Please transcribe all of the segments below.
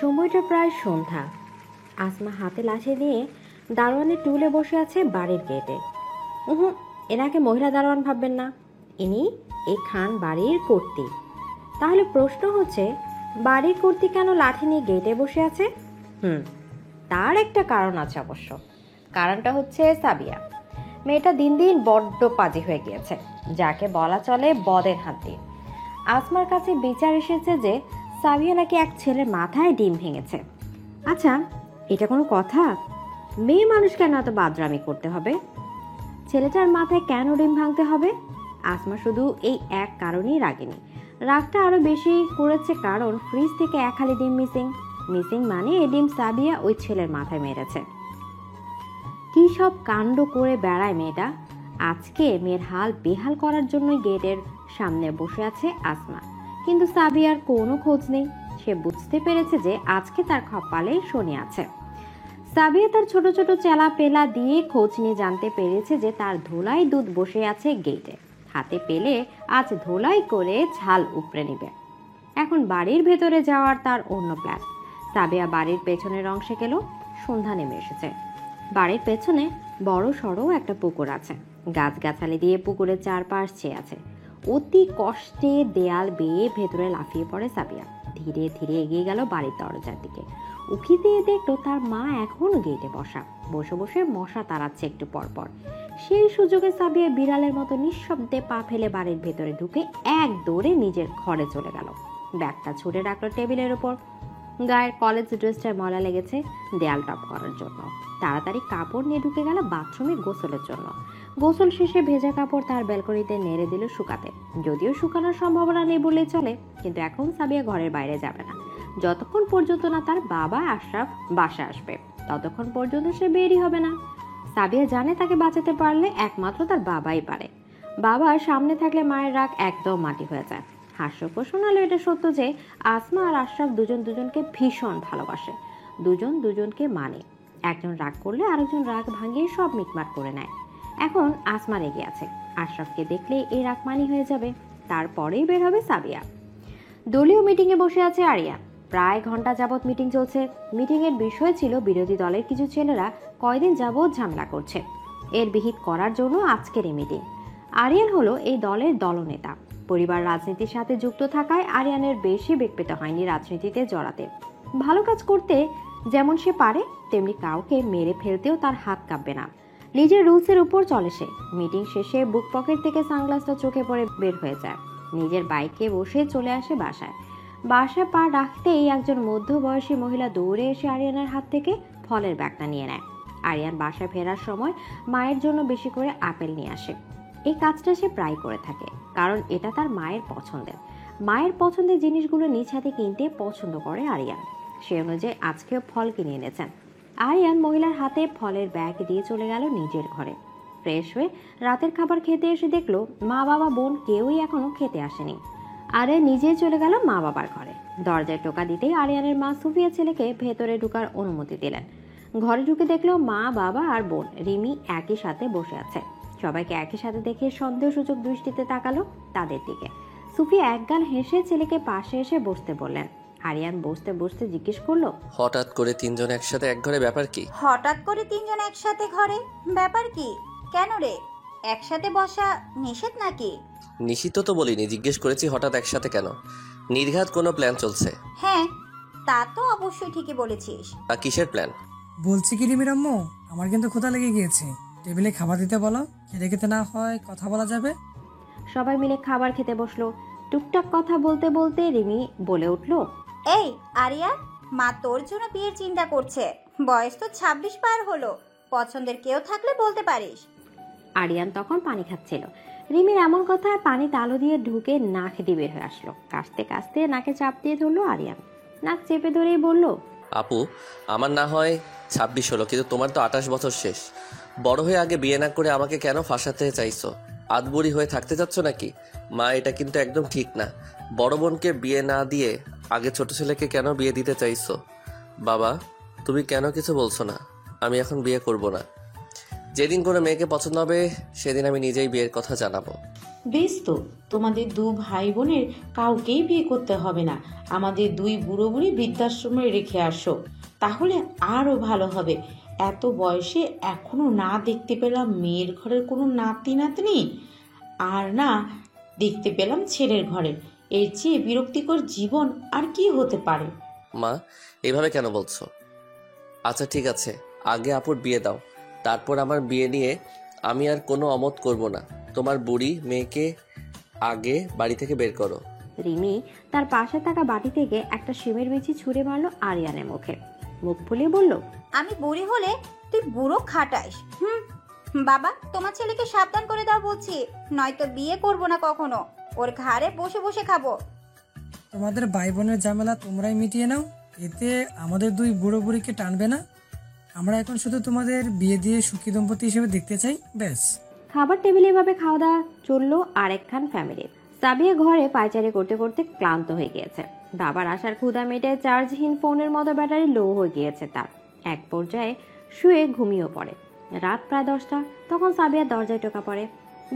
সময়টা প্রায় সন্ধ্যা। আসমা হাতে লাঠি নিয়ে দারোয়ানের টুলে বসে আছে বাড়ির গেটে। এনাকে মহিলা দারোয়ান ভাববেন না, ইনি এই খান বাড়ির কর্ত্রী। তাহলে প্রশ্ন হচ্ছে, বাড়ির কর্ত্রী কেন লাঠি নিয়ে গেটে বসে আছে? তার একটা কারণ আছে অবশ্য। কারণটা হচ্ছে সাবিয়া। মেয়েটা দিন দিন বড্ড পাজি হয়ে গিয়েছে, যাকে বলা চলে বদের হাতি। আসমার কাছে বিচার এসেছে যে সাবিয়া নাকি এক ছেলের মাথায় ডিম ভেঙেছে। আচ্ছা, এটা কোনো কথা? মেয়ে মানুষ কেন এত বাদরামি করতে হবে? ছেলেটার মাথায় কেন ডিম ভাঙতে হবে? আসমা শুধু এই এক কারণেই রাগেনি, রাগটা আরো বেশি করেছে কারণ ফ্রিজ থেকে এক হালি ডিম মিসিং মানে এই ডিম সাবিয়া ওই ছেলের মাথায় মেরেছে। কি সব কাণ্ড করে বেড়ায় মেয়েটা। আজকে মেয়ের হাল বেহাল করার জন্যই গেটের সামনে বসে আছে আসমা, কিন্তু সাবিয়ার কোনো খোঁজ নেই। সে বুঝতে পেরেছে যে আজকে তার কপালে শনি আছে। সাবিয়া তার ছোট ছোট চেলা পেলা দিয়ে খোঁজ নিয়ে জানতে পেরেছে যে তার ধোলাই দুধ বসে আছে গেটে, হাতে পেলে আজ ধোলাই করে ঝাল উপড়ে নিবে। এখন বাড়ির ভেতরে যাওয়ার তার অন্য প্ল্যান। সাবিয়া বাড়ির পেছনের অংশে গেল। সন্ধ্যা নেমে এসেছে। বাড়ির পেছনে বড় সড়ো একটা পুকুর আছে, গাছগাছালি দিয়ে পুকুরের চারপাশ চেয়ে আছে। অতি কষ্টে দেয়াল বেয়ে ভেতরে লাফিয়ে পড়ে সাবিয়া। ধীরে ধীরে এগিয়ে গেল বাড়ির দরজার দিকে। উকি দিয়ে দেখলো তার মা এখনো গেটে বসা, বসে বসে মশা তাড়াচ্ছে একটু পরপর। সেই সুযোগে সাবিয়া বিড়ালের মতো নিঃশব্দে পা ফেলে বাড়ির ভেতরে ঢুকে এক দৌড়ে নিজের ঘরে চলে গেল। ব্যাগটা ছুঁড়ে রাখলো টেবিলের উপর। গায়ের কলেজ ড্রেসটায় ময়লা লেগেছে, দেয়াল টপ করার জন্য তাড়াতাড়ি কাপড় নিয়ে ঢুকে গেল বাথরুমে গোসলের জন্য। গোসল শেষে ভেজা কাপড় তার ব্যালকনিতে নেড়ে দিল শুকাতে। যদিও শুকানোর সম্ভাবনা নেই বললেই চলে, কিন্তু এখন সাবিয়া ঘরের বাইরে যাবে না। যতক্ষণ পর্যন্ত না তার বাবা আশরাফ বাসায় আসবে, ততক্ষণ পর্যন্ত সে বেরই হবে না। সাবিয়া জানে তাকে বাঁচাতে পারলে একমাত্র তার বাবাই পারে। বাবা সামনে থাকলে মায়ের রাগ একদম মাটি হয়ে যায়। হাস্যকর শোনালেও এটা সত্য যে আসমা আর আশরাফ দুজন দুজনকে ভীষণ ভালোবাসে, দুজন দুজনকে মানে। একজন রাগ করলে আরেকজন রাগ ভাঙিয়ে সব মিটমাট করে নেয়। এখন আসমা রেগে আছে, আশরাফকে দেখলে এই রাগ মানি হয়ে যাবে। তারপরেই বের হবে সাবিয়া। দলীয় মিটিংয়ে বসে আছে আরিয়ান। প্রায় ঘন্টা যাবৎ মিটিং চলছে। মিটিংয়ের বিষয় ছিল বিরোধী দলের কিছু ছেলেরা কয়দিন যাবৎ ঝামেলা করছে, এর বিহিত করার জন্য আজকের এই মিটিং। আরিয়ান হলো এই দলের দলনেতা। পরিবার রাজনীতির সাথে যুক্ত থাকায় আরিয়ানের বেশি বেগ পেতে হয়নি রাজনীতিতে জড়াতে। ভালো কাজ করতে যেমন সে পারে, তেমনি কাউকে মেরে ফেলতেও তার হাত কাঁপবে না। নিজের রুলসের উপর চলে সে। মিটিং শেষে বুক পকেট থেকে সানগ্লাসটা চোখে পড়ে বের হয়ে যায়। নিজের বাইকে বসে চলে আসে বাসায়। বাসায় পা রাখতেই একজন মধ্যবয়সী মহিলা দৌড়ে এসে আরিয়ানের হাত থেকে ফলের ব্যাগটা নিয়ে নেয়। আরিয়ান বাসায় ফেরার সময় মায়ের জন্য বেশি করে আপেল নিয়ে আসে। এই কাজটা সে প্রায় করে থাকে, কারণ এটা তার মায়ের পছন্দের। মায়ের পছন্দের জিনিসগুলো নিজ হাতে কিনতে পছন্দ করে আরিয়ান। সে অনুযায়ী আজকেও ফল কিনে এনেছেন। আরিয়ান মহিলার হাতে ফলের ব্যাগ দিয়ে চলে গেল নিজের ঘরে। ফ্রেশ হয়ে রাতের খাবার খেতে এসে দেখলো মা বাবা বোন কেউই এখনো খেতে আসেনি। আরিয়ান নিজেই চলে গেল মা বাবার ঘরে। দরজায় টোকা দিতেই আরিয়ানের মা সুফিয়া ছেলেকে ভেতরে ঢোকার অনুমতি দিলেন। ঘরে ঢুকে দেখলো মা বাবা আর বোন রিমি একই সাথে বসে আছে। সবাইকে একই সাথে দেখে সন্দেহসূচক দৃষ্টিতে তাকালো তাদের দিকে। সুফিয়া একগাল হেসে ছেলেকে পাশে এসে বসতে বললেন। আরিয়ান বসতে বসতে জিজ্ঞেস করলো, হঠাৎ করে তিনজন একসাথে এক ঘরে ব্যাপার কি? হঠাৎ করে তিনজন একসাথে ঘরে ব্যাপার কি? কেন রে, একসাথে বসা নিষেধ নাকি? নিশ্চিত তো বলিনি, জিজ্ঞেস করেছি হঠাৎ একসাথে কেন। নির্ঘাত কোনো প্ল্যান চলছে? হ্যাঁ, তা তো অবশ্যই ঠিকই বলেছিস। কিসের প্ল্যান? বলছি কি রিমির আম্মু, আমার কিন্তু ক্ষুধা লেগে গিয়েছে। টেবিলে খাবার দিতে বলো, খেতে খেতে না হয় কথা বলা যাবে। সবাই মিলে খাবার খেতে বসলো। টুকটাক কথা বলতে বলতে রিমি বলে উঠলো, এই আরিয়া, মা তোর জন্য বিয়ের চিন্তা করছে। বয়স তো 26 পার হলো, পছন্দের কেউ থাকলে বলতে পারিস। আরিয়ান তখন পানি খাচ্ছিল। রিমির এমন কথায় পানি তালু দিয়ে ঢুকে নাক দিয়ে বের হয়ে আসলো। কাশতে কাশতে নাকে চাপ দিয়ে ধরলো আরিয়ান। নাক চেপে ধরেই বলল, আপু, আমার না হয় 26 হলো, কিন্তু তোমার তো 28 বছর শেষ। বড় হয়ে আগে বিয়ে না করে আমাকে কেন ফাঁসাতে চাইছো? আদবুড়ি হয়ে থাকতে চাচ্ছ নাকি? মা, এটা কিন্তু একদম ঠিক না। বড় বোনকে বিয়ে না দিয়ে আগে ছোট ছেলেকে কেন বিয়ে দিতে চাইছো? বাবা, তুমি কেন কিছু বলছো না? আমি এখন বিয়ে করব না। যেদিন কোনো মেয়েকে পছন্দ হবে সেদিন আমি নিজেই বিয়ের কথা জানাবো। বেশ তো, তোমাদের দু ভাই বোনের কাউকেই বিয়ে করতে হবে না, আমাদের দুই বুড়ো বুড়ি বৃদ্ধাশ্রমে রেখে আসো, তাহলে আরো ভালো হবে। এত বয়সে এখনো না দেখতে পেলাম মেয়ের ঘরের কোনো নাতি নাতনি, আর না দেখতে পেলাম ছেলের ঘরের। এর চেয়ে বিরক্তিকর জীবন আর কি হতে পারে? মা, এভাবে কেন বলছো? আচ্ছা ঠিক আছে, আগে আপুর বিয়ে দাও, তারপর আমার বিয়ে নিয়ে আমি আর কোনো অমত করব না। তোমার বুড়ি মেয়েকে আগে বাড়ি থেকে বের করো। রিমি তার পাশে থাকা বাটি থেকে একটা শিমের বিচি ছুঁড়ে মারলো আরিয়ানের মুখে। মুখ ফুলিয়ে বলল, আমি বুড়ি হলে তুই বুড়ো খাটাইস। বাবা, তোমার ছেলেকে সাবধান করে দাও বলছি, নয়তো বিয়ে করব না কখনো, ওর ঘাড়ে বসে বসে খাবো। তোমাদের ভাই বোনের ঝামেলা তোমরাই মিটিয়ে নাও, এতে আমাদের দুই বুড়ো বুড়িকে টানবে না। আমরা এখন শুধু তোমাদের বিয়ে দিয়ে সুখী দম্পতি হিসেবে দেখতে চাই, ব্যাস। খাবার টেবিলে এভাবে খাওয়া দাওয়া চললো আরেকখান ফ্যামিলির। সাবিয়া ঘরে পায়চারি করতে করতে ক্লান্ত হয়ে গিয়েছে। বাবার আসার ক্ষুধা মেটে চার্জহীন ফোনের মতো ব্যাটারি লো হয়ে গিয়েছে তার। এক পর্যায়ে শুয়ে ঘুমিয়েও পড়ে। রাত প্রায় 10টা, তখন সাবিয়ার দরজায় টোকা পড়ে।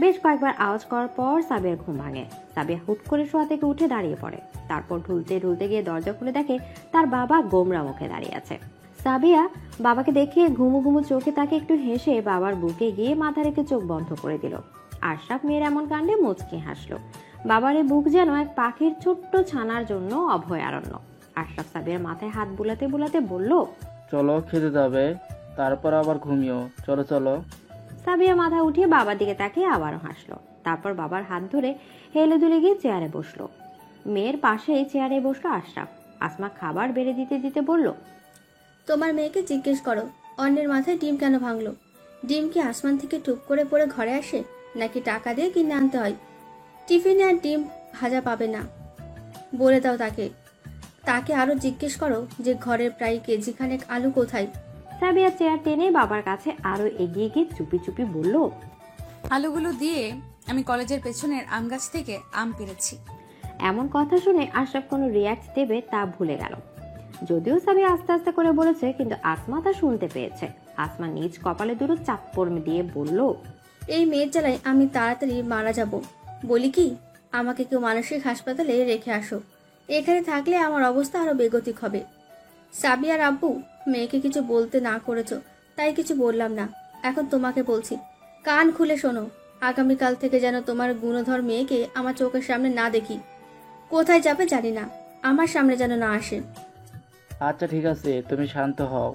বেশ কয়েকবার আওয়াজ করার পর সাবিয়ার ঘুম ভাঙে। সাবিয়া হুট করে শোয়া থেকে উঠে দাঁড়িয়ে পড়ে। তারপর ঢুলতে ঢুলতে গিয়ে দরজা খুলে দেখে তার বাবা গোমরা মুখে দাঁড়িয়ে আছে। সাবিয়া বাবাকে দেখিয়ে ঘুমু ঘুমু চোখে তাকে একটু হেসে বাবার বুকে গিয়ে মাথা রেখে চোখ বন্ধ করে দিল। আশরাফ মেয়ের এমন কাণ্ডে মুচকি হাসলো। বাবার এই বুক যেন এক পাখির ছোট্ট ছানার জন্য অভয়ারণ্য। আশরাফ সাবিয়ার মাথায় হাত বুলাতে বুলাতে বলল, চলো খেতে যাবে, তারপর আবার ঘুমিও, চলো চলো। সাবিয়া মাথা উঠিয়ে বাবার দিকে তাকিয়ে আবারও হাসলো। তারপর বাবার হাত ধরে হেলে দুলে গিয়ে চেয়ারে বসলো। মেয়ের পাশেই চেয়ারে বসলো আশরাফ। আসমা খাবার বেড়ে দিতে দিতে বলল, তোমার মেয়েকে জিজ্ঞেস করো অন্যের মাথায় ডিম কেন ভাঙলো। ডিম কি আসমান থেকে টুপ করে পড়ে ঘরে আসে, নাকি টাকা দিয়ে কিনে আনতে হয়? টিফিনে আর ডিম ভাজা পাবে না, বলে দাও তাকে। তাকে আরো জিজ্ঞেস করো যে ঘরের প্রায় কেজিখানেক আলু কোথায়। সাবিয়া চেয়ার টেনে বাবার কাছে আরো এগিয়ে গিয়ে চুপি চুপি বলল, আলুগুলো দিয়ে আমি কলেজের পেছনের আম গাছ থেকে আম পেড়েছি। এমন কথা শুনে আশরাফ কোনো রিয়াক্ট দেবে তা ভুলে গেল। যদিও সাবিয়া আস্তে আস্তে করে বলেছে, কিন্তু আসমা তা শুনতে পেয়েছে। আসমা নিজ কপালে দুটো চাপ্পড় দিয়ে বলল, এই মেয়ের জ্বালায় আমি তাড়াতাড়ি মারা যাব। বলি কি, আমাকে কেউ মানসিক হাসপাতালে রেখে আসো, এখানে থাকলে আমার অবস্থা আরো বেগতিক হবে। সাবিয়ার আব্বু মেয়েকে কিছু বলতে না করেছো, তাই কিছু বললাম না। এখন তোমাকে বলছি, কান খুলে শোনো। আগামীকাল থেকে যেন তোমার গুণধর মেয়েকে আমার চোখের সামনে না দেখি। কোথায় যাবে জানি না, আমার সামনে যেন না আসে। আচ্ছা ঠিক আছে, তুমি শান্ত হও।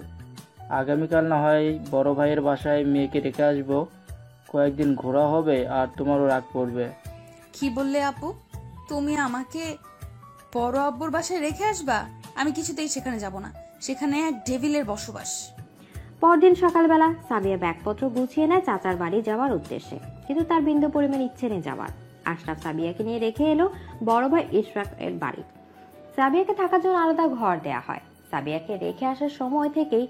আগামীকাল না হয় বড় ভাইয়ের বাসায় মেয়েকে রেখে আসবো, কয়েকদিন ঘোরা হবে আর তোমারও রাগ পড়বে। কি বললে আপু? তুমি আমাকে বড় আব্বুর বাসায় রেখে আসবা? আমি কিছুতেই সেখানে যাব না, সেখানে এক ডেভিলের বসবাস। পরদিন সকালবেলা সাবিয়া ব্যাগপত্র গুছিয়ে নেয় চাচার বাড়ি যাওয়ার উদ্দেশ্যে, কিন্তু তার বিন্দু পরিমাণ ইচ্ছে নেই যাওয়ার। আশরাফ সাবিয়াকে নিয়ে রেখে এলো বড় ভাই ইশরাকের বাড়ি। সাবিয়াকে থাকার জন্য আলাদা ঘর দেয়া হয়। সাবিয়াকে রেখে আসার সময় থেকেই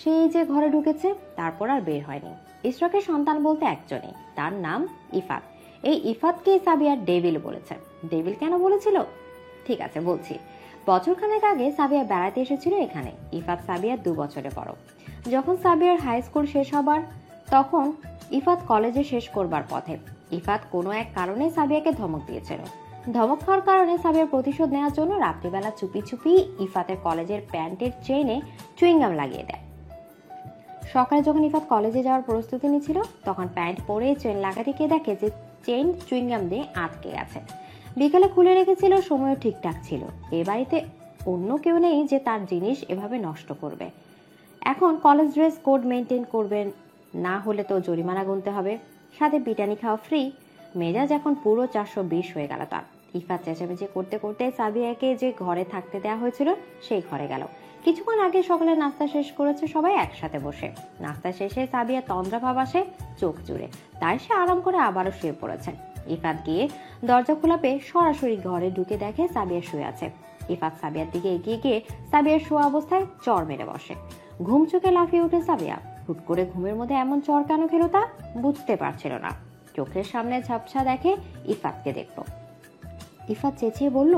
সেই যে ঘরে ঢুকেছে, তারপর আর বের হয়নি। ইশরাকের সন্তান বলতে একজনই, তার নাম ইফাত। এই ইফাতকেই সাবিয়ার ডেভিল বলেছে। ডেভিল কেন বলেছিল? ঠিক আছে বলছি। বছরখানেক আগে সাবিয়া বেড়াতে এসেছিল এখানে। ইফাত সাবিয়ার 2 বছরে বড়। যখন সাবিয়ার হাই স্কুল শেষ হবার, তখন ইফাত কলেজে শেষ করবার পথে। ইফাত কোনো এক কারণে সাবিয়াকে ধমক দিয়েছিল। ধমক খাওয়ার কারণে সাবিয়ার প্রতিশোধ নেওয়ার জন্য রাত্রিবেলা চুপি চুপি ইফাতের কলেজের প্যান্টের চেইনে চুইংগাম লাগিয়ে দেয়। সকালে যখন ইফাত কলেজে যাওয়ার প্রস্তুতি নিচ্ছিল, তখন প্যান্ট পরে চেইন লাগাতে গিয়ে দেখে যে চেইন চুইংগাম দিয়ে আটকে গেছে। বিকেলে খুলে রেখেছিল, সময়ও ঠিকঠাক ছিল। এ বাড়িতে অন্য কেউ নেই যে তার জিনিস এভাবে নষ্ট করবে। এখন কলেজ ড্রেস কোড মেনটেন করবেন, না হলে তো জরিমানা গুনতে হবে, সাথে বিটানি খাওয়া ফ্রি। মেজাজ এখন পুরো 420 হয়ে গেল তার। ইফাত চেঁচামেচি করতে করতে সাবিয়াকে যে ঘরে থাকতে দেওয়া হয়েছিল সেই ঘরে গেল। কিছুক্ষণ আগে সকালে নাস্তা শেষ করেছে সবাই একসাথে বসে। নাস্তা শেষে সাবিয়া তন্দ্রা ভাব আসে চোখ জুড়ে, তাই সে আরাম করে আবারও শুয়ে পড়েছে। ইফাত গিয়ে দরজা খোলা পেয়ে সরাসরি ঘরে ঢুকে দেখে সাবিয়া শুয়ে আছে। ইফাত সাবিয়ার দিকে এগিয়ে গিয়ে সাবিয়ার শোয়া অবস্থায় চড় মেরে বসে। ঘুম চোখে লাফিয়ে উঠে সাবিয়া। হুট করে ঘুমের মধ্যে এমন চড় কেন খেলো তা বুঝতে পারছিল না। চোখের সামনে ঝাপসা দেখে ইফাতকে দেখলো। ইফাত চেঁচিয়ে বলল,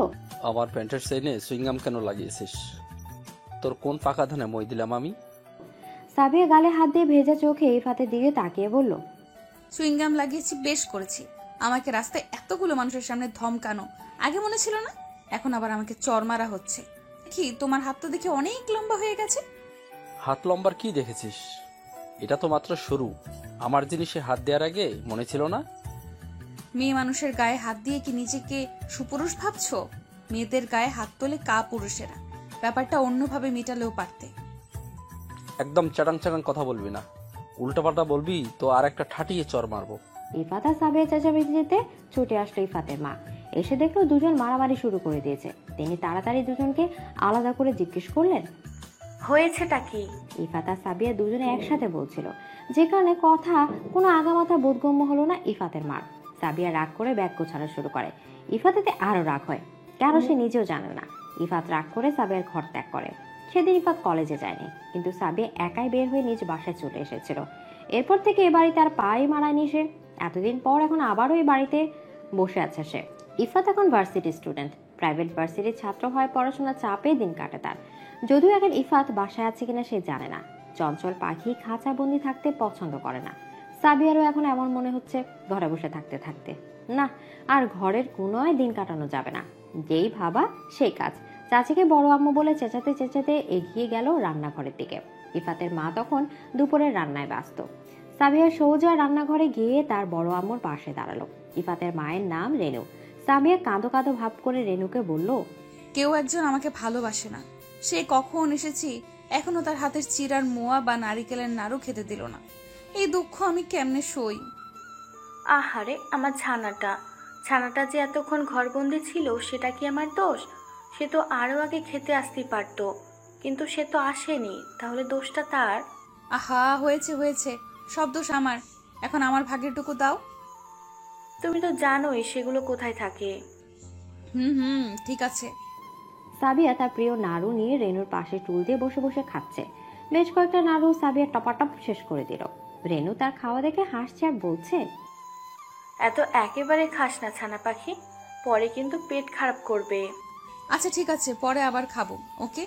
আমার প্যান্টের চেইনে সুইংগাম কেন লাগিয়েছিস? তোর কোন পাকা ধানে মই দিলাম আমি? সাবিয়া গালে হাত দিয়ে ভেজা চোখে ইফাতের দিকে তাকিয়ে বলল, সুইংগাম লাগিয়েছি, বেশ করেছি। আমাকে রাস্তায় এতগুলো মানুষের সামনে ধমকানো আগে মনে ছিল না? এখন আবার আমাকে চর মারা হচ্ছে। কি তোমার হাত তো দেখে অনেক লম্বা হয়ে গেছে। হাত লম্বার কি দেখেছিস? এটা তো মাত্র শুরু। আমার জিনিসে হাত দেওয়ার আগে মনে ছিল না? মেয়ে মানুষের গায়ে হাত দিয়ে কি নিজেকে সুপুরুষ ভাবছো? মেয়েদের গায়ে হাত তোলে পুরুষেরা। ব্যাপারটা অন্যভাবে মেটালেও পারতে। একদম চাটাং চাটাং কথা বলবি না। উল্টাপাল্টা বলবি তো আর একটা ঠাটিয়ে চর মারবো। ইফাত আর সাবিয়া চেঁচামেচিতে ছুটে আসলো ইফাতের মা। এসে দেখলো দুজন মারামারি শুরু করে দিয়েছে। তিনি তাড়াতাড়ি দুজনকে আলাদা করে জিজ্ঞেস করলেন, হয়েছেটা কি? ইফাত আর সাবিয়া দুজনে একসাথে বলছিল, যে কারণে কথা কোনো আগামাথা বোধগম্য হলো না ইফাতের মার। সাবিয়া রাগ করে ব্যাগ গোছানো শুরু করে। ইফাত এতে আরো রাগ হয়, কেন সে নিজেও জানে না। ইফাত রাগ করে সাবিয়ার ঘর ত্যাগ করে। সেদিন ইফাত কলেজে যায়নি, কিন্তু সাবিয়া একাই বের হয়ে নিজ বাসায় চলে এসেছিল। এরপর থেকে এ বাড়িতে আর পাই মারায়নি সে। এতদিন পর এখন আবারও এই বাড়িতে বসে আছে সে। ইফাত এখন ভার্সিটি স্টুডেন্ট, প্রাইভেট ভার্সিটির ছাত্র হয়, পড়াশোনার চাপে দিন কাটে তার। যদিও এখন ইফাত বাসায় আছে কিনা সে জানে না। চঞ্চল পাখি খাঁচা বন্দি থাকতে পছন্দ করে না। সাবিয়ারও এখন এমন মনে হচ্ছে ঘরে বসে থাকতে থাকতে না, আর ঘরের কোনোয় দিন কাটানো যাবে না। যেই ভাবা সেই কাজ। চাচিকে বড় আম্মু বলে চেঁচাতে চেঁচাতে এগিয়ে গেল রান্নাঘরের দিকে। ইফাতের মা তখন দুপুরের রান্নায় ব্যস্ত। সাবিয়া সোজা রান্নাঘরে গিয়ে তার বড় আম্মুর পাশে দাঁড়ালো। ইফাতের মায়ের নাম রেনু। সাবিয়া কাঁদো কাঁদো ভাব করে রেনুকে বলল, কেউ একজন আমাকে ভালোবাসে না। সে কখন এসেছি, এখনো তার হাতের চিরার মোয়া বা নারিকেলের নাড়ু খেতে দিল না। এই দুঃখ আমি কেমনে সই? আহারে আমার ছানাটা যে এতক্ষণ ঘরবন্দি ছিল সেটা কি আমার দোষ? সে তো আরো আগে খেতে আসতেই পারতো, কিন্তু সে তো আসেনি, তাহলে দোষটা তার? আহা, হয়েছে হয়েছে, সব দোষ আমার। এখন আমার ভাগেরটুকু দাও। তুমি তো জানোই সেগুলো কোথায় থাকে। হুম, ঠিক আছে। সাবিয়া তার প্রিয় নাড়ু নিয়ে রেনুর পাশে টুল দিয়ে বসে বসে খাচ্ছে। বেশ কয়েকটা নাড়ু সাবিয়া টপাটপ শেষ করে দিল। রেনু তার খাওয়া দেখে হাসছে আর বলছে, এত একেবারে খাস না ছানা পাখি, পরে কিন্তু পেট খারাপ করবে। আচ্ছা ঠিক আছে, পরে আবার খাবো। ওকে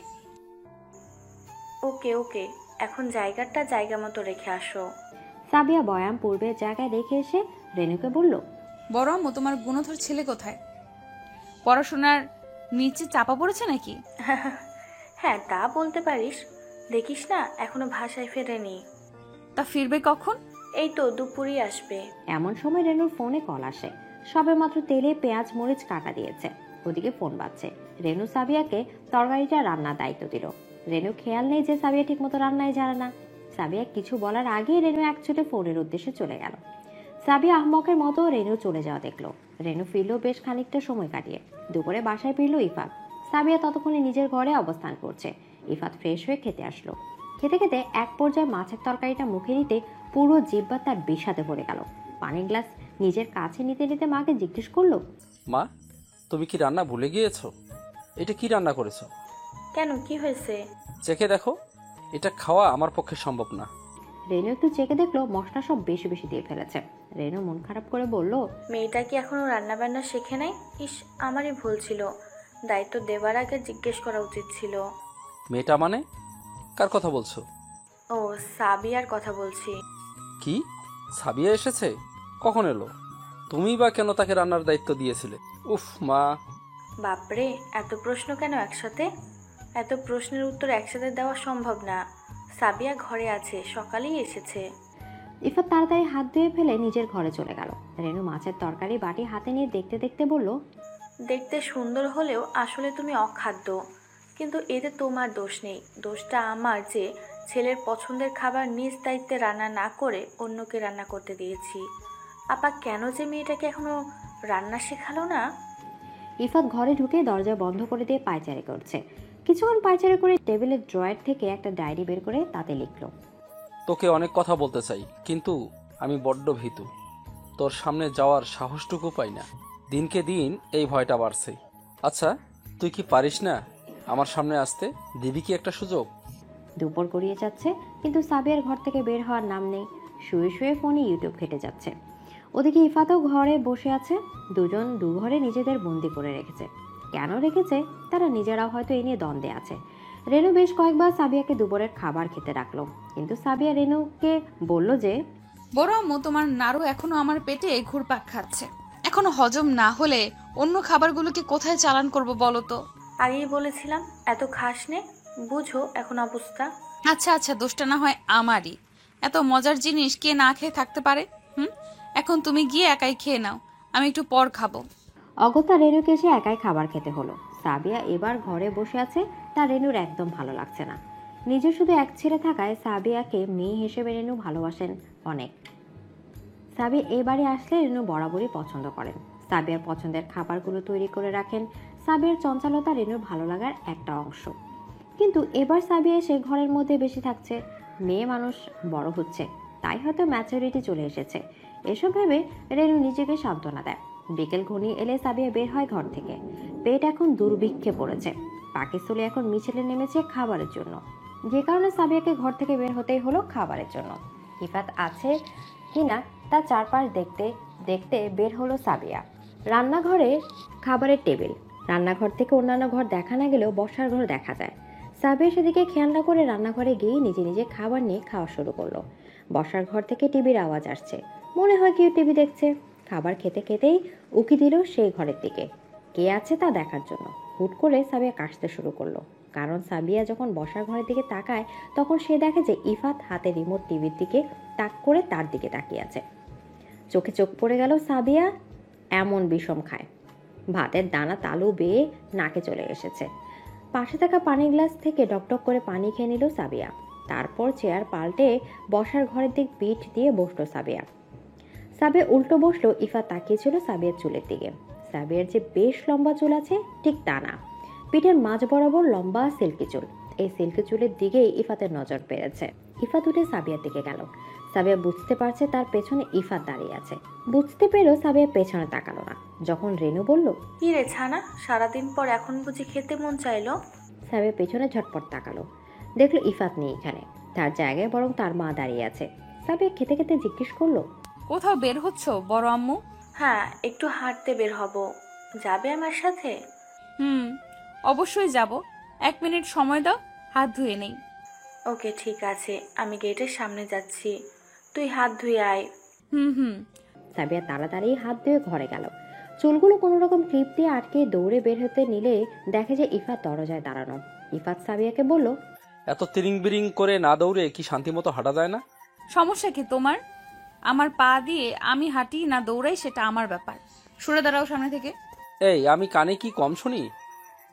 ওকে ওকে, এখন জায়গাটা জায়গা মতো রেখে আসো। সাবিয়া বয়াম পূর্বের জায়গায় রেখে এসে রেনুকে বলল, বড় আম্মু, তোমার গুণধর ছেলে কোথায়? পড়াশোনার নিচে চাপা পড়েছে নাকি? হ্যাঁ, তা বলতে পারিস। দেখিস না এখনো ভাষায় ফেরেনি। তা ফিরবে কখন? এই তো দুপুরই আসবে। এমন সময় রেনুর ফোনে কল আসে। সবে মাত্র তেলে পেঁয়াজ মরিচ কাটা দিয়েছে। ওদিকে ফোন বাজছে। রেনু সাবিয়াকে তরকারিটা রান্নার দায়িত্ব দিল। রেনু খেয়াল নেই যে সাবিয়া ঠিকমতো রান্নাই জানে না। সাবিয়া কিছু বলার আগেই রেনু এক ছুটে ফোনের উদ্দেশ্যে চলে গেল। সাবিয়া আহমকের মতো রেনু চলে যাওয়া দেখলো। রেনু ফিরল বেশ খানিকটা সময় কাটিয়ে। দুপুরে বাসায় ফিরল ইফাত। সাবিয়া ততক্ষণে নিজের ঘরে অবস্থান করছে। ইফাত ফ্রেশ হয়ে খেতে আসলো। খেতে খেতে এক পর্যায়ে মাছের তরকারিটা মুখে নিতে পুরো জিহ্বা তার বিষাদে ভরে গেল। পানির গ্লাস নিজের কাছে নিতে নিতে মাকে জিজ্ঞেস করলো, মা, তুমি কি রান্না ভুলে গিয়েছো? এটা কি রান্না করেছো? কেন, কি হয়েছে? চেখে দেখো, এটা খাওয়া আমার পক্ষে সম্ভব না। রেনু একটু চেখে দেখলো মশলা সব বেশি বেশি দিয়ে ফেলেছে। রেনু মন খারাপ করে বলল, মেয়েটা কি এখনো রান্না বান্না শেখে নাই? ইস, আমারই ভুল ছিল, দায়িত্ব দেবার আগে জিজ্ঞেস করা উচিত ছিল। মেয়েটা মানে? কার কথা বলছো? ও, সাবিয়ার কথা বলছি। কি, সাবিয়া এসেছে? কখন এলো? তুমি বা কেন তাকে রান্নার দায়িত্ব দিয়েছিলে? উফ মা! বাপরে, এত প্রশ্ন কেন একসাথে? এত প্রশ্নের উত্তর একসাথে দেওয়া সম্ভব না। সাবিয়া ঘরে আছে, সকালেই এসেছে। ইফাত তাড়াতাড়ি হাত ধুয়ে ফেলে নিজের ঘরে চলে গেল। রেনু মাছের তরকারি বাটি হাতে নিয়ে দেখতে দেখতে বলল, দেখতে সুন্দর হলেও আসলে তুমি অখাদ্য। কিন্তু এতে তোমার দোষ নেই, দোষটা আমার যে ছেলের পছন্দের খাবার নিজ দায়িত্বে রান্না না করে অন্যকে রান্না করতে দিয়েছি। আপা কেন যে মেয়েটাকে এখনো রান্না শেখালো না? ইফাত ঘরে ঢুকে দরজা বন্ধ করে দিয়ে পায়চারি করছে। কিছুক্ষণ পায়চারি করে টেবিলের ড্রয়ার থেকে একটা ডায়েরি বের করে তাতে লিখলো, তোকে অনেক কথা বলতে চাই, কিন্তু আমি বড্ড ভীতু। তোর সামনে যাওয়ার সাহসটুকু পাই না। দিনকে দিন এই ভয়টা বাড়ছে। আচ্ছা, তুই কি পারিস না আমার সামনে আসতে? দিবি কি একটা সুযোগ? দুপুর গড়িয়ে যাচ্ছে, কিন্তু সাবিয়ার ঘর থেকে বের হওয়ার নাম নেই। শুয়ে শুয়ে ফোনে ইউটিউব ঘেটে যাচ্ছে। ওদিকে ইফাতও ঘরে বসে আছে। দুজন দু ঘরে নিজেদের বন্দি করে রেখেছে। কেন রেখেছে তারা নিজেরাও হয়তো এ নিয়ে দ্বন্দ্বে আছে। রেনু বেশ কয়েকবার সাবিয়াকে দুপুরের খাবার খেতে রাখলো, কিন্তু সাবিয়া রেনুকে বলল যে, বড় আম্মু, তোমার নাড়ু এখনো আমার পেটে ঘুরপাক খাচ্ছে। এখনো হজম না হলে অন্য খাবারগুলোকে কোথায় চালান করব বলো তো? আগেই বলেছিলাম এত খাস নে, বুঝো এখন অবস্থা। আচ্ছা আচ্ছা, দোষটা না হয় আমারই। এত মজার জিনিস কে না খেয়ে থাকতে পারে? এখন তুমি গিয়ে একাই খেয়ে নাও, আমি একটু পর খাবো। অগত্যা রেনুকে এসে একাই খাবার খেতে হলো। সাবিয়া এবার ঘরে বসে আছে, তার রেনুর একদম ভালো লাগছে না। নিজে শুধু এক ছেলে থাকায় সাবিয়াকে মেয়ে হিসেবে রেনু ভালোবাসেন অনেক। সাবিয়া এবারে আসলে রেনু বরাবরই পছন্দ করেন। সাবিয়ার পছন্দের খাবারগুলো তৈরি করে রাখেন। সাবিয়ার চঞ্চলতা রেনুর ভালো লাগার একটা অংশ। কিন্তু এবার সাবিয়া এসে ঘরের মধ্যে বেশি থাকছে। মেয়ে মানুষ বড় হচ্ছে, তাই হয়তো ম্যাচুরিটি চলে এসেছে। এসব ভেবে রেনু নিজেকে সান্ত্বনা দেয়। বিকেল ঘনিয়ে এলে সাবিয়া বের হয় ঘর থেকে। পেট এখন দুর্ভিক্ষে পড়েছে। পাকিস্তানি এখন মিছিলে নেমেছে খাবারের জন্য, যে কারণে সাবিয়াকে ঘর থেকে বের হতেই হলো খাবারের জন্য। ইফাত আছে কিনা তার চারপাশ দেখতে দেখতে বের হলো সাবিয়া। রান্নাঘরে খাবারের টেবিল। রান্নাঘর থেকে অন্যান্য ঘর দেখা না গেলেও বসার ঘর দেখা যায়। সাবিয়া সেদিকে খেয়াল না করে রান্নাঘরে গিয়ে নিজে নিজে খাবার নিয়ে খাওয়া শুরু করলো। বসার ঘর থেকে টিভির আওয়াজ আসছে, মনে হয় কেউ টিভি দেখছে। খাবার খেতে খেতেই উকি দিল সেই ঘরের দিকে, কে আছে তা দেখার জন্য। হুট করে সাবিয়া কাশতে শুরু করলো, কারণ সাবিয়া যখন বসার ঘরের দিকে তাকায় তখন সে দেখে যে ইফাত হাতে রিমোট টিভির দিকে তাক করে তার দিকে তাকিয়ে আছে। চোখে চোখ পড়ে গেল সাবিয়া এমন বিষম খায়। ভাতের দানা তালু বেয়ে নাকে চলে এসেছে। পাশে থাকা পানির গ্লাস থেকে ডকডক করে পানি খেয়ে নিল সাবিয়া। তারপর চেয়ার পাল্টে বসার ঘরের দিক পিঠ দিয়ে বসলো সাবিয়া। সাবিয়া উল্টো বসলো। ইফাত তাকিয়েছিল সাবিয়ার চুলের দিকে। সাবিয়ার যে বেশ লম্বা চুল আছে ঠিক তা না, পিঠের মাঝ বরাবর লম্বা সিল্কি চুল। এই সিল্কি চুলের দিকেই ইফাতের নজর পেরেছে। ইফাত উঠে সাবিয়ার দিকে গেল। সাবিয়া বুঝতে পারছে তার পেছনে ইফাত দাঁড়িয়ে আছে। বুঝতে পেরেও সাবিয়া পেছনে তাকালো না। যখন রেনু বলল, কি রে ছানা, সারাদিন পর এখন বুঝি খেতে মন চাইলো? সাবিয়া পেছনে ঝটপট তাকালো, দেখলো ইফাত নেই এখানে। তার জায়গায় বরং তার মা দাঁড়িয়ে আছে। সাবিয়া খেতে খেতে জিজ্ঞেস করলো, কোথাও বের হচ্ছ বড় আম্মু? হ্যাঁ, একটু হাঁটতে বের হব, যাবে আমার সাথে? অবশ্যই যাব। 1 মিনিট সময় দাও, হাত ধুয়ে নেই। ওকে ঠিক আছে, আমি গেটের সামনে যাচ্ছি, তুই হাত ধুয়ে আয়। সাবিয়া তাড়াতাড়ি হাত ধুয়ে ঘরে গেল। চুলগুলো কোনো রকম ক্লিপ দিয়ে আটকে দৌড়ে বের হতে নিলে দেখে যে ইফাত দরজায় দাঁড়ানো। ইফাত সাবিয়াকে বলল, এত তিরিং বিরিং করে না দৌড়ে কি শান্তিমতো হাঁটা যায় না? সমস্যা কি তোমার? আমার পা দিয়ে আমি হাঁটি না দৌড়াই সেটা আমার ব্যাপার। সরে দাঁড়াও সামনে থেকে। এই, আমি কানে কি কম শুনি?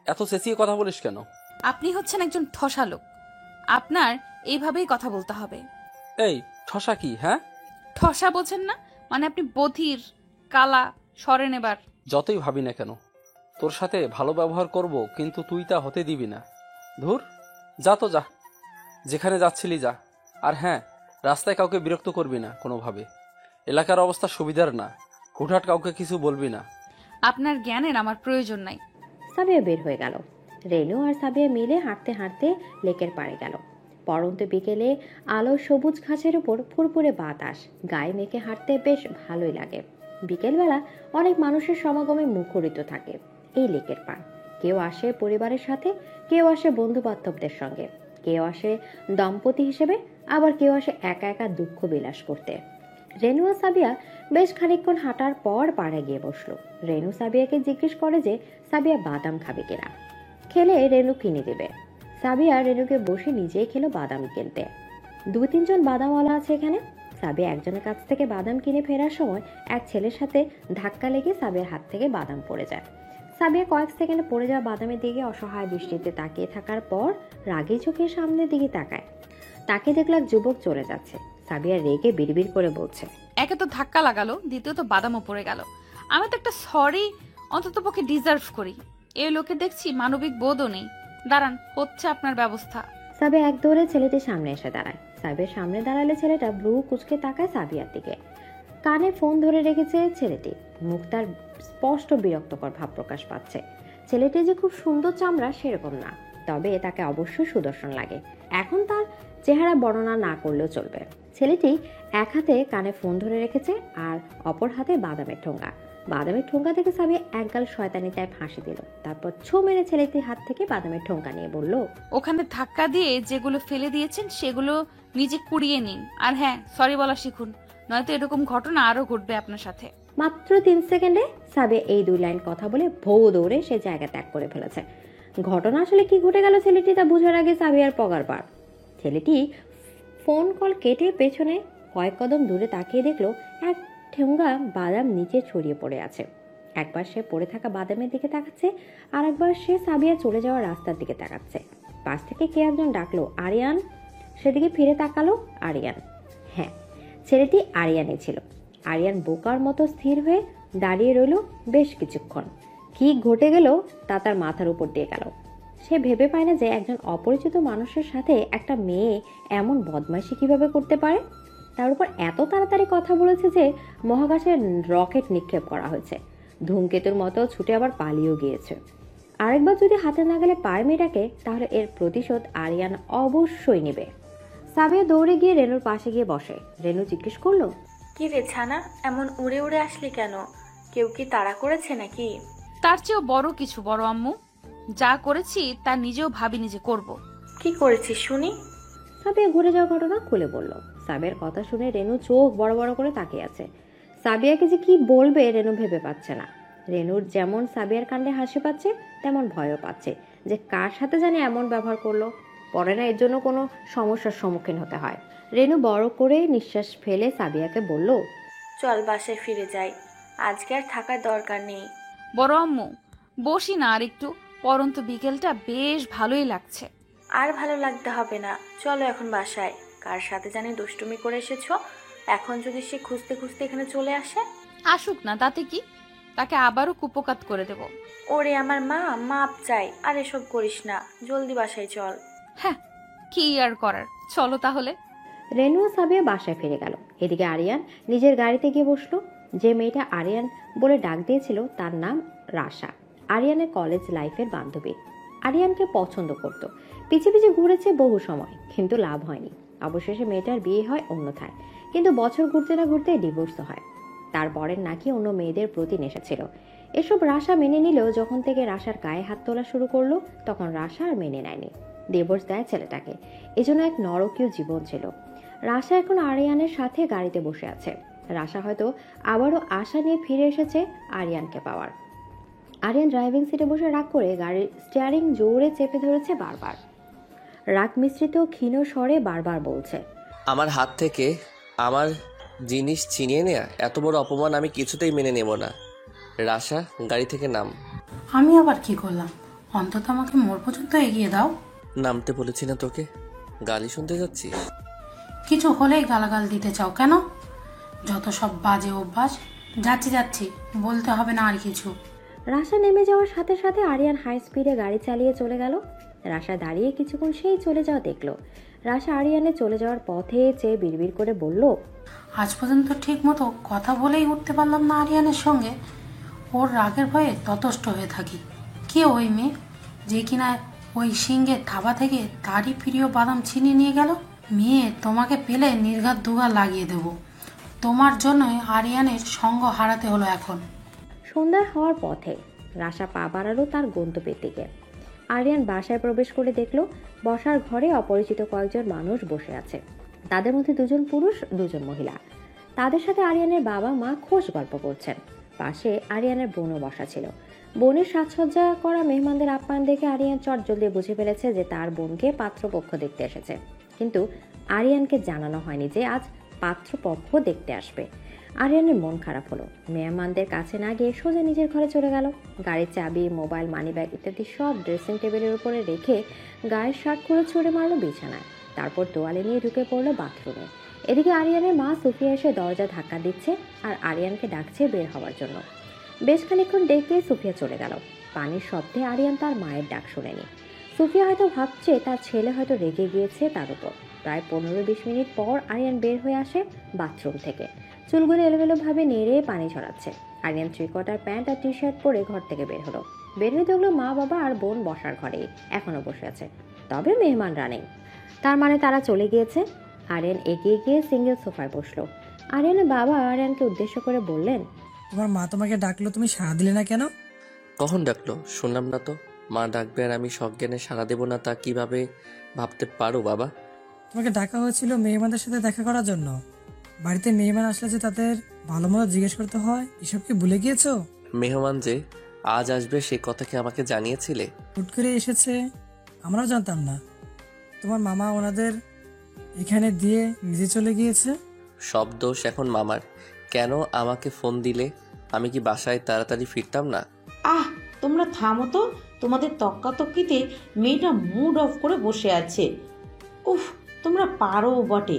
এত চেঁচিয়ে কথা বলিস কেন? আপনি হচ্ছেন একজন ঠসা লোক, আপনার এইভাবেই কথা বলতে হবে। এই ঠসা কি? হ্যাঁ, ঠসা বোঝেন না? মানে আপনি বধির, কালা, সরেন এবার। যতই ভাবি না কেন তোর সাথে ভালো ব্যবহার করব, কিন্তু তুই তা হতে দিবি না। ধুর, যা তো যা, যেখানে যাচ্ছিলি যা। আর হ্যাঁ, রাস্তায় কাউকে বিরক্ত করবি না কোনোভাবে। এলাকার অবস্থা সুবিধার না, হুটহাট কাউকে কিছু বলবি না। আপনার জ্ঞানের আমার প্রয়োজন নাই। সাবিয়া বের হয়ে গেল। রেনু আর সাবিয়া মিলে হাঁটতে হাঁটতে লেকের পাড়ে গেল। পরন্ত বিকেলে আলো সবুজ ঘাসের উপর ফুরফুরে বাতাস গায়ে মেখে হাঁটতে বেশ ভালোই লাগে। বিকেলবেলা অনেক মানুষের সমাগমে মুখরিত থাকে এই লেকের পাড়। কেউ আসে পরিবারের সাথে, কেউ আসে বন্ধু বান্ধবদের সঙ্গে, কেউ আসে দম্পতি হিসেবে, আবার কেউ আসে একা একা দুঃখ বিলাস করতে। রেনু আর সাবিয়া বেশ খানিকক্ষণ হাঁটার পর পাড়ে গিয়ে বসলো। রেনু সাবিয়াকে জিজ্ঞেস করে যে সাবিয়া বাদাম খাবে কিনা, খেলে রেনু কিনে দেবে। সাবিয়া রেনুকে বসে নিজেই খেলো বাদাম কিনতে। 2-3 জন বাদামওয়ালা আছে এখানে। সাবিয়া একজনের কাছ থেকে বাদাম কিনে ফেরার সময় এক ছেলের সাথে ধাক্কা লেগে সাবিয়ার হাত থেকে বাদাম পড়ে যায়। সাবিয়া কয়েক সেকেন্ডে পড়ে যাওয়া বাদামের দিকে অসহায় দৃষ্টিতে তাকিয়ে থাকার পর রাগী চোখে সামনের দিকে তাকায়। তাকে দেখলো এক যুবক চলে যাচ্ছে। সাবিয়া রেগে বিড়বিড় করে বলছে, একে তো ধাক্কা লাগালো, দ্বিতীয়ত বাদামও পড়ে গেল। আমি তো একটা সরি অন্তত পক্ষে ডিজার্ভ করি। এই লোকে দেখছি মানবিক বোধও নেই। দাঁড়ান, হচ্ছে আপনার ব্যবস্থা। সাবিয়া এক দৌড়ে ছেলেটির সামনে এসে দাঁড়ায়। সাবিয়ার সামনে দাঁড়ালে ছেলেটা ব্রু কুচকে তাকায় সাবিয়ার দিকে। কানে ফোন ধরে রেখেছে ছেলেটি। মুখ তার স্পষ্ট বিরক্তকর ভাব প্রকাশ পাচ্ছে। ছেলেটি যে খুব সুন্দর চামড়া সেরকম না, তবে তাকে অবশ্যই সুদর্শন লাগে। এখন তার চেহারা বর্ণনা না করলেও চলবে। ছেলেটি এক হাতে কানে ফোন ধরে রেখেছে আর অপর হাতে বাদামের ঠোঙ্গা। বাদামের ঠোঙ্গা থেকে সাবিয়া একগাল শয়তানি টাইপ হাসি দিল। তারপর ছো মেরে ছেলেটির হাত থেকে বাদামের ঠোঙ্গা নিয়ে বলল, ওখানে ধাক্কা দিয়ে যেগুলো ফেলে দিয়েছেন সেগুলো নিজে কুড়িয়ে নিন। আর হ্যাঁ, সরি বলা শিখুন, নয়তো এরকম ঘটনা আরো ঘটবে আপনার সাথে। মাত্র 3 সেকেন্ডে সাবিয়া এই 2 লাইন কথা বলে ভৌ দৌড়ে সে জায়গা ত্যাগ করে ফেলেছে। ঘটনা আসলে কি ঘটে গেল ছেলেটি তা বোঝার আগে সাবিয়ার পগার পার। ছেলেটি ফোন কল কেটে পেছনে কয়েক কদম দূরে তাকিয়ে দেখলো এক ঠেঙ্গা বাদাম নিচে ছড়িয়ে পড়ে আছে। একবার সে পড়ে থাকা বাদামের দিকে তাকাচ্ছে, আর একবার সে সাবিয়া চলে যাওয়ার রাস্তার দিকে তাকাচ্ছে। পাশ থেকে কে একজন ডাকলো, আরিয়ান। সেদিকে ফিরে তাকালো, আরিয়ান। হ্যাঁ, ছেলেটি আরিয়ানই ছিল। আরিয়ান বোকার মতো স্থির হয়ে দাঁড়িয়ে রইল বেশ কিছুক্ষণ। কি ঘটে গেল তা তার মাথার উপর দিয়ে গেল। সে ভেবে পায় না যে একজন অপরিচিত মানুষের সাথে একটা মেয়ে এমন বদমাইশি কিভাবে করতে পারে। তার উপর এত তাড়াতাড়ি কথা বলেছে যে মহাকাশে রকেট নিক্ষেপ করা হয়েছে। ধূমকেতুর মতো ছুটে আবার পালিয়েও গিয়েছে। আরেকবার যদি হাতে না গেলে পায় মেয়েটাকে, তাহলে এর প্রতিশোধ আরিয়ান অবশ্যই নেবে। সাবিয়া দৌড়ে গিয়ে রেনুর পাশে গিয়ে বসে। রেনু জিজ্ঞেস করলো, কি রে ছানা, এমন উড়ে উড়ে আসলি কেন? কেউ কি তাড়া করেছে নাকি? তার চেয়েও বড় কিছু বড় আম্মু, যা করেছি তা নিজেও ভাবিনি যে করব। কি করেছিস শুনি? সাবিয়া ঘুরে যাওয়া ঘটনা খুলে বলল। সাবিয়ার কথা শুনে রেনু চোখ বড় বড় করে তাকিয়ে আছে। সাবিয়াকে যে কি বলবে রেনু ভেবে পাচ্ছে না। রেনুর যেমন সাবিয়ার কাণ্ডে হাসি পাচ্ছে, তেমন ভয়ও পাচ্ছে যে কার সাথে জানি এমন ব্যবহার করলো, পরে না এর জন্য কোনো সমস্যার সম্মুখীন হতে হয়। রেনু বড় করে নিঃশ্বাস ফেলে সাবিয়াকে বলল, চল বাসায় ফিরে যাই, আজকে আর থাকার দরকার নেই। বড় আম্মু, বসি না আর একটু, পরন্ত বিকেলটা বেশ ভালোই লাগছে। আর ভালো লাগতে হবে না, চলো এখন বাসায়। কার সাথে জানি দুষ্টুমি করে এসেছো, এখন যদি সে খুঁজতে খুঁজতে এখানে চলে আসে? আসুক না, তাতে কি? তাকে আবারও কুপকাত করে দেব। ওরে আমার মা, মাপ চাই, আর এসব করিস না, জলদি বাসায় চল। হ্যাঁ, কি আর করার, চলো তাহলে। রেনু ও সাবিয়া বাসায় ফিরে গেল। এদিকে আরিয়ান নিজের গাড়িতে গিয়ে বসলো। যে মেয়েটা আরিয়ান বলে ডাক দিয়েছিল তার নাম রাশা, আরিয়ানের কলেজ লাইফের বান্ধবী। আরিয়ানকে পছন্দ করত, পিছে পিছে ঘুরেছে বহু সময়, কিন্তু লাভ হয়নি। অবশেষে মেয়েটার বিয়ে হয় অন্যথায়, কিন্তু বছর ঘুরতে না ঘুরতে ডিভোর্স হয়। তারপরের নাকি অন্য মেয়েদের প্রতি নেশা ছিল। এসব রাশা মেনে নিলেও যখন থেকে রাশার গায়ে হাত তোলা শুরু করলো, তখন রাশা আর মেনে নেয়নি, ডিভোর্স দেয় ছেলেটাকে। এজন্য এক নরকীয় জীবন ছিল। রাশা এখন আরিয়ানের সাথে গাড়িতে বসে আছে। রাশা হয়তো আবারও আশা নিয়ে ফিরে এসেছে আরিয়ানকে পাওয়ার। আরিয়ান ড্রাইভিং সিটে বসে রাগ করে গাড়ির স্টিয়ারিং জোরে চেপে ধরেছে বারবার। রাগ মিশ্রিত ক্ষীণ স্বরে বারবার বলছে, আমার হাত থেকে আমার জিনিস ছিনিয়ে নেয়া এত বড় অপমান আমি কিছুতেই মেনে নেব না। রাশা, গাড়ি থেকে নাম। আমি আবার কি করলাম? অন্তত আমাকে মোড় পর্যন্ত এগিয়ে দাও। নামতে বলেছি না তোকে? গালি শুনতে যাচ্ছিস? কিছু হলেই গালাগাল দিতে চাও কেন? যত সব বাজে অভ্যাস। যাচ্ছি যাচ্ছি, বলতে হবে না আর কিছু। রাশা নেমে যাওয়ার সাথে সাথে আরিয়ান হাই স্পিডে গাড়ি চালিয়ে চলে গেল। রাশা দাঁড়িয়ে কিছুক্ষণ সেই চলে যাওয়া দেখলো। রাশা আরিয়ানের চলে যাওয়ার পথে চেয়ে বিড়বিড় করে বলল, আজ পর্যন্ত ঠিক মতো কথা বলেই উঠতে পারলাম না আরিয়ানের সঙ্গে। ওর রাগের ভয়ে ততষ্ট হয়ে থাকি। কে ওই মেয়ে যে কিনা ওই সিংহের থাবা থেকে তারই প্রিয় বাদাম ছিনিয়ে নিয়ে গেল? মেয়ে, তোমাকে পেলে নির্ঘাত দুগা লাগিয়ে দেব। তোমার জন্যই আরিয়ানের সঙ্গ হারাতে হলো এখন। সন্ধ্যা হওয়ার পথে রাশা পা বাড়ালো তার গন্তব্যের দিকে। আরিয়ান বাসায় প্রবেশ করে দেখলো বসার ঘরে অপরিচিত কয়েকজন মানুষ বসে আছে। তাদের মধ্যে 2 জন পুরুষ, 2 জন মহিলা। তাদের সাথে আরিয়ানের বাবা মা খোশ গল্প করছেন। পাশে আরিয়ানের বোনও বসা ছিল। বোনের সাজসজ্জা করা মেহমানদের আপ্যায়ন দেখে আরিয়ান চটজলদি বুঝে ফেলেছে যে তার বোনকে পাত্রপক্ষ দেখতে এসেছে, কিন্তু আরিয়ানকে জানানো হয়নি যে আজ পাত্রপক্ষ দেখতে আসবে। আরিয়ানের মন খারাপ হলো। মেহমানদের কাছে না গিয়ে সোজা নিজের ঘরে চলে গেল। গাড়ির চাবি, মোবাইল, মানিব্যাগ ইত্যাদি সব ড্রেসিং টেবিলের উপরে রেখে গায়ের শার্ট খুলে ছুঁড়ে মারলো বিছানায়। তারপর তোয়ালে নিয়ে ঢুকে পড়লো বাথরুমে। এদিকে আরিয়ানের মা সুফিয়া এসে দরজা ধাক্কা দিচ্ছে আর আরিয়ানকে ডাকছে বের হওয়ার জন্য। বেশ খানিকক্ষণ ডেকে সুফিয়া চলে গেল। পানির শব্দে আরিয়ান তার মায়ের ডাক শোনেনি। সুফিয়া হয়তো ভাবছে তার ছেলে হয়তো রেগে গিয়েছে তার উপর। প্রায় 15-20 মিনিট পর আরিয়ান বের হয়ে আসে বাথরুম থেকে। চুলগুলো এলোমেলোভাবে নেড়ে পানি ঝরাচ্ছে। আরিয়ান 3/4 প্যান্ট আর টি-শার্ট পরে ঘর থেকে বের হলো। বের হয়ে দেখলো মা, বাবা আর বোন বসার ঘরেই এখনো বসে আছে, তবে মেহমানরা নেই। তার মানে তারা চলে গিয়েছে। আরিয়ান এগিয়ে গিয়ে সিঙ্গেল সোফায় বসলো। আরিয়ানের বাবা আরিয়ানকে উদ্দেশ্য করে বললেন, তোমার মা তোমাকে ডাকলো, তুমি সাড়া দিলে না কেন? কখন ডাকলো? শুনলাম না তো। মা ডাকবে আর আমি সজ্ঞানে সাড়া দেবো না, তা কিভাবে ভাবতে পারো বাবা? তোমাকে ডাকা হয়েছিল মেহমানদের সাথে দেখা করার জন্য। বাড়িতে মেহমান আসলে যে তাদের ভালো মতো জিজ্ঞেস করতে হয়, এসব কি ভুলে গিয়েছো? মেহমান যে আজ আসবে সে কথা কি আমাকে জানিয়েছিলে? হুট করে এসেছে, আমরাও জানতাম না। তোমার মামা ওনাদের এখানে দিয়ে নিজে চলে গিয়েছে। সব দোষ এখন মামার। কেন আমাকে ফোন দিলে? আমি কি বাসায় তাড়াতাড়ি ফিরতাম না? আহ, তোমরা থামো তো। তোমাদের তক্কাতক্কিতে মেয়েটা মুড অফ করে বসে আছে। উফ, তোমরা পারো বটে।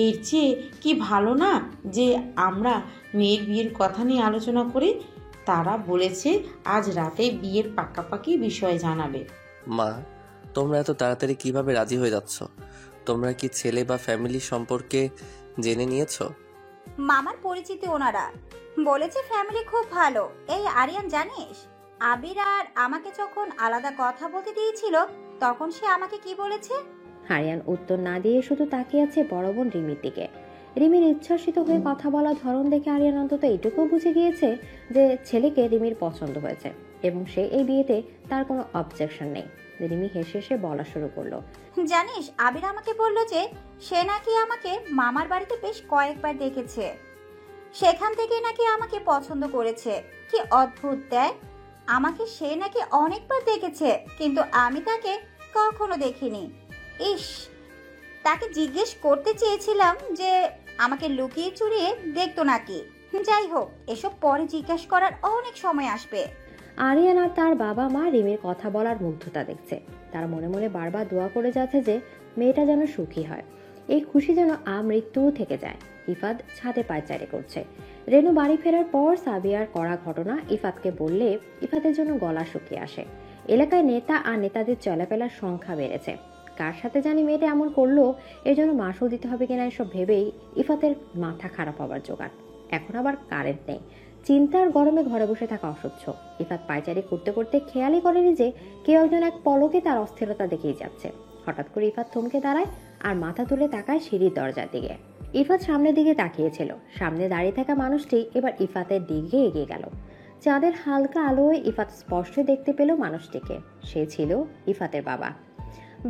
এর চেয়ে কি ভালো না যে আমরা মেয়ের বিয়ের কথা নিয়ে আলোচনা করি? তারা বলেছে আজ রাতে বিয়ের পাকাপাকি বিষয় জানাবে। মা, তোমরা এত তাড়াতাড়ি কিভাবে রাজি হয়ে যাচ্ছ? তোমরা কি ছেলে বা ফ্যামিলি সম্পর্কে জেনে নিয়েছো? মামার পরিচিতি ওনারা, বলেছে ফ্যামিলি খুব ভালো। এই আরিয়ান জানিস, আবির আর আমাকে যখন আলাদা কথা বলতে দিয়েছিল তখন সে আমাকে কি বলেছে? আরিয়ান উত্তর না দিয়ে শুধু তাকিয়ে আছে বড় বোন রিমির দিকে। রিমির ইচ্ছাসিত হয়ে কথা বলার ধরন দেখে আরিয়ান অন্তত এইটুকু বুঝে গিয়েছে যে ছেলেকে রিমির পছন্দ হয়েছে এবং সে এই বিয়েতে তার কোনো অবজেকশন নেই। রিমি হেসে হেসে বলা শুরু করলো, জানিস, আবির আমাকে বলল যে সে নাকি আমাকে মামার বাড়িতে বেশ কয়েকবার দেখেছে, সেখান থেকে নাকি আমাকে পছন্দ করেছে। কি অদ্ভুত দেয়, আমাকে সে নাকি অনেকবার দেখেছে কিন্তু আমি তাকে কখনো দেখিনি। ইস, তাকে জিজ্ঞেস করতে চেয়েছিলাম যে আমাকে লুকিয়ে চুরিয়ে দেখতো নাকি। যাই হোক, এসব পরে জিজ্ঞাসা করার অনেক সময় আসবে। আরিয়ান আর তার বাবা মা রিমির কথা বলার মুগ্ধতা দেখছে। তারা মনে মনে বারবার দোয়া করে যাচ্ছে যে মেয়েটা যেন সুখী হয়, এই খুশি যেন আমৃত্যু থেকে যায়। ইফাত ছাদে পায়চারি করছে। রেনু বাড়ি ফেরার পর সাবিয়ার করা ঘটনা ইফাতকে বললে ইফাতের জন্য গলা শুকিয়ে আসে। এলাকায় নেতা আর নেতাদের চলাফেরার সংখ্যা বেড়েছে। কার সাথে জানি মেয়েটা এমন করলো, এর জন্য মাসও দিতে হবে কিনা এসব ভেবেই ইফাতের মাথা খারাপ হবার জোগাড়। এখন আবার কারেন্ট নেই, চিন্তার গরমে ঘরে বসে থাকা অসহ্য। ইফাত পায়চারি করতে করতে খেয়ালই করেনি যে কেউ একজন এক পলকে তার অস্থিরতা দেখেই যাচ্ছে। হঠাৎ করে ইফাত থমকে দাঁড়ায় আর মাথা তুলে তাকায় সিঁড়ির দরজার দিকে। ইফাত সামনের দিকে তাকিয়েছিল। সামনে দাঁড়িয়ে থাকা মানুষটি এবার ইফাতের দিকে এগিয়ে গেল। চাঁদের হালকা আলোয় ইফাত স্পষ্ট দেখতে পেল মানুষটিকে। সে ছিল ইফাতের বাবা।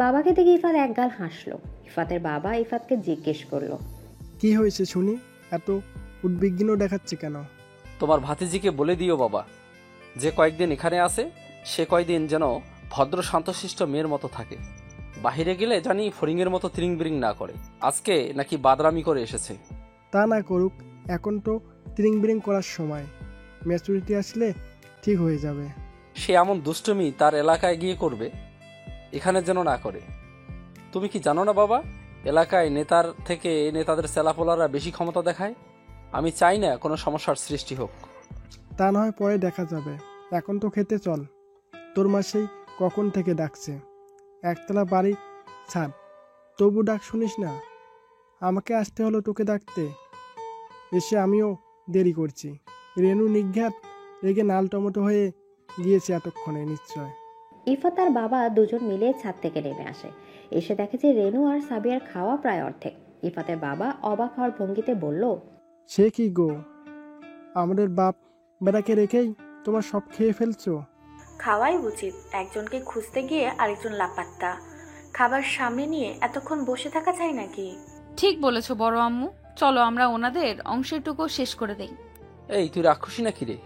বাবাকে দেখে ইফাত একগাল হাসলো। ইফাতের বাবা ইফাতকে জিজ্ঞেস করলো, কি হয়েছে শুনি? এত উদ্বিগ্ন দেখাচ্ছে কেন? তোমার ভাতিজিকে বলে দিও বাবা, যে কয়েকদিন এখানে আসে সে কয়েকদিন যেন ভদ্র শান্তশিষ্ট মেয়ের মতো থাকে। বাহিরে গেলে জানি ফড়িংয়ের মতো ত্রিং বিরিং না করে। আজকে নাকি বাদরামি করে এসেছে। তা না করুক, এখন তো ত্রিং বিরিং করার সময়। ম্যাচুরিটি আসলে ঠিক হয়ে যাবে। সে এমন দুষ্টুমি তার এলাকায় গিয়ে করবে, এখানে যেন না করে। তুমি কি জানো না বাবা, এলাকায় নেতার থেকে নেতাদের সেলাপোলারা বেশি ক্ষমতা দেখায়। আমি চাই না কোনো সমস্যার সৃষ্টি হোক। তা না হয় পরে দেখা যাবে, এখন তো খেতে চল। তোর মাসেই কখন থেকে ডাকছে, একতলা বাড়ি ছাদ, তবু ডাক শুনিস না। আমাকে আসতে হলো তোকে ডাকতে, এসে আমিও দেরি করছি। রেনু নিঘাত রেগে নাল টমেটো হয়ে গিয়েছে এতক্ষণে নিশ্চয়। ইফাত আর বাবা দুজন মিলে ছাদ থেকে নেমে আসে। এসে দেখে যে রেনু আর সাবিয়ার খাওয়া প্রায় অর্ধেক। ইফাতের বাবা অবাক হওয়ার ভঙ্গিতে বলল, সে কি গো, আমাদের বাপ বেড়াকে রেখেই তোমার সব খেয়ে ফেলছো? খাওয়াই উচিত, একজনকে খুঁজতে গিয়ে আরেকজন লাপাত্তা। খাবার সামনে নিয়ে এতক্ষণ বসে থাকা চাই নাকি? ঠিক বলেছো বড় আম্মু, চলো আমরা ওনাদের অংশটুকু শেষ করে দেই। এই তুই রাক্ষসী নাকি রে,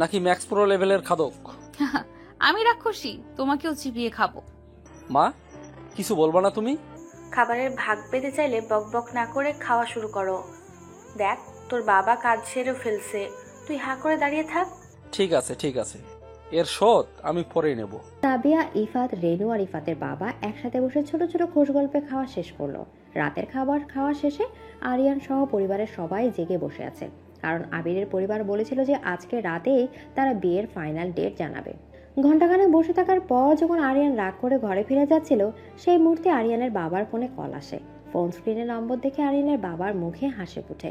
নাকি ম্যাক্স প্রো লেভেলের খাদক? আমি রাক্ষসী, তোমাকেও চিবিয়ে খাবো। মা, কিছু বলবা না তুমি? খাবারের ভাগ পেতে চাইলে বকবক না করে খাওয়া শুরু করো। দেখ, তোর বাবা কাজ সেরেও ফেলছে, তুই হাঁ করে দাঁড়িয়ে থাক। ঠিক আছে ঠিক আছে, এর শোধ আমি পরে নেব। সাবিয়া, ইফাত, রেনু আর ইফাতের বাবা একসাথে বসে ছোট ছোট খোশ গল্পে খাওয়া শেষ করলো। রাতের খাবার খাওয়া শেষে আরিয়ান সহ পরিবারের সবাই জেগে বসে আছে, কারণ আবিরের পরিবার বলেছিল যে আজকে রাতেই তারা বিয়ের ফাইনাল ডেট জানাবে। ঘণ্টাখানেক বসে থাকার পর যখন আরিয়ান রাগ করে ঘরে ফিরে যাচ্ছিল, সেই মুহূর্তে আরিয়ানের বাবার ফোনে কল আসে। ফোন স্ক্রিনে নম্বর দেখে আরিয়ানের বাবার মুখে হাসি ফুটে।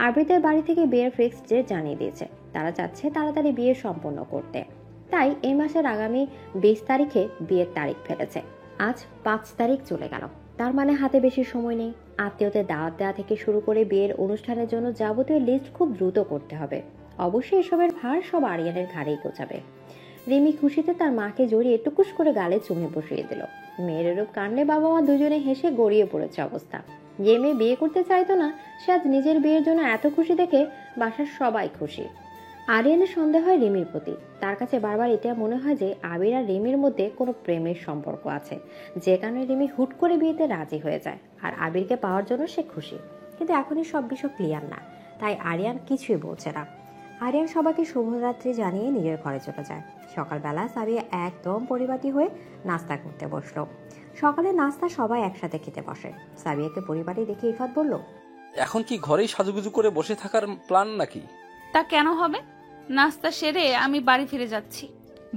আবৃতের বাড়ি থেকে বিয়ের ফিক্সড ডেট জানিয়ে দিয়েছে। তারা চাচ্ছে তাড়াতাড়ি বিয়ে সম্পন্ন করতে, তাই এই মাসের আগামী 20 তারিখে বিয়ের তারিখ ফেলেছে। আজ 5 তারিখ চলে গেল, তার মানে হাতে বেশি সময় নেই। আত্মীয়দের দাওয়াত দেওয়া থেকে শুরু করে বিয়ের অনুষ্ঠানের জন্য যাবতীয় লিস্ট খুব দ্রুত করতে হবে। অবশ্যই এসবের ভার সব আরিয়ানের ঘাড়েই গোছাবে। রিমি খুশিতে তার মাকে জড়িয়ে টুকুস করে গালে চুমে বসিয়ে দিল। মেয়ের রূপ কাণ্ডে বাবা মা দুজনে হেসে গড়িয়ে পড়েছে অবস্থা। যে মেয়ে বিয়ে করতে চাইতো না সে আজ নিজের বিয়ের জন্য এত খুশি দেখে বাসার সবাই খুশি। আরিয়ানের সন্দেহ হয় রিমির প্রতি। তার কাছে বারবার এটা মনে হয় যে আবির আর রিমির মধ্যে কোনো প্রেমের সম্পর্ক আছে, যে কারণে রিমি হুট করে বিয়েতে রাজি হয়ে যায় আর আবিরকে পাওয়ার জন্য সে খুশি। কিন্তু এখনই সব বিষয় ক্লিয়ার না, তাই আরিয়ান কিছুই বলছে না। আরিয়ান সবাইকে শুভরাত্রি জানিয়ে নিজের ঘরে চলে যায়। সকালবেলা সাবিয়া একদম পরিপাটি হয়ে নাস্তা করতে বসলো। সকালে নাস্তা সবাই একসাথে খেতে বসে। সাবিয়াকে পরিপাটি দেখে ইফাত বলল, এখন কি ঘরেই সাজুগুজু করে বসে থাকার প্ল্যান নাকি? তা কেন হবে? নাস্তা সেরে আমি বাড়ি ফিরে যাচ্ছি,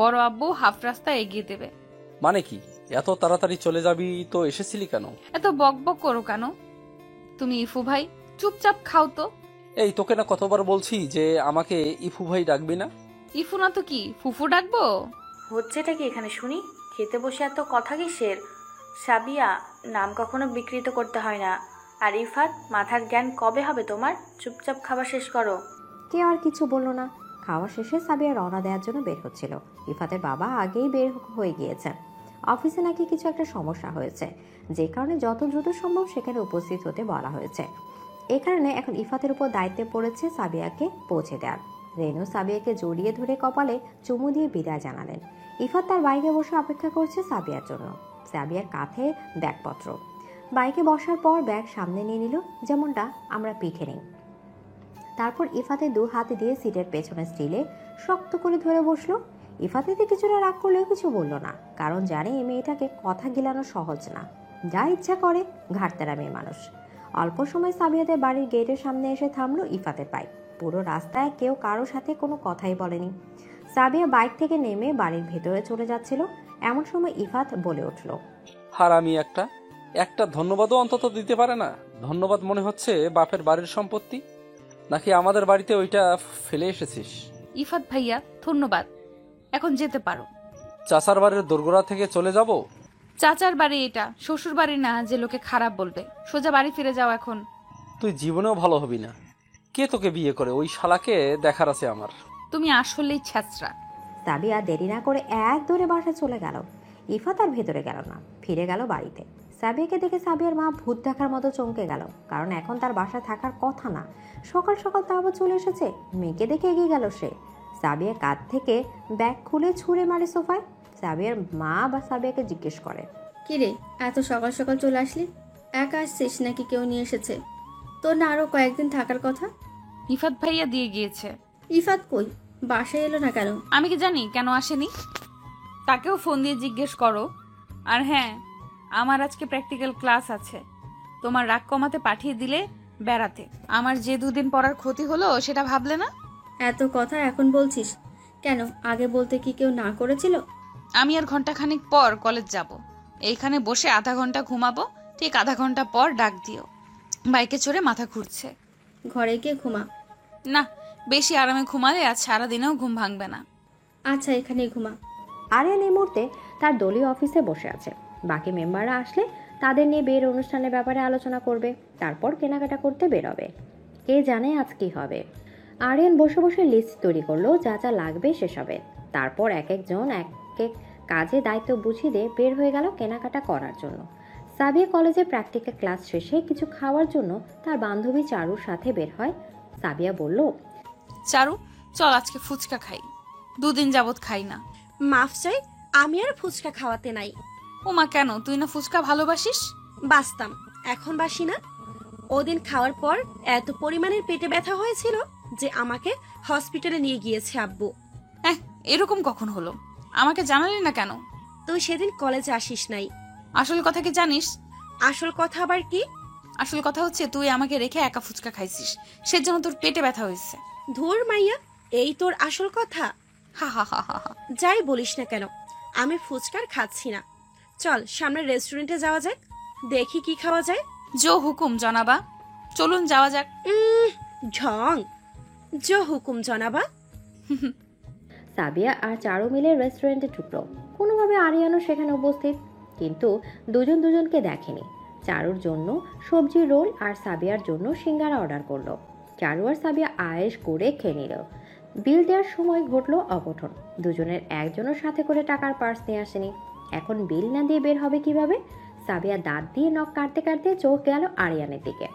বড় আব্বু হাফ রাস্তা এগিয়ে দেবে। মানে কি, এত তাড়াতাড়ি চলে যাবি? তো এসেছিলি কেন? এত বক বক করো কেন? তুমি ইফু ভাই, চুপচাপ খাও তো। এই তোকে না কতবার বলছি যে আমাকে ইফু ভাই ডাকবি না। ইফু না তো কি ফুফু ডাকবো? হচ্ছেটা কি এখানে শুনি? খেতে বসে এত কথা কিসের? সাবিয়া, নাম কখনো বিকৃত করতে হয় না। আর ইফাত, মাথার জ্ঞান কবে হবে তোমার? চুপচাপ খাবার শেষ করো। কেউ আর কিছু বললো না। খাওয়া শেষে সাবিয়া রওনা দেওয়ার জন্য বের হচ্ছিল। ইফাতের বাবা আগেই বের হয়ে গিয়েছেন। অফিসে নাকি কিছু একটা সমস্যা হয়েছে, যে কারণে যত দ্রুত সম্ভব সেখানে উপস্থিত হতে বলা হয়েছে। এই কারণে এখন ইফাতের উপর দায়িত্বে পড়েছে সাবিয়াকে পৌঁছে দেওয়ার। রেনু সাবিয়াকে জড়িয়ে ধরে কপালে চুমু দিয়ে বিদায় জানালেন। ইফাত তার বাইকে বসে অপেক্ষা করছে সাবিয়ার জন্য। সাবিয়ার কাঁধে ব্যাগপত্র। বাইকে বসার পর ব্যাগ সামনে নিয়ে নিল, যেমনটা আমরা পিঠে নিই। তারপর ইফাতে দু হাতে দিয়ে সিটের পেছনে স্টিলে শক্ত করে ধরে বসলো। ইফাতেতে কিছুটা রাগ করলেও কিছু বলল না, কারণ জানে এই মেয়েটাকে কথা গিলানো সহজ না। যা ইচ্ছা করে, ঘাটতেরা মেয়ে মানুষ। অল্প সময় সাবিয়াদের বাড়ির গেটের সামনে এসে থামলো ইফাতের বাইক। পুরো রাস্তায় কেউ কারোর সাথে কোনো কথাই বলেনি। সাবিয়া বাইক থেকে নেমে বাড়ির ভেতরে চলে যাচ্ছিল, এমন সময় ইফাত বলে উঠল, হারামি একটা ধন্যবাদও অন্তত দিতে পারে না। ধন্যবাদ মনে হচ্ছে বাপের বাড়ির সম্পত্তি, নাকি আমাদের বাড়িতে ওইটা ফেলে এসেছিস? ইফাত ভাইয়া ধন্যবাদ, এখন যেতে পারো। চাচার বাড়ির দোরগোড়া থেকে চলে যাব? চাচার বাড়ি এটা, শ্বশুর বাড়ি না যে লোকে খারাপ বলবে। সোজা বাড়ি ফিরে যাও এখন। তুই জীবনেও ভালো হবি না। কে তোকে বিয়ে করে? ওই শালাকে দেখার আছে আমার। তুমি আসলেই ছ্যাঁচড়া। সাবিয়া দেরি না করে এক দৌড়ে বাসায় চলে গেল। ইফাত আর ভেতরে গেল না, ফিরে গেল বাড়িতে। সাবিয়াকে দেখে সাবিয়ার মা ভূত দেখার মতো চমকে গেল, কারণ এখন তার বাসায় থাকার কথা না। সকাল সকাল তা আবার চলে এসেছে। মেয়েকে দেখে এগিয়ে গেল সে। সাবিয়া কাঁধ থেকে ব্যাগ খুলে ছুঁড়ে মারে সোফায়। সাবিয়ার মা বা সাবিয়াকে জিজ্ঞেস করে, কিরে, এত সকাল সকাল চলে আসলি? একা আসছিস নাকি কেউ নিয়ে এসেছে? তোর না আরো কয়েকদিন থাকার কথা? ইফাত ভাইয়া দিয়ে গিয়েছে। ইফাত কই? বাসায় এলো না কেন? আমি কি জানি কেন আসেনি? তাকেও ফোন দিয়ে জিজ্ঞেস করো। আর হ্যাঁ, আমার আজকে প্র্যাকটিক্যাল ক্লাস আছে। তোমার রাগ কমাতে পাঠিয়ে দিলে বেড়াতে। আমার যে দুদিন পড়ার ক্ষতি হলো সেটা ভাবলে না? এত কথা এখন বলছিস কেন? আগে বলতে কি কেউ না করেছিল? আমি আর ঘন্টাখানিক পর কলেজ যাব। এইখানে বসে আধা ঘন্টা ঘুমাবো, ঠিক আধা ঘন্টা পর ডাক দিও। বাইকে চড়ে মাথা ঘুরছে। ঘরে গিয়ে ঘুমা। না, বেশি আরামে ঘুমালে আজ সারাদিনেও ঘুম ভাঙবে না। আচ্ছা, এখানেই ঘুমা। আরিয়ান এই মুহূর্তে তার দলীয় অফিসে বসে আছে। বাকি মেম্বাররা আসলে তাদের নিয়ে বিয়ের অনুষ্ঠানের ব্যাপারে আলোচনা করবে, তারপর কেনাকাটা করতে বেরোবে। কে জানে আজ কি হবে। আরিয়ান বসে বসে লিস্ট তৈরি করলো যা যা লাগবে সেসবে। তারপর এক একজন এক এক কাজে দায়িত্ব বুঝিয়ে দিয়ে বের হয়ে গেল কেনাকাটা করার জন্য। সাবিয়া কলেজে প্র্যাকটিক্যাল ক্লাস শেষে কিছু খাওয়ার জন্য তার বান্ধবী চারুর সাথে বের হয়। সাবিয়া বলল, চারু চল আজকে ফুচকা খাই, দুদিন যাবত খাই না। মাফ চাই, আমি আর ফুচকা খাওয়াতে নাই। ওমা, কেন? তুই না ফুচকা ভালোবাসিস? বাসতাম, এখন বাসি না। ওদিন খাওয়ার পর এত পরিমাণের পেটে ব্যথা হয়েছিল যে আমাকে হসপিটালে নিয়ে গিয়েছে আব্বু। এরকম কখন হলো? আমাকে জানালি না কেন? তুই সেদিন কলেজে আসিস নাই। আসল কথা কি জানিস? আসল কথা আবার কি? আসল কথা হচ্ছে তুই আমাকে রেখে একা ফুচকা খাইছিস, সেজন্য তোর পেটে ব্যথা হয়েছে। ধুর মাইয়া, এই তোর আসল কথা? হা হা হা হা। যাই বলিস না কেন, আমি ফুচকার খাচ্ছি না। চল সামনের রেস্টুরেন্টে যাওয়া যাক, দেখি কি খাওয়া যায়। জো হুকুম জনাবা, চলুন যাওয়া যাক। ঢং, জো হুকুম জনাবা। সাবিয়া আর চারু মিলে রেস্টুরেন্টে ঢুকলো। কোনোভাবে আরিয়ানও সেখানে উপস্থিত, কিন্তু দুজন দুজনকে দেখেনি। চারুর জন্য সবজি রোল আর সাবিয়ার জন্য সিঙ্গারা অর্ডার করলো। চারু আর সাবিয়া আয়েশ করে খেয়ে নিল। বিল দেওয়ার সময় ঘটলো অঘটন। দুজনের একজনের সাথে করে টাকার পার্স নিয়ে আসেনি। এখন বিল না দিয়ে বের হবে কিভাবে? সাবিয়া দাঁত দিয়ে নখ কাটতে কাটতে চোখ গেল আরিয়ানের দিকে।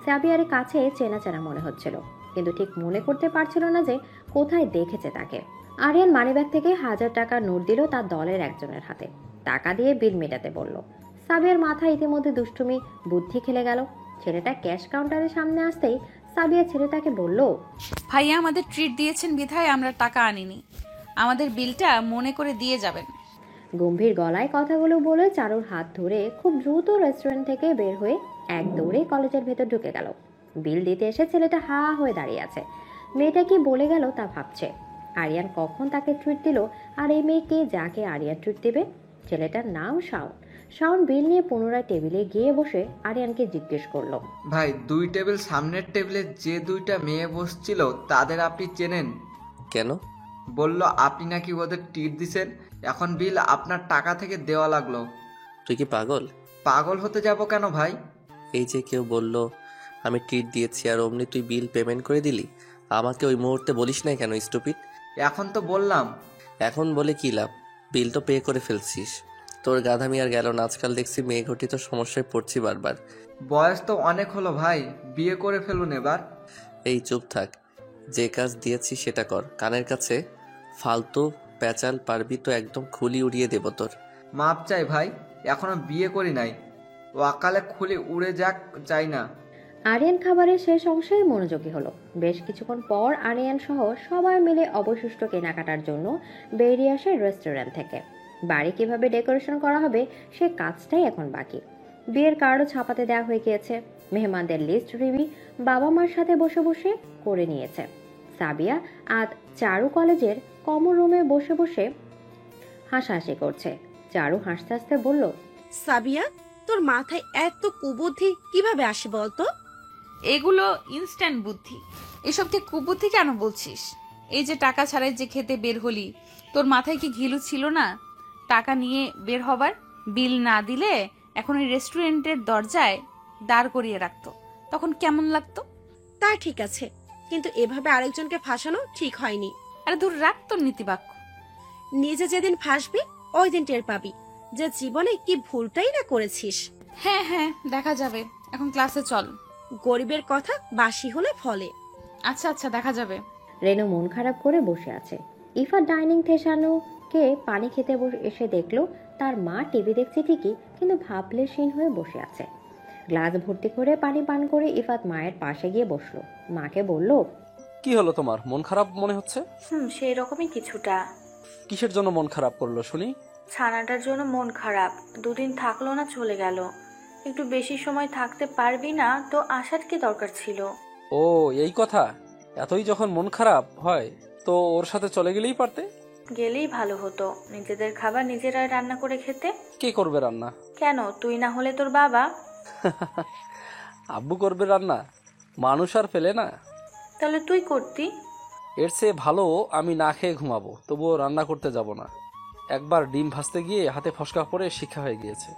সাবিয়ার কাছে চেনা চেনা মনে হচ্ছিল, কিন্তু ঠিক মনে করতে পারছিল না যে কোথায় দেখেছে তাকে। আরিয়ান মানিব্যাগ থেকে 1000 টাকার নোট দিল তার দলের একজনের হাতে। টাকা দিয়ে বিল মেটাতে বলল। সাবিয়ার মাথায় ইতিমধ্যে দুষ্টুমি বুদ্ধি খেলে গেল। ছেলেটা ক্যাশ কাউন্টারের সামনে আসতেই সাবিয়া ছেলেটাকে বলল, ভাইয়া আমাদের ট্রিট দিয়েছেন বিধায় আমরা টাকা আনিনি, আমাদের বিলটা মনে করে দিয়ে যাবেন। গম্ভীর গলায় কথাগুলো বলে চারুর হাত ধরে খুব দ্রুত রেস্টুরেন্ট থেকে বের হয়ে এক দৌড়ে কলেজের ভেতর ঢুকে গেল। বিল দিতে এসে ছেলেটা হা হয়ে দাঁড়িয়ে আছে। মেয়েটা কি বলে গেল তা ভাবছে। আরিয়ান কখন তাকে ট্রিট দিল, আর এই মেয়েকে যাকে আরিয়ান ট্রিট দেবে? ছেলেটার নাম শাওন। শাওন বিল নিয়ে পুনরায় টেবিলে গিয়ে বসে আরিয়ানকে জিজ্ঞেস করলো, ভাই 2 টেবিল সামনের টেবিলে যে 2টা মেয়ে বসছিল তাদের আপনি চেনেন? কেন? বলল আপনি নাকি ওদের ট্রিট দিছেন, এখন বিল আপনার টাকা থেকে দেওয়া লাগলো। তুই কি পাগল? পাগল হতে যাব কেন ভাই? এই যে কেউ বলল আমি ট্রিট দিয়েছি আর অমনি তুই বিল পেমেন্ট করে দিলি। আমাকে ওই মুহূর্তে বলিস না কেন স্টুপিড? এখন তো বললাম। এখন বলে কি লাভ? বিল তো পে করে ফেলছিস। তোর গাধামি আর গেল না। আজকাল দেখছি মেয়ে ঘটিত সমস্যায় পড়ছি বারবার। বয়স তো অনেক হলো ভাই, বিয়ে করে ফেলুন এবার। এই চুপ থাক, যে কাজ দিয়েছি সেটা কর। কানের কাছে ফালতু প্যাচাল পারবি তো একদম খুলি উড়িয়ে দেব তোর। মাপ চাই ভাই, এখনো বিয়ে করি নাই, অকালে খুলি উড়ে যাক চাই না। আরিয়ান খাবারের শেষ অংশে মনোযোগী হলো। বেশ কিছুক্ষণ পর আরিয়ান সহ সবাই মিলে অবশিষ্ট কেনাকাটার জন্য বেরিয়ে আসে রেস্টুরেন্ট থেকে। বাড়ি কিভাবে ডেকোরেশন করা হবে সে কাজটাই এখন বাকি। বিয়ের কার্ডও ছাপাতে দেওয়া হয়ে গিয়েছে। মেহমানদের লিস্ট রিভি বাবা মার সাথে বসে বসে করে নিয়েছে। সাবিয়া আজ চারু কলেজের কমন রুমে বসে বসে হাসাহাসি করছে। চারু হাসতে হাসতে বলল, সাবিয়া, তোর মাথায় এত কুবুদ্ধি কিভাবে আসে বলতো? এগুলো ইনস্ট্যান্ট বুদ্ধি। এসব থেকে কুবুদ্ধি কেন বলছিস? এই যে টাকা ছাড়াই যে খেতে বের হলি, তোর মাথায় কি ঘিলু ছিল না টাকা নিয়ে বের হবার? বিল না দিলে এখন ওই রেস্টুরেন্টের দরজায় দাঁড় করিয়ে রাখতো, তখন কেমন লাগতো? তা ঠিক আছে, কিন্তু এভাবে আরেকজনকে ফাঁসানো ঠিক হয়নি। আরে দূর রাখ তোর নীতিবাক্য। নিজে যেদিন ফাঁসবি ওই দিন টের পাবি যে জীবনে কি ভুলটাই না করেছিস। হ্যাঁ হ্যাঁ, দেখা যাবে। এখন ক্লাসে চল। গরিবের কথা বাসি হলে ফলে। আচ্ছা আচ্ছা, দেখা যাবে। রেনু মন খারাপ করে বসে আছে। ইফা ডাইনিং থেসানুকে পানি খেতে এসে দেখলো তার মা টিভি দেখছে ঠিকই, কিন্তু ভাবলেশীন হয়ে বসে আছে। গ্লাস ভর্তি করে পানি পান করে ইফাত মায়ের পাশে গিয়ে বসলো। মাকে বলল, কি হলো তোমার? মন খারাপ মনে হচ্ছে। সেই রকমই কিছুটা। কিসের জন্য মন খারাপ করলো শুনি? ছানাটার জন্য মন খারাপ। 2 দিন থাকলো না, চলে গেল। একটু বেশি সময় থাকতে পারবি না তো আসার কি দরকার ছিল? ও এই কথা। এতই যখন মন খারাপ হয় তো ওর সাথে চলে গেলেই পারতে। গেলেই ভালো হতো। নিজেদের খাবার নিজেরাই রান্না করে খেতে। কে করবে রান্না? কেন, তুই না হলে তোর বাবা? আব্বু করবে রান্না? মানুষ আর ফেলে না। তাহলে তুই করতি। এর চেয়ে ভালো আমি না খেয়ে ঘুমাবো, তবুও রান্না করতে যাব না। একবার ডিম ভাজতে গিয়ে হাতে ফসকা পড়ে শিক্ষা হয়ে গিয়েছে।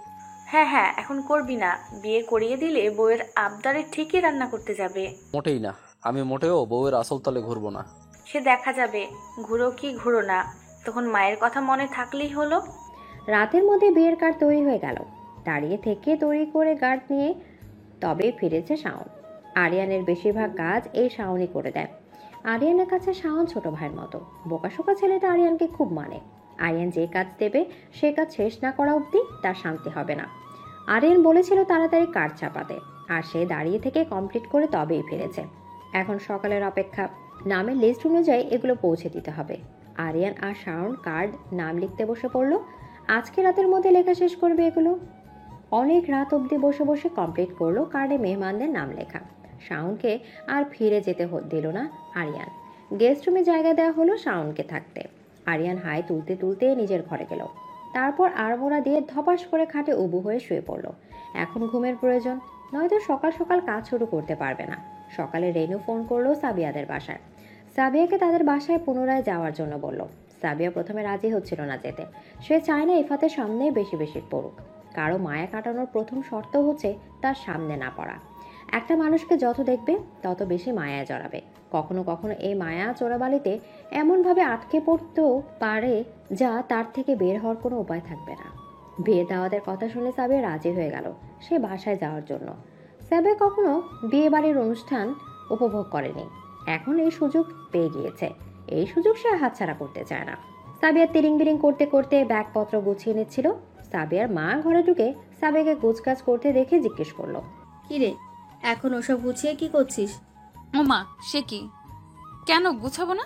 হ্যাঁ হ্যাঁ, এখন করবি না। বিয়ে করিয়ে দিলে বউয়ের আবদারে ঠিকই রান্না করতে যাবে। মোটেই না, আমি মোটেও বউয়ের আসল তলে ঘুরবো না। সে দেখা যাবে, ঘুরো কি ঘুরো না, তখন মায়ের কথা মনে থাকলেই হলো। রাতের মধ্যে বিয়ের কার্ড তৈরি হয়ে গেল। দাঁড়িয়ে থেকে তৈরি করে কার্ড নিয়ে তবে ফিরেছে শাওন। আরিয়ানের বেশিরভাগ কাজ এই শাওনই করে দেয়। আরিয়ানের কাছে শাওন ছোট ভাইয়ের মতো। বোকাশোকা ছেলেটা আরিয়ানকে খুব মানে। আরিয়ান যে কাজ দেবে সে কাজ শেষ না করা অবধি তার শান্তি হবে না। আরিয়ান বলেছিল তাড়াতাড়ি কার্ড ছাপাতে, আর সে দাঁড়িয়ে থেকে কমপ্লিট করে তবেই ফিরেছে। এখন সকালের অপেক্ষা। নামের লিস্ট অনুযায়ী এগুলো পৌঁছে দিতে হবে। আরিয়ান আর শাওন কার্ড নাম লিখতে বসে পড়লো। আজকে রাতের মধ্যে লেখা শেষ করবে এগুলো। অনেক রাত অবধি বসে বসে কমপ্লিট করলো কার্ডে মেহমানদের নাম লেখা। শাওনকে আর ফিরে যেতে দিল না আরিয়ান। গেস্ট রুমে জায়গা দেওয়া হলো শাওনকে থাকতে। আরিয়ান হাই তুলতে তুলতে নিজের ঘরে গেল। তারপর আড়মোড়া দিয়ে ধপাস করে খাটে উবু হয়ে শুয়ে পড়ল। এখন ঘুমের প্রয়োজন, নয়তো সকাল সকাল কাজ শুরু করতে পারবে না। সকালে রেনু ফোন করলো সাবিয়াদের বাসায়। সাবিয়াকে তাদের বাসায় পুনরায় যাওয়ার জন্য বলল। সাবিয়া প্রথমে রাজি হচ্ছিল না যেতে। সে চায় না ইফাতের সামনে বেশি বেশি পড়ুক। কারো মায়া কাটানোর প্রথম শর্ত হচ্ছে তার সামনে না পড়া। একটা মানুষকে যত দেখবে তত বেশি মায়ায় জড়াবে। কখনো কখনো এই মায়া চোরাবালিতে এমনভাবে আটকে পড়তেও পারে যা তার থেকে বের হওয়ার কোনো উপায় থাকবে না। বিয়ে দাওয়াতের কথা শুনে সাবিয়া রাজি হয়ে গেল সে বাসায় যাওয়ার জন্য। সাবিয়া কখনো বিয়ে বাড়ির অনুষ্ঠান উপভোগ করেনি, এখন এই সুযোগ পেয়ে গিয়েছে, এই সুযোগ সে হাতছাড়া করতে চায় না। সাবিয়া তিরিং বিরিং করতে করতে ব্যাগপত্র গুছিয়ে নিচ্ছিল। সাবিয়ার মা ঘরে ঢুকে সাবিয়াকে গোছগাছ করতে দেখে জিজ্ঞেস করলো, কিরে এখন ওসব গুছিয়ে কি করছিস? ও মা, সে কি, কেন গুছাবো না?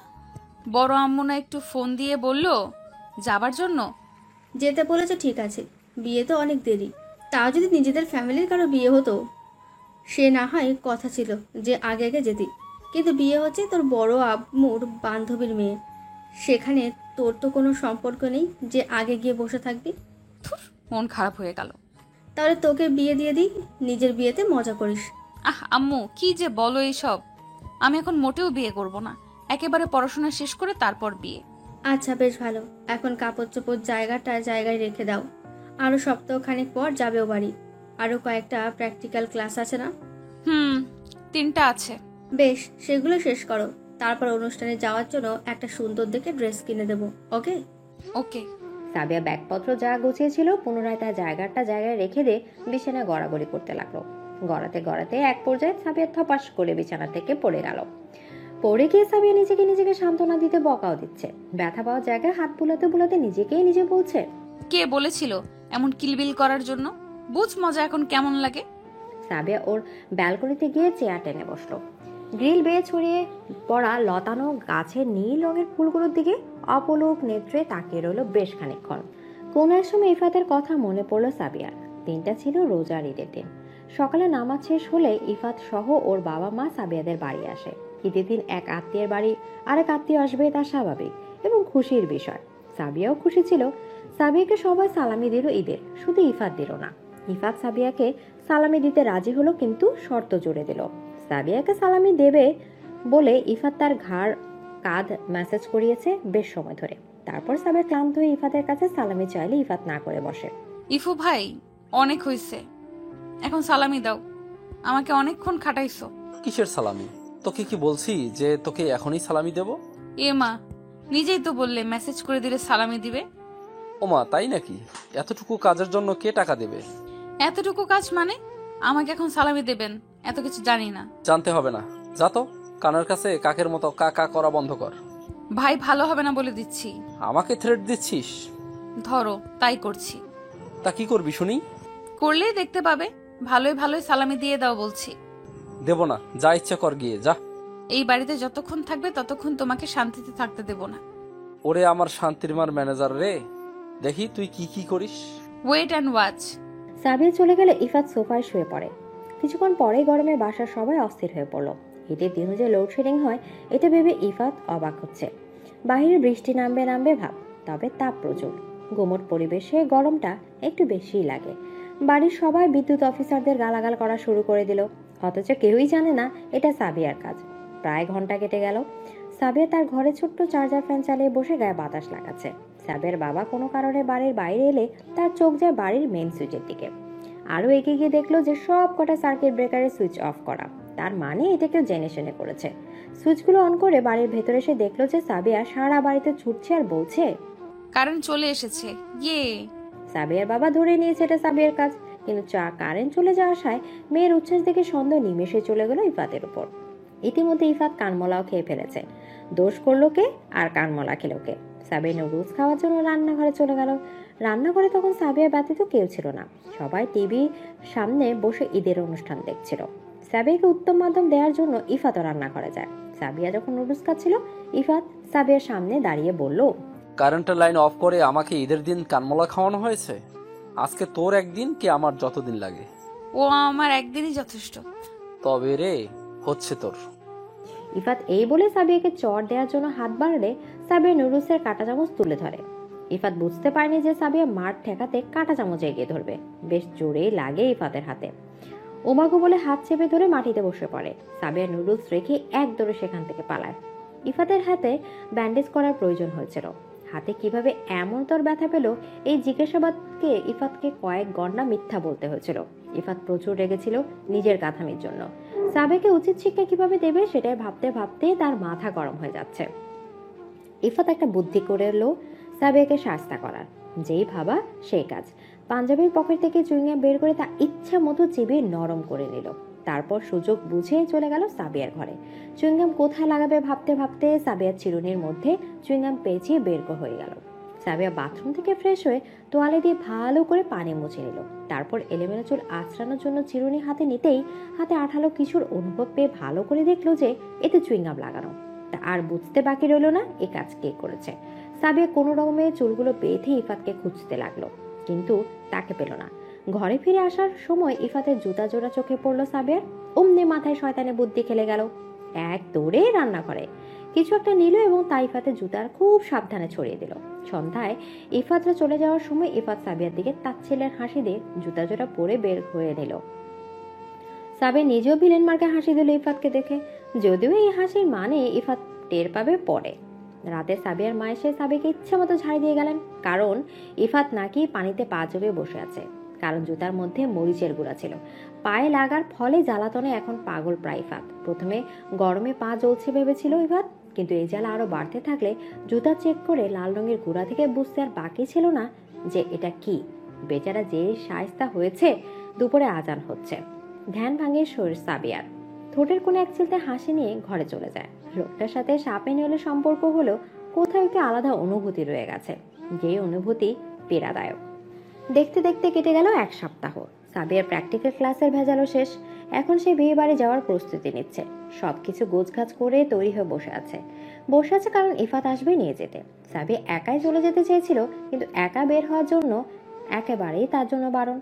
বড় আম্মু না একটু ফোন দিয়ে বললো যাবার জন্য। যেতে বলেছে ঠিক আছে, বিয়ে তো অনেক দেরি, তাও যদি নিজেদের ফ্যামিলির কারো বিয়ে হতো সে না হয় কথা ছিল যে আগে আগে যেতি, কিন্তু বিয়ে হচ্ছে তোর বড় আম্মুর বান্ধবীর মেয়ে, সেখানে তোর তো কোনো সম্পর্ক নেই যে আগে গিয়ে বসে থাকবি। মন খারাপ হয়ে গেল। তাহলে তোকে বিয়ে দিয়ে দিই, নিজের বিয়েতে মজা করিস। আম্মু কি যে বলো এইসব, আমি এখন মোটেও বিয়ে করব না, একেবারে পড়াশোনা শেষ করে তারপর বিয়ে। আচ্ছা বেশ ভালো, এখন কাপড় চোপড় জায়গায় রেখে দাও, আরো সপ্তাহখানেক পর যাবে ও বাড়ি, আরো কয়েকটা প্র্যাকটিক্যাল ক্লাস আছে না? 3টা আছে। বেশ, সেগুলো শেষ করো, তারপর অনুষ্ঠানে যাওয়ার জন্য একটা সুন্দর দেখে ড্রেস কিনে দেবো। ওকে ওকে। সাবিয়া ব্যাগপত্র যা গুছিয়েছিল পুনরায় তার জায়গায় রেখে দিয়ে বিছানায় গড়াগড়ি করতে লাগলো। গড়াতে গড়াতে এক পর্যায়ে সাবিয়া থপাস করে বিছানা থেকে পড়ে গেল। পড়ে গিয়ে সাবিয়া নিজেকে সান্ত্বনা দিতে বকাও দিচ্ছে, ব্যথা পাওয়ার জায়গায় হাত বুলাতে নিজে বলছে, কে বলেছিল এমন কিলবিল করার জন্য? বুঝ মজা এখন কেমন লাগে। সাবিয়া ওর ব্যালকনিতে গিয়ে চেয়ার টেনে বসলো। গ্রিল বেয়ে ছড়িয়ে পড়া লতানো গাছের নীল রঙের ফুলগুলোর দিকে অপলোক নেত্রে তাকিয়ে রইল বেশ খানিকক্ষণ। কোন এক সময় ইফাতের কথা মনে পড়লো সাবিয়ার। দিনটা ছিল রোজার ঈদের দিন। সকালে নামাজ শেষ হলে ইফাত সহ ওর বাবা মা সাবিয়াদের বাড়ি আসে। ঈদের দিন এক আত্মীয়ের বাড়ি আরেক আত্মীয় আসবে, তা স্বাভাবিক এবং খুশির বিষয়। সাবিয়াও খুশি ছিল। সাবিয়াকে সবাই সালামি দিল ঈদের, শুধু ইফাত দিল না। ইফাত সাবিয়াকে সালামি দিতে রাজি হলো, কিন্তু শর্ত জুড়ে দিল। সাবিয়াকে সালামি দেবে বলে ইফাত তার কাঁধ ম্যাসেজ করিয়েছে বেশ সময় ধরে। তারপর সাবিয়া ক্লান্ত হয়ে ইফাতের কাছে সালামি চাইলে ইফাত না করে বসে। ইফু ভাই, অনেক হয়েছে, এখন সালামি দাও, আমাকে অনেকক্ষণ খাটাইছো। কিসের সালামি? তোকে কি বলছি যে তোকে এখনই সালামি দেব? এ মা, নিজেই তো বললে মেসেজ করে দিলে সালামি দিবে। ওমা তাই নাকি? এতটুকু কাজের জন্য কে টাকা দেবে? এতটুকু কাজ মানে আমাকে এখন সালামি দেবেন? এত কিছু জানি না। জানতে হবে না, যা তো কানের কাছে কাকের মতো কা কা করা বন্ধ কর। ভাই ভালো হবে না বলে দিচ্ছি। আমাকে থ্রেট দিচ্ছিস? ধরো, তাই করছি। তা কি করবি শুনি? করলেই দেখতে পাবে। ভালোই সালামি দিয়ে দাও বলছি। দেব না, যা ইচ্ছা কর গিয়ে যা। এই বাড়িতে যতক্ষণ থাকবে ততক্ষণ তোমাকে শান্তিতে থাকতে দেব না। ওরে আমার শান্তির মার ম্যানেজার রে, দেখি তুই কি করিস। Wait and watch. সাবিয়া চলে গেলে ইফাত সোফায় শুয়ে পড়ে। কিছুক্ষণ পরেই গরমে বাসার সবাই অস্থির হয়ে পড়লো। ঈদের দিনও যে লোডশেডিং হয় এটা ভেবে ইফাত অবাক হচ্ছে। বাহিরে বৃষ্টি নামবে ভাব, তবে তাপ প্রচুর। গুমোট পরিবেশে গরমটা একটু বেশিই লাগে। বাড়ির সবাই বিদ্যুৎ অফিসারদের গালাগাল করা শুরু করে দিল, অথচ কেউই জানে না এটা সাবিয়ার কাজ। প্রায় ঘন্টা কেটে গেল। সাবিয়া তার ঘরে ছোট্ট চার্জার ফ্যান চালিয়ে বসে গায়ে বাতাস লাগাচ্ছে। সাবিয়ার বাবা কোনো কারণে বাড়ির বাইরে এলে তার চোখ যায় বাড়ির মেইন সুইচের দিকে। আরও এগিয়ে গিয়ে দেখলো যে সব কটা সার্কিট ব্রেকারের সুইচ অফ করা। তার মানে এটা কেউ জেনে শুনে করেছে। সুইচগুলো অন করে বাড়ির ভেতরে এসে দেখলো যে সাবিয়া সারা বাড়িতে ছুটছে আর বলছে, কারেন্ট চলে এসেছে। ইয়ে। সাবিয়ার বাবা ধরে নিয়েছে এটা সাবিয়ার কাজ, কিন্তু কারেন্ট চলে যাওয়ার আশায় মেয়ের উচ্ছ্বাস দেখে সন্দেহ নিমেষে চলে গেল ইফাতের উপর। ইতিমধ্যে ইফাত কানমলাও খেয়ে ফেলেছে। দোষ করলো কে আর কানমলা খেলো কে? সাবিয়া নুডলস খাওয়ার জন্য রান্নাঘরে চলে গেল। রান্নাঘরে তখন সাবিয়া ব্যতীত কেউ ছিল না। সবাই টিভি সামনে বসে ঈদের অনুষ্ঠান দেখছিল। সাবিয়াকে উত্তম মাধ্যম দেওয়ার জন্য ইফাতও রান্নাঘরে যায়। সাবিয়া যখন নুডলস খাচ্ছিল ইফাত সাবিয়ার সামনে দাঁড়িয়ে বলল, কারেন্টের লাইন অফ করে আমাকে ঈদের দিন কানমলা খাওয়ানো হয়েছে। আজকে তোর একদিন কি আমার যতদিন লাগে? ও আমার একদিনই যথেষ্ট। তবে রে, হচ্ছে তোর। ইফাত এই বলে সাবিয়াকে চড় দেওয়ার জন্য হাত বাড়ালে সাবিয়া নুডলসের কাঁটা চামচ তুলে ধরে। ইফাত বুঝতে পারেনি যে সাবিয়া মার ঠেকাতে কাঁটা চামচ এগিয়ে ধরবে। বেশ জোরেই লাগে ইফাতের হাতে। ওমাগো বলে হাত চেপে ধরে মাটিতে বসে পড়ে। সাবিয়া নুডলস রেখে এক দৌড়ে সেখান থেকে পালায়। ইফাতের হাতে ব্যান্ডেজ করার প্রয়োজন হয়েছিল। হাতে কিভাবে এমন তোর ব্যথা পেল এই জিজ্ঞাসাবাদকে ইফাতকে কয়েক ঘন্টা মিথ্যা বলতে হয়েছিল। ইফাত প্রচুর রেগেছিল নিজের কাথামির জন্য। সাবিয়াকে উচিত শিক্ষা কিভাবে দেবে সেটাই ভাবতে ভাবতে তার মাথা গরম হয়ে যাচ্ছে। ইফাত একটা বুদ্ধি করে এলো সাবিয়াকে শাস্তা করার। যেই ভাবা সেই কাজ। পাঞ্জাবির পকেট থেকে চুইংগাম বের করে তা ইচ্ছা মতো চিবিয়ে নরম করে নিল। তারপর সুযোগ বুঝে চলে গেল সাবিয়ার ঘরে। চুইংগাম কোথায় লাগাবে ভাবতে ভাবতে সাবিয়ার চিরুনির মধ্যে চুইংগাম পেঁচিয়ে বের হয়ে গেল। সাবিয়া বাথরুম থেকে ফ্রেশ হয়ে তোয়ালে দিয়ে ভালো করে পানি মুছে নিল। তারপর এলোমেলো চুল আঁচড়ানোর জন্য চিরুনি হাতে নিতেই হাতে আঠালো কিছুর অনুভব পেয়ে ভালো করে দেখলো যে এতে চুইংগাম লাগানো। তা আর বুঝতে বাকি রইল না এ কাজ কে করেছে। সাবিয়া কোনো রকমে চুলগুলো বেঁধে ইফাতকে খুঁজতে লাগলো, কিন্তু তাকে পেল না। ঘরে ফিরে আসার সময় ইফাতের জুতা জোড়া চোখে পড়লো সাবিয়ার। অমনি মাথায় শয়তানে বুদ্ধি খেলে গেল। এক দৌড়ে রান্নাঘরে কিছু একটা নিল এবং তা ইফাতের জুতার খুব সাবধানে ছড়িয়ে দিল। সন্ধ্যায় ইফাতরা চলে যাওয়ার সময় ইফাত সাবিয়ার দিকে তাচ্ছিলের হাসি দিয়ে জুতা জোড়া পরে বের হয়ে নিল। সাবিয়া নিজেও ভিলেন মার্কে হাসি দিল ইফাতকে দেখে, যদিও এই হাসির মানে ইফাত টের পাবে পরে। রাতে সাবিয়ার মা এসে সাবিয়াকে ইচ্ছা মতো ঝাড়ি দিয়ে গেলেন, কারণ ইফাত নাকি পানিতে পা জড়িয়ে বসে আছে। কারণ জুতার মধ্যে মরিচের গুঁড়া ছিল। পায়ে লাগার ফলে জ্বালাতনে এখন পাগল প্রায় ইফাত। প্রথমে গরমে পা জ্বলছে ভেবেছিল ইফাত, কিন্তু এই জ্বালা আরো বাড়তে থাকলে জুতা চেক করে লাল রঙের গুঁড়া থেকে বুঝতে আর বাকি ছিল না যে এটা কি। বেচারা যে শায়েস্তা হয়েছে। দুপুরে আজান হচ্ছে। ধ্যান ভাঙে শরীর সাবিয়ার। ঠোঁটের কোণে এক চিলতে হাসি নিয়ে ঘরে চলে যায়। লোকটার সাথে সাপে নেউলে সম্পর্ক হলো কোথাও একটি আলাদা অনুভূতি রয়ে গেছে, যে অনুভূতি পীড়াদায়ক। দেখতে দেখতে কেটে গেল এক সপ্তাহ। সাবিয়ার প্র্যাকটিক্যাল ক্লাসের ভেজালো শেষ। এখন সে বিয়ে বাড়ি যাওয়ার প্রস্তুতি নিচ্ছে। সবকিছু গোছগাছ করে তৈরি হয়ে বসে আছে কারণ ইফাত আসবে নিয়ে যেতে। সাবিয়া একাই চলে যেতে চেয়েছিল, কিন্তু একা বের হওয়ার জন্য একেবারেই তার জন্য বারণ।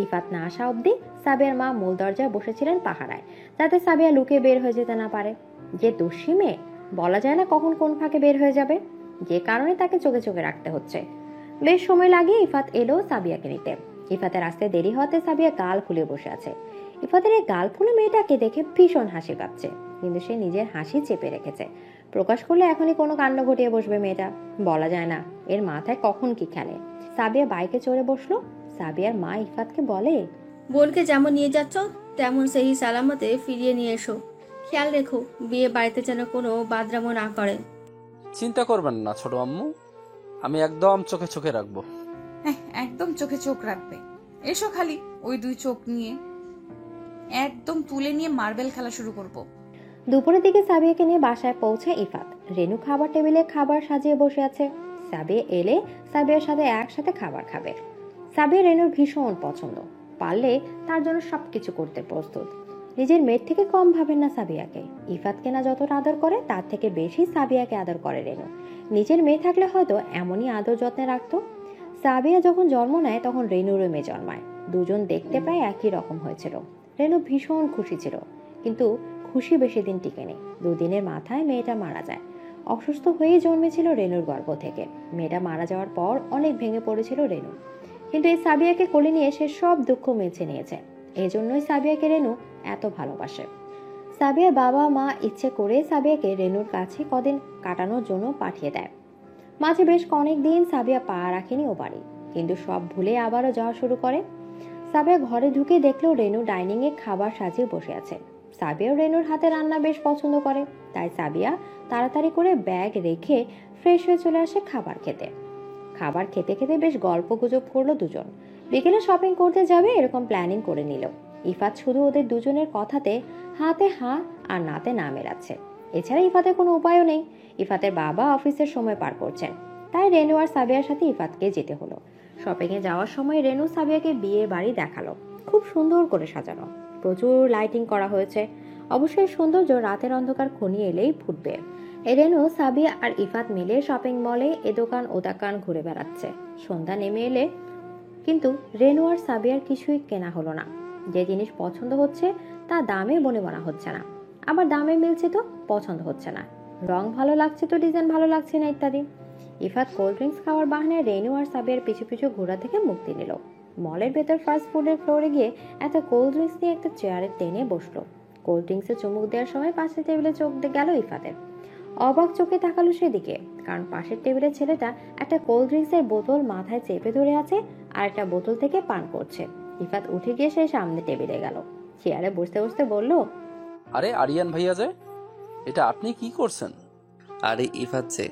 ইফাত না আসা অবধি সাবিয়ার মা মূল দরজায় বসেছিলেন পাহারায়, যাতে সাবিয়া লুকে বের হয়ে যেতে না পারে। যে দোষী মেয়ে, বলা যায় না কখন কোন ফাঁকে বের হয়ে যাবে, যে কারণে তাকে চোখে চোখে রাখতে হচ্ছে। বেশ সময় লাগিয়ে ইফাত এলো সাবিয়াকে নিতে। ইফাতের আসতে দেরি হওয়াতে সাবিয়া গাল ফুলে বসে আছে। ইফাতের এই গাল ফুলে মেয়েটাকে দেখে ভীষণ হাসি পাচ্ছে, কিন্তু সে নিজের হাসি চেপে রেখেছে। প্রকাশ করলে এখনই কোনো কাণ্ড ঘটিয়ে বসবে মেয়েটা, বলা যায় না এর মাথায় কখন কি খেলে। সাবিয়া বাইকে চড়ে বসলো। সাবিয়ার মা ইফাতকে বলে, বোনকে যেমন নিয়ে যাচ্ছ তেমন সেই সালামতে ফিরিয়ে নিয়ে এসো। খেয়াল রেখো বিয়ে বাড়িতে যেন কোনো বাদরামো না করে। চিন্তা করবেন না ছোট আম্মু, আমি একদম চোখে চোখে রাখবো। হ্যাঁ, একদম চোখে চোখ রাখবে। এসো খালি ওই দুই চোখ নিয়ে একদম তুলে নিয়ে মার্বেল খেলা শুরু করব। দুপুরের দিকে সাবিয়াকে নিয়ে বাসায় পৌঁছে ইফাত। রেনু খাবার টেবিলে খাবার সাজিয়ে বসে আছে। সাবিয়া এলে সাবিয়ার সাথে একসাথে খাবার খাবে। সাবিয়া রেনুর ভীষণ পছন্দ, পারলে তার জন্য সবকিছু করতে প্রস্তুত। নিজের মেয়ের থেকে কম ভাবেন না সাবিয়াকে। ইফাতকে না যতটা আদর করে তার থেকে বেশি সাবিয়াকে আদর করে রেনু। নিজের মেয়ে থাকলে হয়তো এমনই আদর যত্নে রাখতো। সাবিয়া যখন জন্ম নেয় তখন রেনুরও মেয়ে জন্মায়। দুজন দেখতে প্রায় একই রকম হয়েছিল। রেনু ভীষণ খুশি ছিল, কিন্তু খুশি বেশি দিন টিকেনি। দুদিনের মাথায় মেয়েটা মারা যায়। অসুস্থ হয়েই জন্মেছিল রেনুর গর্ভ থেকে। মেয়েটা মারা যাওয়ার পর অনেক ভেঙে পড়েছিল রেনু, কিন্তু এই সাবিয়াকে কোলে নিয়ে সে সব দুঃখ মুছে নিয়েছে। এই জন্যই সাবিয়াকে রেনু এত ভালোবাসে। সাবিয়ার বাবা মা ইচ্ছে করে সাবিয়াকে রেনুর কাছে কদিন কাটানোর জন্য পাঠিয়ে দেয়। মাঝে বেশ অনেক দিন সাবিয়া পা রাখেনি ও বাড়ি, কিন্তু সব ভুলে আবারও যাওয়া শুরু করে। সাবিয়া ঘরে ঢুকে দেখলো রেনু ডাইনিং এ খাবার সাজিয়ে বসে আছে। সাবিয়া রেনুর হাতে রান্না বেশ পছন্দ করে, তাই সাবিয়া তাড়াতাড়ি করে ব্যাগ রেখে ফ্রেশ হয়ে চলে আসে খাবার খেতে। খাবার খেতে খেতে বেশ গল্প গুজব করলো দুজন। বিকেলে শপিং করতে যাবে এরকম প্ল্যানিং করে নিল। ইফাত শুধু ওদের দুজনের কথাতে হাতে হাঁ আর নাতে না মেলাচ্ছে। এছাড়া ইফাতের কোনো উপায়ও নেই। ইফাতের বাবা অফিসের সময় পার করছেন, তাই রেনু আর সাবিয়ার সাথে ইফাতকে যেতে হলো। শপিং এ যাওয়ার সময় রেনু সাবিয়াকে বিয়ের বাড়ি দেখালো। খুব সুন্দর করে সাজানো, প্রচুর লাইটিং করা হয়েছে। অবশ্যই সৌন্দর্য রাতের অন্ধকার ঘনিয়ে এলেই ফুটবে। রেনু, সাবিয়া আর ইফাত মিলে শপিং মলে এ দোকান ও দোকান ঘুরে বেড়াচ্ছে। সন্ধ্যা নেমে এলে কিন্তু রেনু আর সাবিয়ার কিছুই কেনা হলো না। যে জিনিস পছন্দ হচ্ছে তা দামে বনে বনা হচ্ছে না, আবার দামে মিলছে তো পছন্দ হচ্ছে না, রং ভালো লাগছে তো ডিজাইন ভালো লাগছে না ইত্যাদি। ইফাত কোল্ড ড্রিঙ্কস খাওয়ার বাহানায় রেনু আর সাবিয়ার পিছু পিছু ঘোরা থেকে মুক্তি নিল। মলের ভেতর ফাস্ট ফুডের ফ্লোরে গিয়ে একটা কোল্ড ড্রিঙ্কস নিয়ে একটা চেয়ারে টেনে বসলো। কোল্ড ড্রিঙ্কসে চুমুক দেওয়ার সময় পাশের টেবিলে চোখ গেল ইফাতের। অবাক চোখে তাকালো সেদিকে, কারণ পাশের টেবিলের ছেলেটা একটা কোল্ড ড্রিঙ্কসের বোতল মাথায় চেপে ধরে আছে আর একটা বোতল থেকে পান করছে। ইফাত উঠে গিয়ে সে সামনে টেবিলে গেল। চেয়ারে বসতে বসতে বলল, আরে আরিয়ান ভাইয়া যে, এটা আপনি কি করছেন? আরে ইফাত যে,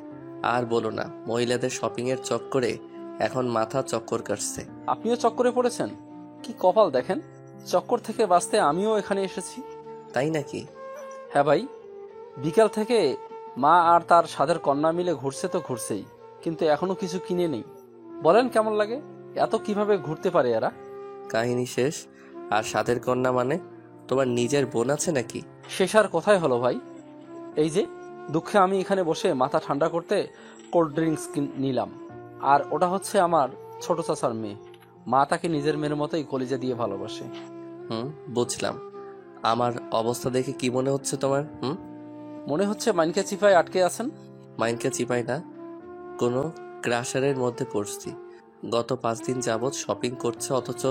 আর বলো না, মহিলাদের শপিং এর চক্করে এখন মাথা চক্কর কাটছে। আপনিও চক্করে পড়েছেন? কি কপাল দেখেন, চক্কর থেকে বাঁচতে আমিও এখানে এসেছি। তাই নাকি? হ্যাঁ ভাই, বিকাল থেকে মা আর তার সাধের কন্যা মিলে ঘুরছে তো ঘুরছেই, কিন্তু এখনো কিছু কিনে নেই। বলেন কেমন লাগে? এত কিভাবে ঘুরতে পারে এরা? কাহিনী শেষ। আর সাধের কন্যা মানে তোমার নিজের বোন আছে নাকি? শেষ আর কোথায় হলো ভাই? এই যে দুঃখে আমি এখানে বসে মাথা ঠান্ডা করতে কোল্ড ড্রিঙ্কস নিলাম, আর ওটা হচ্ছে আমার ছোট চাচার মেয়ে। মা তাকে নিজের মেয়ের মতোই কলিজা দিয়ে ভালোবাসে। বুঝলাম। আমার অবস্থা দেখে কি মনে হচ্ছে তোমার? মনে হচ্ছে মাইনকা চিপায় আটকে আছেন। মাইনকা চিপাই না, কোনো ক্রাশারের মধ্যে পড়ছি। গত 5 দিন যাবৎ শপিং করছে, অথচ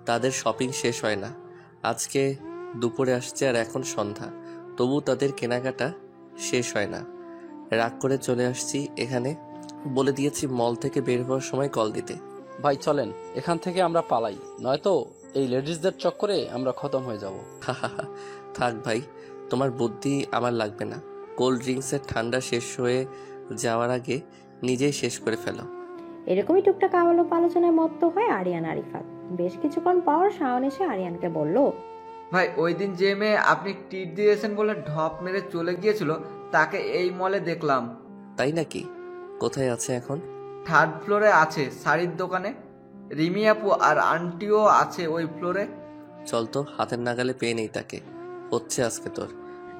তাদের শপিং শেষ হয় না। আজকে দুপুরে আসছে আর এখন সন্ধ্যা, তবু তাদের কেনাকাটা শেষ হয় না। রাগ করে চলে আসছি এখানে। বলে দিয়েছি মল থেকে বের হওয়ার সময় কল দিতে। ভাই চলেন এখান থেকে আমরা পালাই, নয়তো এই লেডিসদের চক্করে আমরা খতম হয়ে যাব। থাক ভাই, তোমার বুদ্ধি আমার লাগবে না। কোল্ড ড্রিঙ্কসের ঠান্ডা শেষ হয়ে যাওয়ার আগে নিজেই শেষ করে ফেলো। এরকমই টুকটাক আলাপ আলোচনায় মত্ত হয় আরিয়ান আর ইফাত। বেশ কিছুক্ষণ পর শাওন এসে আরিয়ানকে বলল, ভাই ওই দিন যে মেয়ে আপনি টিট দিয়েছেন বলে ঢপ মেরে চলে গিয়েছিল, তাকে এই মলে দেখলাম। তাই নাকি? কোথায় আছে এখন? 3rd ফ্লোরে আছে, শাড়ির দোকানে। রিমি আপু আর আন্টিও আছে ওই ফ্লোরে। চল তো, হাতের নাগালে পেয়ে নেই তাকে। হচ্ছে আজকে তোর।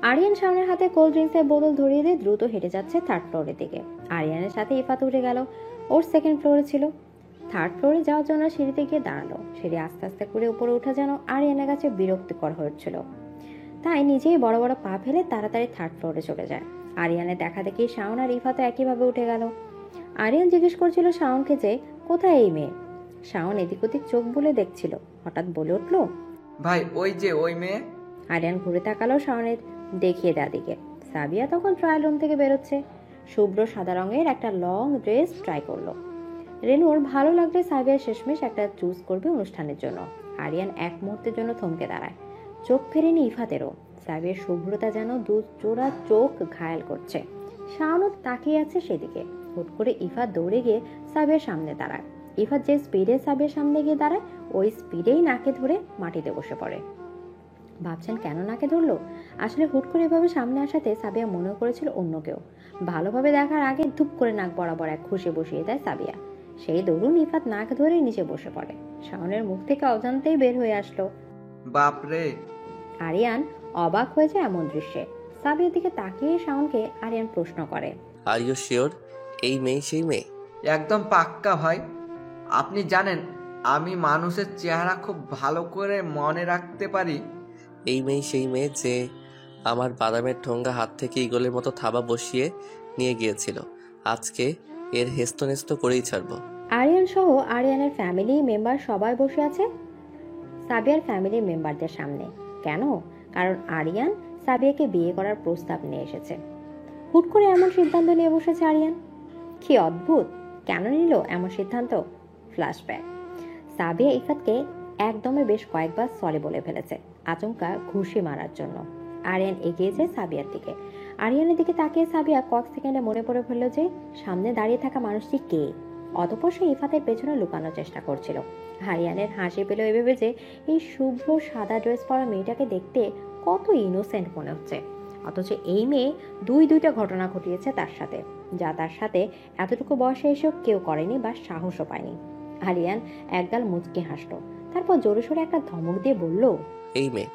আরিয়ান শাওনের হাতে কোল্ড ড্রিঙ্কসের বোতল ধরিয়ে দিয়ে দ্রুত হেঁটে যাচ্ছে 3rd ফ্লোরের দিকে। আরিয়ানের সাথে ইফাত উঠে গেল। ওর 2nd ফ্লোরে ছিল। 3rd ফ্লোরে যাওয়ার জন্য সিঁড়িতে গিয়ে দাঁড়ালো। সিঁড়ি আস্তে আস্তে করে উপরে ওঠা যেন আরিয়ানের কাছে বিরক্তিকর হচ্ছিল, তাই নিজেই বড় বড় পা ফেলে তাড়াতাড়ি 3rd ফ্লোরে চলে যায়। আরিয়ানের দেখা দেখি শাওন আর ইফাতও একইভাবে উঠে গেল। আরিয়ান জিজ্ঞেস করছিল শাওনকে যে কোথায় এই মেয়ে। শাওন এদিক ওদিক চোখ বুলে দেখছিল, হঠাৎ বলে উঠল, ভাই ওই যে ওই মেয়ে। আরিয়ান ঘুরে তাকালো শাওনের দেখিয়ে দেওয়া দিকে। সাবিয়া তখন ট্রায়াল রুম থেকে বেরোচ্ছে। শুভ্র সাদা রঙের একটা লং ড্রেস ট্রাই করলো। রেনুর ভালো লাগলে সাবিয়া শেষমেশ একটা চুজ করবে অনুষ্ঠানের জন্য। আরিয়ান এক মুহূর্তের জন্য থমকে দাঁড়ায়, চোখ ফেরেনি ইফাতেরও। সাবিয়ার শুভ্রতা যেন দু জোড়া চোখ ঘায়াল করছে। শাওনও তাকিয়ে আছে সেদিকে। হুট করে ইফাত দৌড়ে গিয়ে সাবিয়ার সামনে দাঁড়ায়। ইফাত যে স্পিডে সাবিয়ার সামনে গিয়ে দাঁড়ায়, ওই স্পিডেই নাকে ধরে মাটিতে বসে পড়ে। ভাবছেন কেন নাকে ধরলো? আসলে হুট করে এভাবে সামনে আসাতে সাবিয়া মনে করেছিল অন্য কেউ। ভালোভাবে দেখার আগে ধুপ করে নাক বরাবর এক খুশি বসিয়ে দেয় সাবিয়া। সেই দরুন ইফাত নাক ধরে নিচে বসে পড়ে। শাওনের মুখ থেকে অজান্তেই বের হয়ে আসলো, বাপরে। আরিয়ান অবাক হয়ে যায় এমন দৃশ্যে। সাবিয়ার দিকে তাকিয়ে শাওনকে আরিয়ান প্রশ্ন করে, আর ইউ শিওর এই মেয়ে সেই মেয়ে? একদম পাক্কা ভাই। আপনি জানেন আমি মানুষের চেহারা খুব ভালো করে মনে রাখতে পারি। এই মেয়ে সেই মেয়ে যে আমার বাদামের ঠোঙ্গা হাত থেকে ইগলের মতো থাবা বসিয়ে নিয়ে গিয়েছিল। আজকে এর হেস্তনেস্ত করেই ছাড়বো। আরিয়ান সহ আরিয়ানের ফ্যামিলি মেম্বার সবাই বসে আছে সাবিয়ার ফ্যামিলি মেম্বারদের সামনে। কেন? কারণ আরিয়ান সাবিয়াকে বিয়ে করার প্রস্তাব নিয়ে এসেছে। হুট করে এমন সিদ্ধান্ত নিয়ে বসেছে আরিয়ান। কি অদ্ভুত! কেন নিল এমন সিদ্ধান্ত? ফ্ল্যাশব্যাক। সাবিয়া ইফাতকে একদমে বেশ কয়েকবার সরি বলে ফেলেছে, আচমকা ঘুষি মারার জন্য। আরিয়ান এগিয়ে যায় সাবিয়ার দিকে। আরিয়ানের দিকে তাকিয়ে সাবিয়া কয়েক সেকেন্ডে মনে পড়ে ফেলল যে সামনে দাঁড়িয়ে থাকা মানুষটি কে। অতঃপর সে ইফাতের পেছনে লুকানোর চেষ্টা করছিল। আরিয়ানের হাসি পেল এভাবে যে এই শুভ্র সাদা ড্রেস পরা মেয়েটাকে দেখতে কত ইনোসেন্ট মনে হচ্ছে, অথচ এই মেয়ে দুইটা ঘটনা ঘটিয়েছে তার সাথে, যা তার সাথে এতটুকু বয়সে এসেও কেউ করেনি বা সাহসও পায়নি। আরিয়ান একগাল মুচকে হাসলো, তারপর জোরে সোরে একটা ধমক দিয়ে বলল, এই মেয়ে,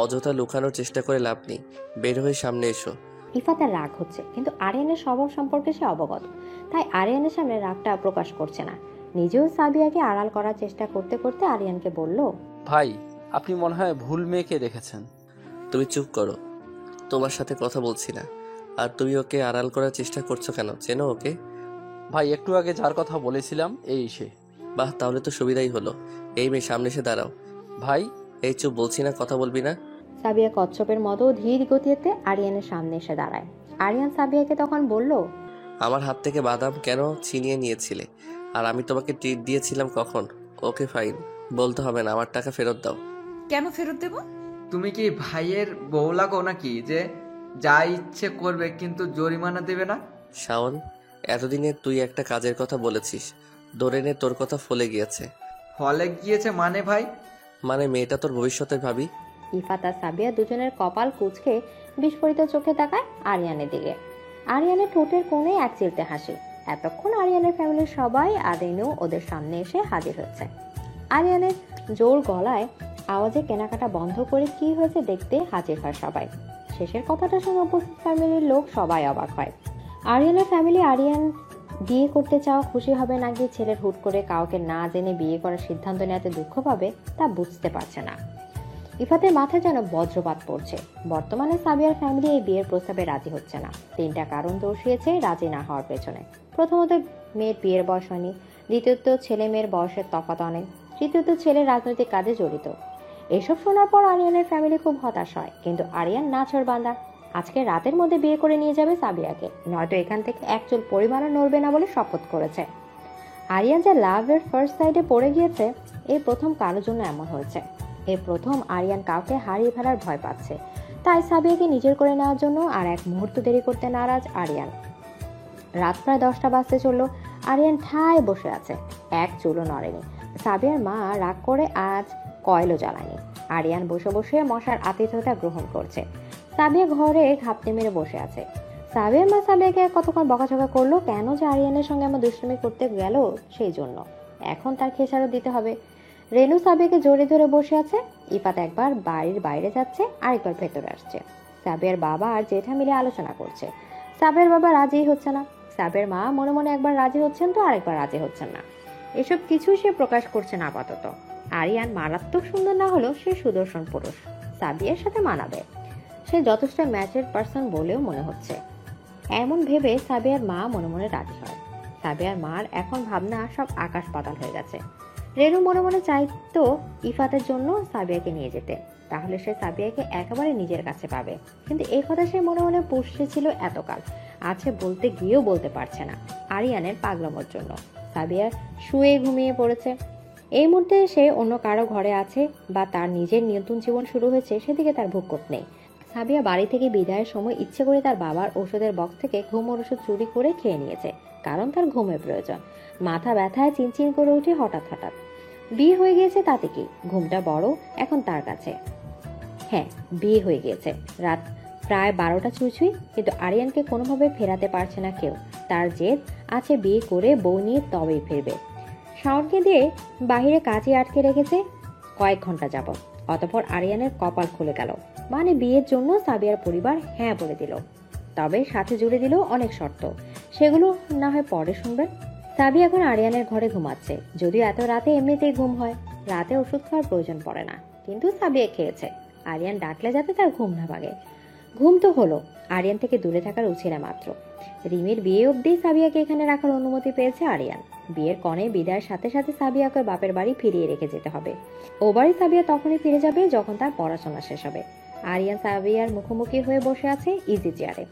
অযথা লুকানোর চেষ্টা করে লাভ নেই, বের হয়ে সামনে এসো। ইফাতের রাগ হচ্ছে, কিন্তু আরিয়ানের স্বভাব সম্পর্কে সে অবগত, তাই আরিয়ানের সামনে রাগটা প্রকাশ করছে না। নিজেও সাবিয়াকে আড়াল করার চেষ্টা করতে করতে আরিয়ানকে বলল, ভাই আপনি মনে হয় ভুল মেয়েকে রেখেছেন। তুমি চুপ করো, তোমার সাথে কথা বলছি না। আর তুমি ওকে আড়াল করার চেষ্টা করছো কেন? চেনো ওকে? ভাই একটু আগে যার কথা বলেছিলাম এই সে। বাহ, তাহলে তো সুবিধাই হলো। এই মেয়ে, সামনে এসে দাঁড়াও। ভাই এই চুপ, বলছি না, কথা বলবি না। সাবিয়া কচ্ছপের মতো ধীর গতিতে আরিয়ানের সামনে এসে দাঁড়ায়। আরিয়ান সাবিয়াকে তখন বলল, আমার হাত থেকে বাদাম কেন ছিনিয়ে নিয়েছিলে? আর আমি তোমাকে ট্রিট দিয়েছিলাম কখন? ওকে ফাইন, বলতে হবে না, আমার টাকা ফেরত দাও। কেন ফেরত দেব? তুমি কি ভাইয়ের বউ লাগো নাকি যে যা ইচ্ছে করবে কিন্তু জরিমানা দেবে না? শাওন, এতদিনে তুই একটা কাজের কথা বলেছিস, ধরে নে তোর কথা ফলে গিয়েছে। ফলে গিয়েছে মানে ভাই? মানে মেয়েটা তোর ভবিষ্যতের ভাবি। ইফাত আর সাবিয়া দুজনের কপাল কুঁচকে বিস্ফোরিত চোখে তাকায় আরিয়ানের দিকে। আরিয়ানের ঠোঁটের কোণে এক চিলতে হাসি। এতক্ষণ আরিয়ানের ফ্যামিলির সবাই আর রেনু ওদের সামনে এসে হাজির হচ্ছে। আরিয়ানের জোর গলায় আওয়াজে কেনাকাটা বন্ধ করে কি হয়েছে দেখতে হাজির হয় সবাই। শেষের কথাটা শুনে উপস্থিত ফ্যামিলির লোক সবাই অবাক হয়। আরিয়ানের ফ্যামিলি আরিয়ান বিয়ে করতে চাওয়া খুশি হবে নাকি ছেলের হুট করে কাউকে না জেনে বিয়ে করার সিদ্ধান্ত নেওয়াতে দুঃখ পাবে তা বুঝতে পারছে না। ইফাতের মাথায় যেন বজ্রপাত পড়ছে। বর্তমানে সাবিয়ার ফ্যামিলি এই বিয়ের প্রস্তাবে রাজি হচ্ছে না। 3টা কারণ দর্শিয়েছে রাজি না হওয়ার পেছনে। প্রথমত, মেয়ের বিয়ের বয়স হয়নি। দ্বিতীয়ত, ছেলে মেয়ের বয়সের তফাৎ অনেক। তৃতীয়ত, ছেলে রাজনৈতিক কাজে জড়িত। এসব শোনার পর আরিয়ানের ফ্যামিলি খুব হতাশ হয়, কিন্তু আরিয়ান নাছোড় বান্দা। আজকে রাতের মধ্যে বিয়ে করে নিয়ে যাবে সাবিয়াকে, নয়তো এখান থেকে এক চুল পরিমাণও নড়বে না বলে শপথ করেছে। আরিয়ান যে লাভের ফার্স্ট সাইডে পড়ে গিয়েছে, এই প্রথম কারোর জন্য এমন হয়েছে। এই প্রথম আরিয়ান কাউকে হারিয়ে ফেলার ভয় পাচ্ছে। তাই সাবিয়াকে নিজের করে নেওয়ার জন্য আর এক মুহূর্ত দেরি করতে নারাজ আরিয়ান। রাত প্রায় 10টা বাজতে চললো। আরিয়ান ঠায় বসে আছে, এক চুলও নড়েনি। সাবিয়ার মা রাগ করে আজ কয়েলও জ্বালায়নি। আরিয়ান বসে বসে মশার আতিথ্যতা গ্রহণ করছে। সাবিয়া ঘরে ঘাপটি মেরে বসে আছে। সাবিয়ার মা সাবিয়াকে কতক্ষণ বকাঝকা করলো কেন যে আরিয়ানের সঙ্গে আমার দুষ্টুমি করতে গেল সেই জন্য। এখন তার খেসারত দিতে হবে। রেনু সাবিয়াকে জড়িয়ে ধরে বসে আছে। ইফাত একবার বাড়ির বাইরে যাচ্ছে, আরেকবার ভেতরে আসছে। সাবিয়ার বাবা আর জেঠা মিলে আলোচনা করছে। সাবিয়ার বাবা রাজিই হচ্ছে না। সাবিয়ার মা মনে মনে একবার রাজি হচ্ছেন তো আরেকবার রাজি হচ্ছেন না। এসব কিছুই সে প্রকাশ করছে না আপাতত। আরিয়ান মারাত্মক সুন্দর না হলেও সে সুদর্শন পুরুষ, সাবিয়ার সাথে মানাবে। সে যথেষ্ট ম্যাচের পার্সন বলেও মনে হচ্ছে। এমন ভেবে সাবিয়ার মা মনে মনে রাজি হয়। সাবিয়ার মার এখন ভাবনা সব আকাশ পাতাল হয়ে গেছে। রেনু মনে মনে চাইতো ইফাতের জন্য সাবিয়াকে নিয়ে যেতে, তাহলে সে সাবিয়াকে একেবারে নিজের কাছে পাবে। কিন্তু এই কথা সে মনে মনে পুষছিল এতকাল, আছে বলতে গিয়েও বলতে পারছে না আরিয়ানের পাগলামোর জন্য। সাবিয়া শুয়ে ঘুমিয়ে পড়েছে। এই মুহূর্তে সে অন্য কারো ঘরে আছে বা তার নিজের নতুন জীবন শুরু হয়েছে, সেদিকে তার ভূক্ষেপ নেই। সাবিয়া বাড়ি থেকে বিদায়ের সময় ইচ্ছে করে তার বাবার ওষুধের বক্স থেকে ঘুমের ওষুধ চুরি করে খেয়ে নিয়েছে, কারণ তার ঘুমের প্রয়োজন। মাথা ব্যথায় চিনচিন করে উঠে হঠাৎ হঠাৎ। বিয়ে হয়ে গিয়েছে তাতে কি, ঘুমটা বড় এখন তার কাছে। হ্যাঁ, বিয়ে হয়ে গিয়েছে। রাত প্রায় 12টা ছুঁই, কিন্তু আরিয়ানকে কোনোভাবে ফেরাতে পারছে না কেউ। তার জেদ আছে বিয়ে করে বউ নিয়ে তবেই ফিরবে। শাওনকে দিয়ে বাহিরে কাজে আটকে রেখেছে কয়েক ঘন্টা যাবত। অতঃপর আরিয়ানের কপাল খুলে গেল। মানে বিয়ের জন্য সাবিয়ার পরিবার হ্যাঁ বলে দিল, তবে সাথে জুড়ে দিল অনেক শর্ত। সেগুলো না হয় পরে শুনবেন। সাবিয়া এখন আরিয়ানের ঘরে ঘুমাচ্ছে, যদিও এত রাতে এমনিতেই ঘুম হয়, রাতে ওষুধ খাওয়ার প্রয়োজন পড়ে না। কিন্তু সাবিয়া খেয়েছে। আরিয়ান ডাকলে যাতে তার ঘুম না ভাগে। ঘুম তো হলো, আরিয়ান থেকে দূরে থাকার উছিলা মাত্র। রিমির বিয়ে অবধি সাবিয়াকে এখানে রাখার অনুমতি পেয়েছে আরিয়ান। বিয়ের কনে বিদায়ের সাথে সাথে সাবিয়াকে বাপের বাড়ি ফিরিয়ে রেখে যেতে হবে। ও বাড়ি সাবিয়া তখনই ফিরে যাবে যখন তার পড়াশোনা শেষ হবে। আরিয়ান সাবিয়ার মুখোমুখি হয়ে বসে আছে ইজি চেয়ারে।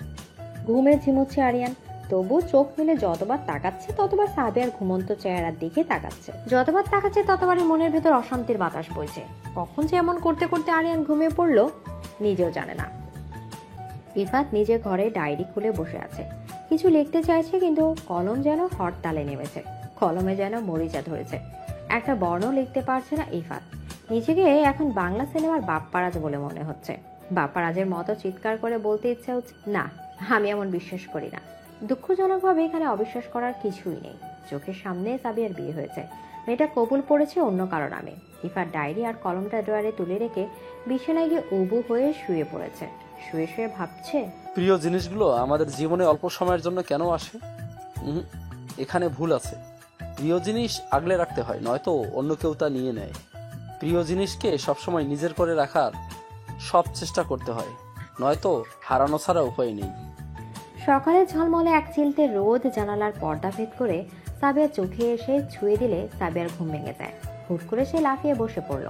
ঘুমে ঝিমুচ্ছে আরিয়ান, তবু চোখ মেলে যতবার তাকাচ্ছে ততবার সাবিয়ার ঘুমন্ত চেহারার দিকে তাকাচ্ছে। যতবার তাকাচ্ছে ততবারই মনের ভেতর অশান্তির বাতাস বইছে। কখন যে এমন করতে করতে আরিয়ান ঘুমিয়ে পড়লো নিজেও জানে না। ইফাত নিজের ঘরে ডায়েরি খুলে বসে আছে, কিছু লিখতে চাইছে, কিন্তু কলম যেন হরতালে নেমেছে। কলমে যেন মরিচা ধরেছে। একটা বর্ণ লিখতে পারছে না ইফাত। নিজেকে এখন বাংলা সিনেমার বাপ্পারাজ বলে মনে হচ্ছে। বাপ্পারাজের মতো চিৎকার করে বলতে ইচ্ছা হচ্ছে, না, আমি এমন বিশ্বাস করি না। দুঃখজনকভাবে এখানে অবিশ্বাস করার কিছুই নেই। চোখের সামনে সাবিয়ার বিয়ে হয়েছে, মেয়েটা কবুল পড়েছে অন্য কারো নামে। ইফাত ডায়েরি আর কলমটা ড্রয়ারে তুলে রেখে বিছানায় গিয়ে উবু হয়ে শুয়ে পড়েছে। শুয়ে শুয়ে ভাবছে, প্রিয় জিনিসগুলো আমাদের জীবনে অল্প সময়ের জন্য কেন আসে? এখানে ভুল আছে। প্রিয় জিনিস আগলে রাখতে হয়, নয়তো অন্য কেউ তা নিয়ে নেয়। প্রিয় জিনিসকে সবসময় নিজের করে রাখার সব চেষ্টা করতে হয়, নয়তো হারানো ছাড়া উপায় নেই। সকালে ঝলমলে এক চিলতে রোদ জানালার পর্দা ভেদ করে সাবিয়ার চোখে এসে ছুঁয়ে দিলে সাবিয়ার ঘুম ভেঙে যায়। হুট করে সে লাফিয়ে বসে পড়ল।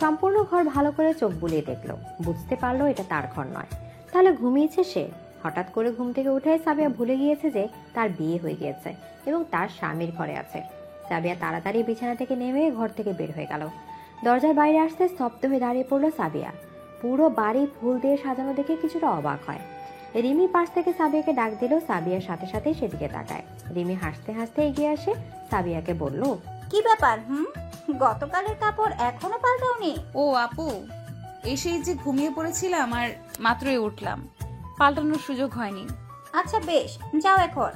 সম্পূর্ণ ঘর ভালো করে চোখ বুলিয়ে দেখলো, বুঝতে পারলো এটা তার ঘর নয়। তাহলে ঘুমিয়েছে সে? হঠাৎ করে ঘুম থেকে উঠে সাবিয়া ভুলে গিয়েছে যে তার বিয়ে হয়ে গিয়েছে এবং তার স্বামীর ঘরে আছে। সাবিয়া তাড়াতাড়ি বিছানা থেকে নেমে ঘর থেকে বের হয়ে গেল। দরজার বাইরে আসতে স্তব্ধ হয়ে দাঁড়িয়ে পড়লো সাবিয়া। পুরো বাড়ি ফুল দিয়ে সাজানো দেখে কিছুটা অবাক হয়। রিমি পাশ থেকে সাবিয়াকে ডাক দিল। সাবিয়ার সাথে সাথে সেদিকে তাকায়। রিমি হাসতে হাসতে এগিয়ে আসে, সাবিয়াকে বলল, কি ব্যাপার? গতকালের কাপড় এখনো পাল্টাওনি? ও আপু, এসেই যে ঘুমিয়ে পড়েছিলাম আর মাত্রই উঠলাম, পাল্টানোর সুযোগ হয়নি। আচ্ছা বেশ, যাও এখন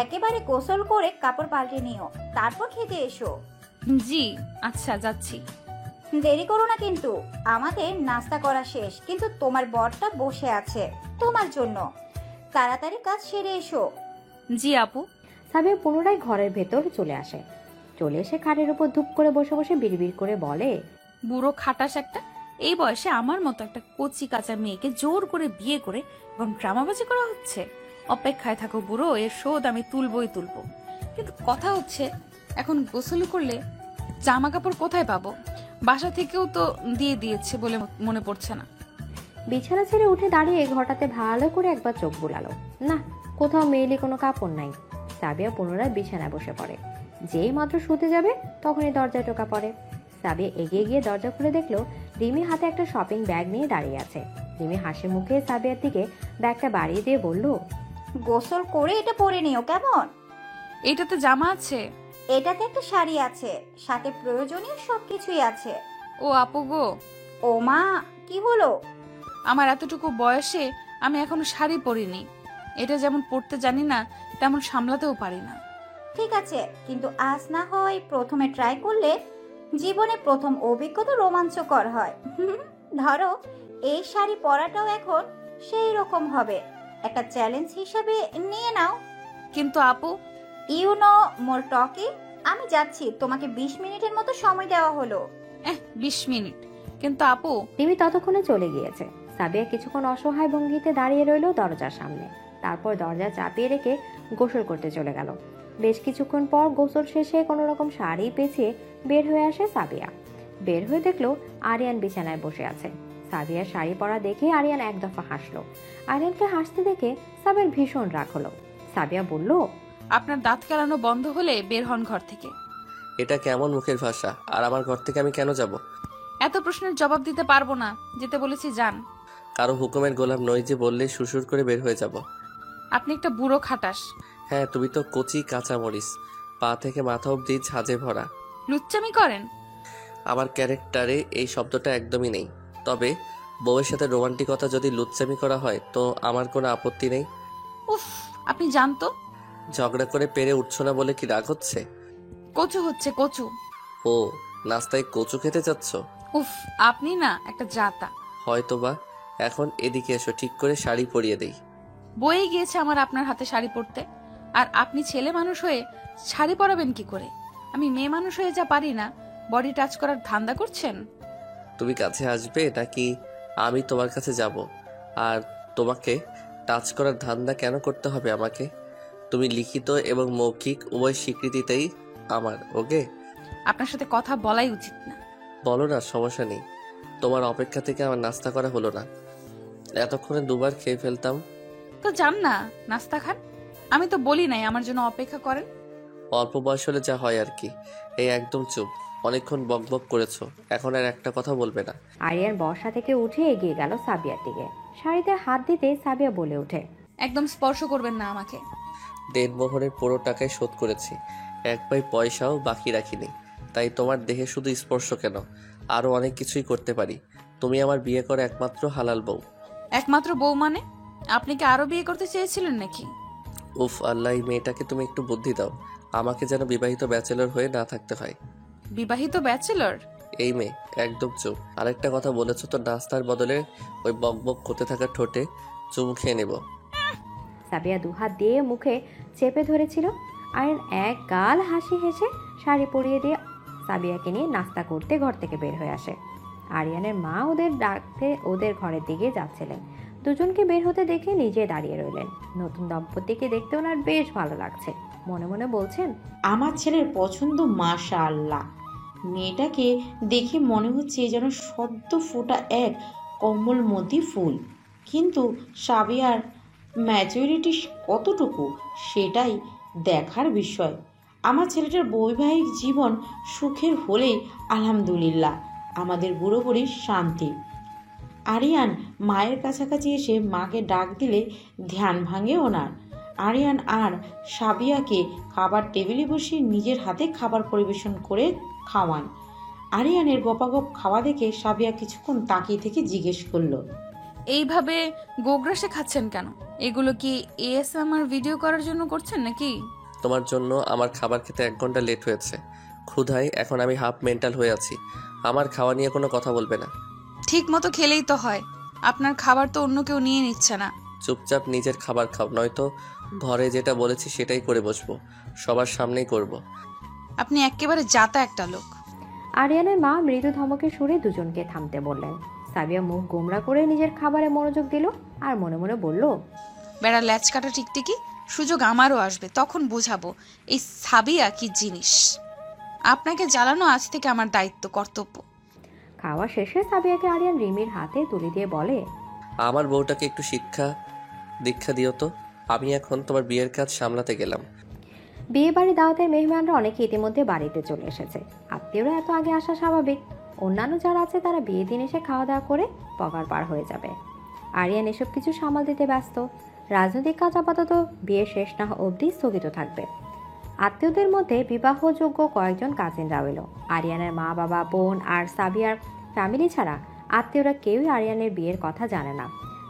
একেবারে গোসল করে কাপড় পাল্টে নিও, তারপর খেতে এসো। জি আচ্ছা, যাচ্ছি। দেরি করো না কিন্তু, আমাদের নাস্তা করা শেষ, কিন্তু তোমার বরটা বসে আছে তোমার জন্য। তাড়াতাড়ি কাজ সেরে এসো। জি আপু। সাবিয়া পুনরায় ঘরের ভেতর চলে আসে। চলে এসে খাটের উপর ধূপ করে বসে বসে বিড়বিড় করে বলে, বুড়ো খাটাস একটা, এই বয়সে আমার মতো একটা কচি কাঁচা মেয়েকে জোর করে বিয়ে করে এবং ড্রামাবাজি করা হচ্ছে। অপেক্ষায় থাকো বুড়ো, এর শোধ আমি তুলবই তুলবো। কিন্তু কথা হচ্ছে, এখন গোসল করলে জামা কাপড় কোথায় পাবো? বাসা থেকেও তো দিয়ে দিয়েছে বলে মনে পড়ছে না। বিছানা ছেড়ে উঠে দাঁড়িয়ে ঘরটাতে ভালো করে একবার চোখ বুলালো। না, কোথাও মেয়েলি কোনো কাপড় নাই। সাবিয়া পুনরায় বিছানায় বসে পড়ে। যেই মাত্র শুতে যাবে তখনই দরজায় টোকা পড়ে। সাবিয়া এগিয়ে গিয়ে দরজা খুলে দেখলো রিমি হাতে একটা শপিং ব্যাগ নিয়ে দাঁড়িয়ে আছে। রিমি হাসি মুখে সাবিয়ার দিকে ব্যাগটা বাড়িয়ে দিয়ে বলল, গোসল করে এটা পরে নিও কেমন? এটাতে জামা আছে? এটাতে একটা শাড়ি আছে, সাথে প্রয়োজনীয় সবকিছুই আছে। ও আপু গো। ও মা, কি হলো? আমার এতটুকু বয়সে আমি এখনো শাড়ি পরিনি। এটা যেমন পরতে জানি না, তেমন সামলাতেও পারি না। ঠিক আছে, কিন্তু আজ না হয় প্রথমে ট্রাই করলে জীবনে প্রথম অভিজ্ঞতা রোমাঞ্চকর হয়। ধরো এই শাড়ি পরাটাও এখন সেই রকম হবে, একটা চ্যালেঞ্জ হিসেবে নিয়ে নাও। কিন্তু আপু, ইউ নো মোর টকিং। আমি যাচ্ছি, তোমাকে 20 মিনিটের মতো সময় দেওয়া হলো। 20 মিনিট? কিন্তু আপু। রিমি ততক্ষণে চলে গিয়েছে। সাবিয়া কিছুক্ষণ অসহায় ভঙ্গিতে দাঁড়িয়ে রইল দরজার সামনে। তারপর দরজা চাপিয়ে রেখে গোসল করতে চলে গেল। বেশ কিছুক্ষণ পর গোসল শেষে কোনো রকম শাড়ি পেঁচিয়ে বের হয়ে আসে সাবিয়া। বের হয়ে দেখলো আরিয়ান বিছানায় বসে আছে। সাবিয়ার শাড়ি পরা দেখে আরিয়ান এক দফা হাসলো। আরিয়ানকে হাসতে দেখে সাবিয়ার ভীষণ রাগ হলো। সাবিয়া বলল, আপনার দাঁত কেলানো বন্ধ হলে বের হন ঘর থেকে। এটা কেমন মুখের ভাষা? আর আমার ঘর থেকে আমি কেন যাব? এত প্রশ্নের জবাব দিতে পারবো না, যেতে বলেছি যান। কারো হুকুমের গোলাম নই যে বললে সুসুর করে বের হয়ে যাব। আপনি একটা বুড়ো খাটাস। হ্যাঁ, তুমি তো কচি কাঁচা মরিচ, পা থেকে মাথা অব্দি ঝাঁজে ভরা। লুচ্চামি করেন? আমার ক্যারেক্টারে এই শব্দটা একদমই নেই। তবে বউয়ের সাথে রোমান্টিকতা যদি লুচ্চামি করা হয় তো আমার কোনো আপত্তি নেই। উফ, আপনি জানতো। ঝগড়া করে পেরে উঠছো না বলে কি রাগ হচ্ছে? কচু হচ্ছে কচু। ও, নাস্তায় কচু খেতে চাচ্ছ? উফ, আপনি না একটা জাতা। হয়তো বা। এখন এদিকে এসো, ঠিক করে শাড়ি পরিয়ে দেই। বয়ে গিয়েছে আমার আপনার হাতে শাড়ি পরতে, আর আপনি ছেলে মানুষ হয়ে শাড়ি পরাবেন কি করে? আমি মেয়ে মানুষ হয়ে যা পারি না, বডি টাচ করার ধান্দা করছেন? তুমি কাছে আসবে নাকি আমি তোমার কাছে যাব? আর তোমাকে টাচ করার ধান্দা কেন করতে হবে আমাকে? তুমি লিখিত এবং মৌখিক উভয় স্বীকৃতিতেই আমার। ওকে, আপনার সাথে কথা বলাই উচিত না। বলো না, সমস্যা নেই। তোমার অপেক্ষা থেকে আমার নাস্তা করা হলো না। এতক্ষণে দুবার খেয়ে ফেলতাম। তো যান না, নাস্তা খান। আমি তো বলি নাই আমার জন্য অপেক্ষা করেন। অল্প বয়স হলে যা হয় আর কি। এই একদম চুপ, অনেকক্ষণ বকবক করেছো, এখন আর একটা কথা বলবে না। আরিয়ান বর্ষা থেকে উঠে এগিয়ে গেল সাবিয়ার দিকে। শাড়িতে হাত দিতে সাবিয়া বলে ওঠে, একদম স্পর্শ করবেন না আমাকে। দেড়মোহরের পুরো টাকায় শোধ করেছি, এক পাই পয়সাও বাকি রাখিনি। তাই তোমার দেহে শুধু স্পর্শ কেন, আরো অনেক কিছুই করতে পারি। তুমি আমার বিয়ে করা একমাত্র হালাল বউ। একমাত্র বউ মানে? আপনি কি আরো বিয়ে করতে চেয়েছিলেন নাকি? উফ আল্লাহ, এই মেয়েটাকে তুমি একটু বুদ্ধি দাও, আমাকে যেন বিবাহিত ব্যাচেলর হয়ে না থাকতে হয়। বিবাহিত ব্যাচেলর? এই মেয়ে একদম চুপ। আরেকটা কথা বলেছো তো, নাস্তার বদলে ওই বকবক করতে থাকা ঠোঁটে চুমু খেয়ে নেব। সাবিয়া দুহাত দিয়ে মুখে চেপে ধরেছিল। আরিয়ান এক গাল হাসি হেসে শাড়ি পরিয়ে দিয়ে সাবিয়াকে নিয়ে নাস্তা করতে ঘর থেকে বের হয়ে আসে। আরিয়ানের মা ওদের ডাকতে ওদের ঘরের দিকে যাচ্ছিলেন। দুজনকে বের হতে দেখে নিজে দাঁড়িয়ে রইলেন। নতুন দম্পতিকে দেখতে ওনার বেশ ভালো লাগছে। মনে মনে বলছেন, আমার ছেলের পছন্দ মাশাআল্লাহ। মেয়েটাকে দেখে মনে হচ্ছে যেন সদ্য ফোটা এক কমলমতি ফুল। কিন্তু সাবিয়ার ম্যাচুরিটি কতটুকু সেটাই দেখার বিষয়। আমার ছেলেটার বৈবাহিক জীবন সুখের হলেই আলহামদুলিল্লাহ, আমাদের বুড়ো বুড়ির শান্তি। আরিয়ান মায়ের কাছাকাছি এসে মাকে ডাক দিলে ধ্যান ভাঙে ওনার। আরিয়ান আর সাবিয়াকে খাবার টেবিলে বসিয়ে নিজের হাতে খাবার পরিবেশন করে খাওয়ান। আরিয়ানের গপাগপ খাওয়া দেখে সাবিয়া কিছুক্ষণ তাকিয়ে থেকে জিজ্ঞেস করলো, এইভাবে গোগ্রাসে খাচ্ছেন কেন? এগুলো কি এএসএমআর ভিডিও করার জন্য করছেন নাকি? তোমার জন্য আমার খাবার খেতে 1 ঘন্টা লেট হয়েছে। ক্ষুধায় এখন আমি হাফ মেন্টাল হয়ে আছি। আমার খাওয়া নিয়ে কোনো কথা বলবে না। ঠিক মতো খেলেই তো হয়, আপনার খাবার তো অন্য কেউ নিয়ে নিচ্ছে না। চুপচাপ নিজের খাবার খাও, নয়তো ঘরে যেটা বলেছি সেটাই করে বসবো, সবার সামনেই করব। আপনি একেবারে জাতা একটা লোক। আরিয়ানের মা মৃদু ধমকের সুরে দুজনকে থামতে বললেন। সাবিয়া মুখ গোমরা করে নিজের খাবারে মনোযোগ দিল আর মনে মনে বলল, বেড়া ল্যাচ কাটা টিকটিকি, সুযোগ আমারও আসবে, তখন বোঝাবো এই সাবিয়া কি জিনিস। আপনাকে জ্বালানো আজ থেকে আমার দায়িত্ব, কর্তব্য। খাওয়া শেষে সাবিয়াকে আরিয়ান রিমির হাতে তুলে দিয়ে বলে, আমার বউটাকে একটু দীক্ষা দিও তো। আমি এখন তোমার বিয়ের কাজ সামলাতে গেলাম। বিয়ে বাড়ি দাওয়াতের মেহমানরা অনেকে ইতিমধ্যে বাড়িতে চলে এসেছে। আত্মীয়রা এত আগে আসা স্বাভাবিক। অন্যান্য যারা আছে তারা বিয়ে দিন এসে খাওয়া দাওয়া করে পগার পার হয়ে যাবে। আরিয়ান এসব কিছু সামাল দিতে ব্যস্ত। রাজনৈতিক কাজ আপাতত বিয়ে শেষ না অবধি স্থগিত থাকবে। আত্মীয়দের মধ্যে বিবাহযোগ্য কয়েকজন কাজিনরাও এলো। আরিয়ানের মা বাবা, বোন আর সাবিয়ার ফ্যামিলি ছাড়া আত্মীয়রা কেউই আরিয়ানের বিয়ের কথা জানে না।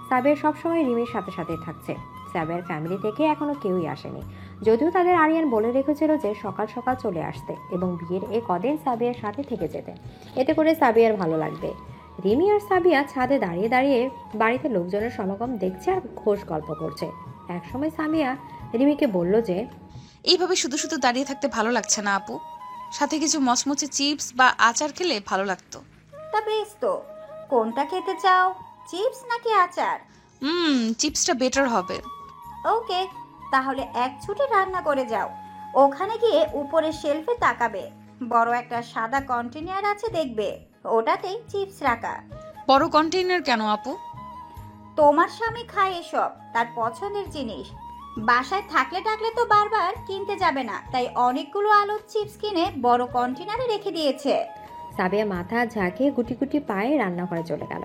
সাবিয়া সবসময় রিমির সাথে সাথে থাকছে। সাবিয়ার ফ্যামিলি থেকে এখনো কেউই আসেনি, যদিও তাদের আরিয়ান বলে রেখেছিল যে সকাল সকাল চলে আসতে এবং বিয়ের এই কদিন সাবিয়ার সাথে থেকে যেতে। এতে করে সাবিয়ার ভালো লাগবে। রিমি আর সাবিয়া ছাদে দাঁড়িয়ে দাঁড়িয়ে বাড়িতে লোকজনের সমাগম দেখছে আর ঘোষ গল্প করছে। একসময় সামিয়া রিমিকে বলল যে, এইভাবে শুধু শুধু দাঁড়িয়ে থাকতে ভালো লাগছে না আপু, সাথে কিছু মচমচে চিপস বা আচার খেলে ভালো লাগতো। তা বেশ তো, কোনটা খেতে চাও, চিপস নাকি আচার? চিপসটা বেটার হবে। ওকে, তাহলে এক ছুটে রান্না করে যাও। ওখানে গিয়ে উপরের শেলফে তাকাবে, বড় একটা সাদা কন্টেনার আছে দেখবে, ওটাতেই চিপস রাখা। বড় কন্টেইনার কেন আপু? তোমার স্বামী খায় এসব, তার পছন্দের জিনিস। বাসায় থাকলে টাকলে তো বারবার কিনতে যাবে না, তাই অনেকগুলো আলুর চিপস কিনে বড় কন্টেনারে রেখে দিয়েছে। সাবিয়া মাথা ঝাঁকিয়ে গুটি গুটি পায়ে রান্নাঘরে চলে গেল।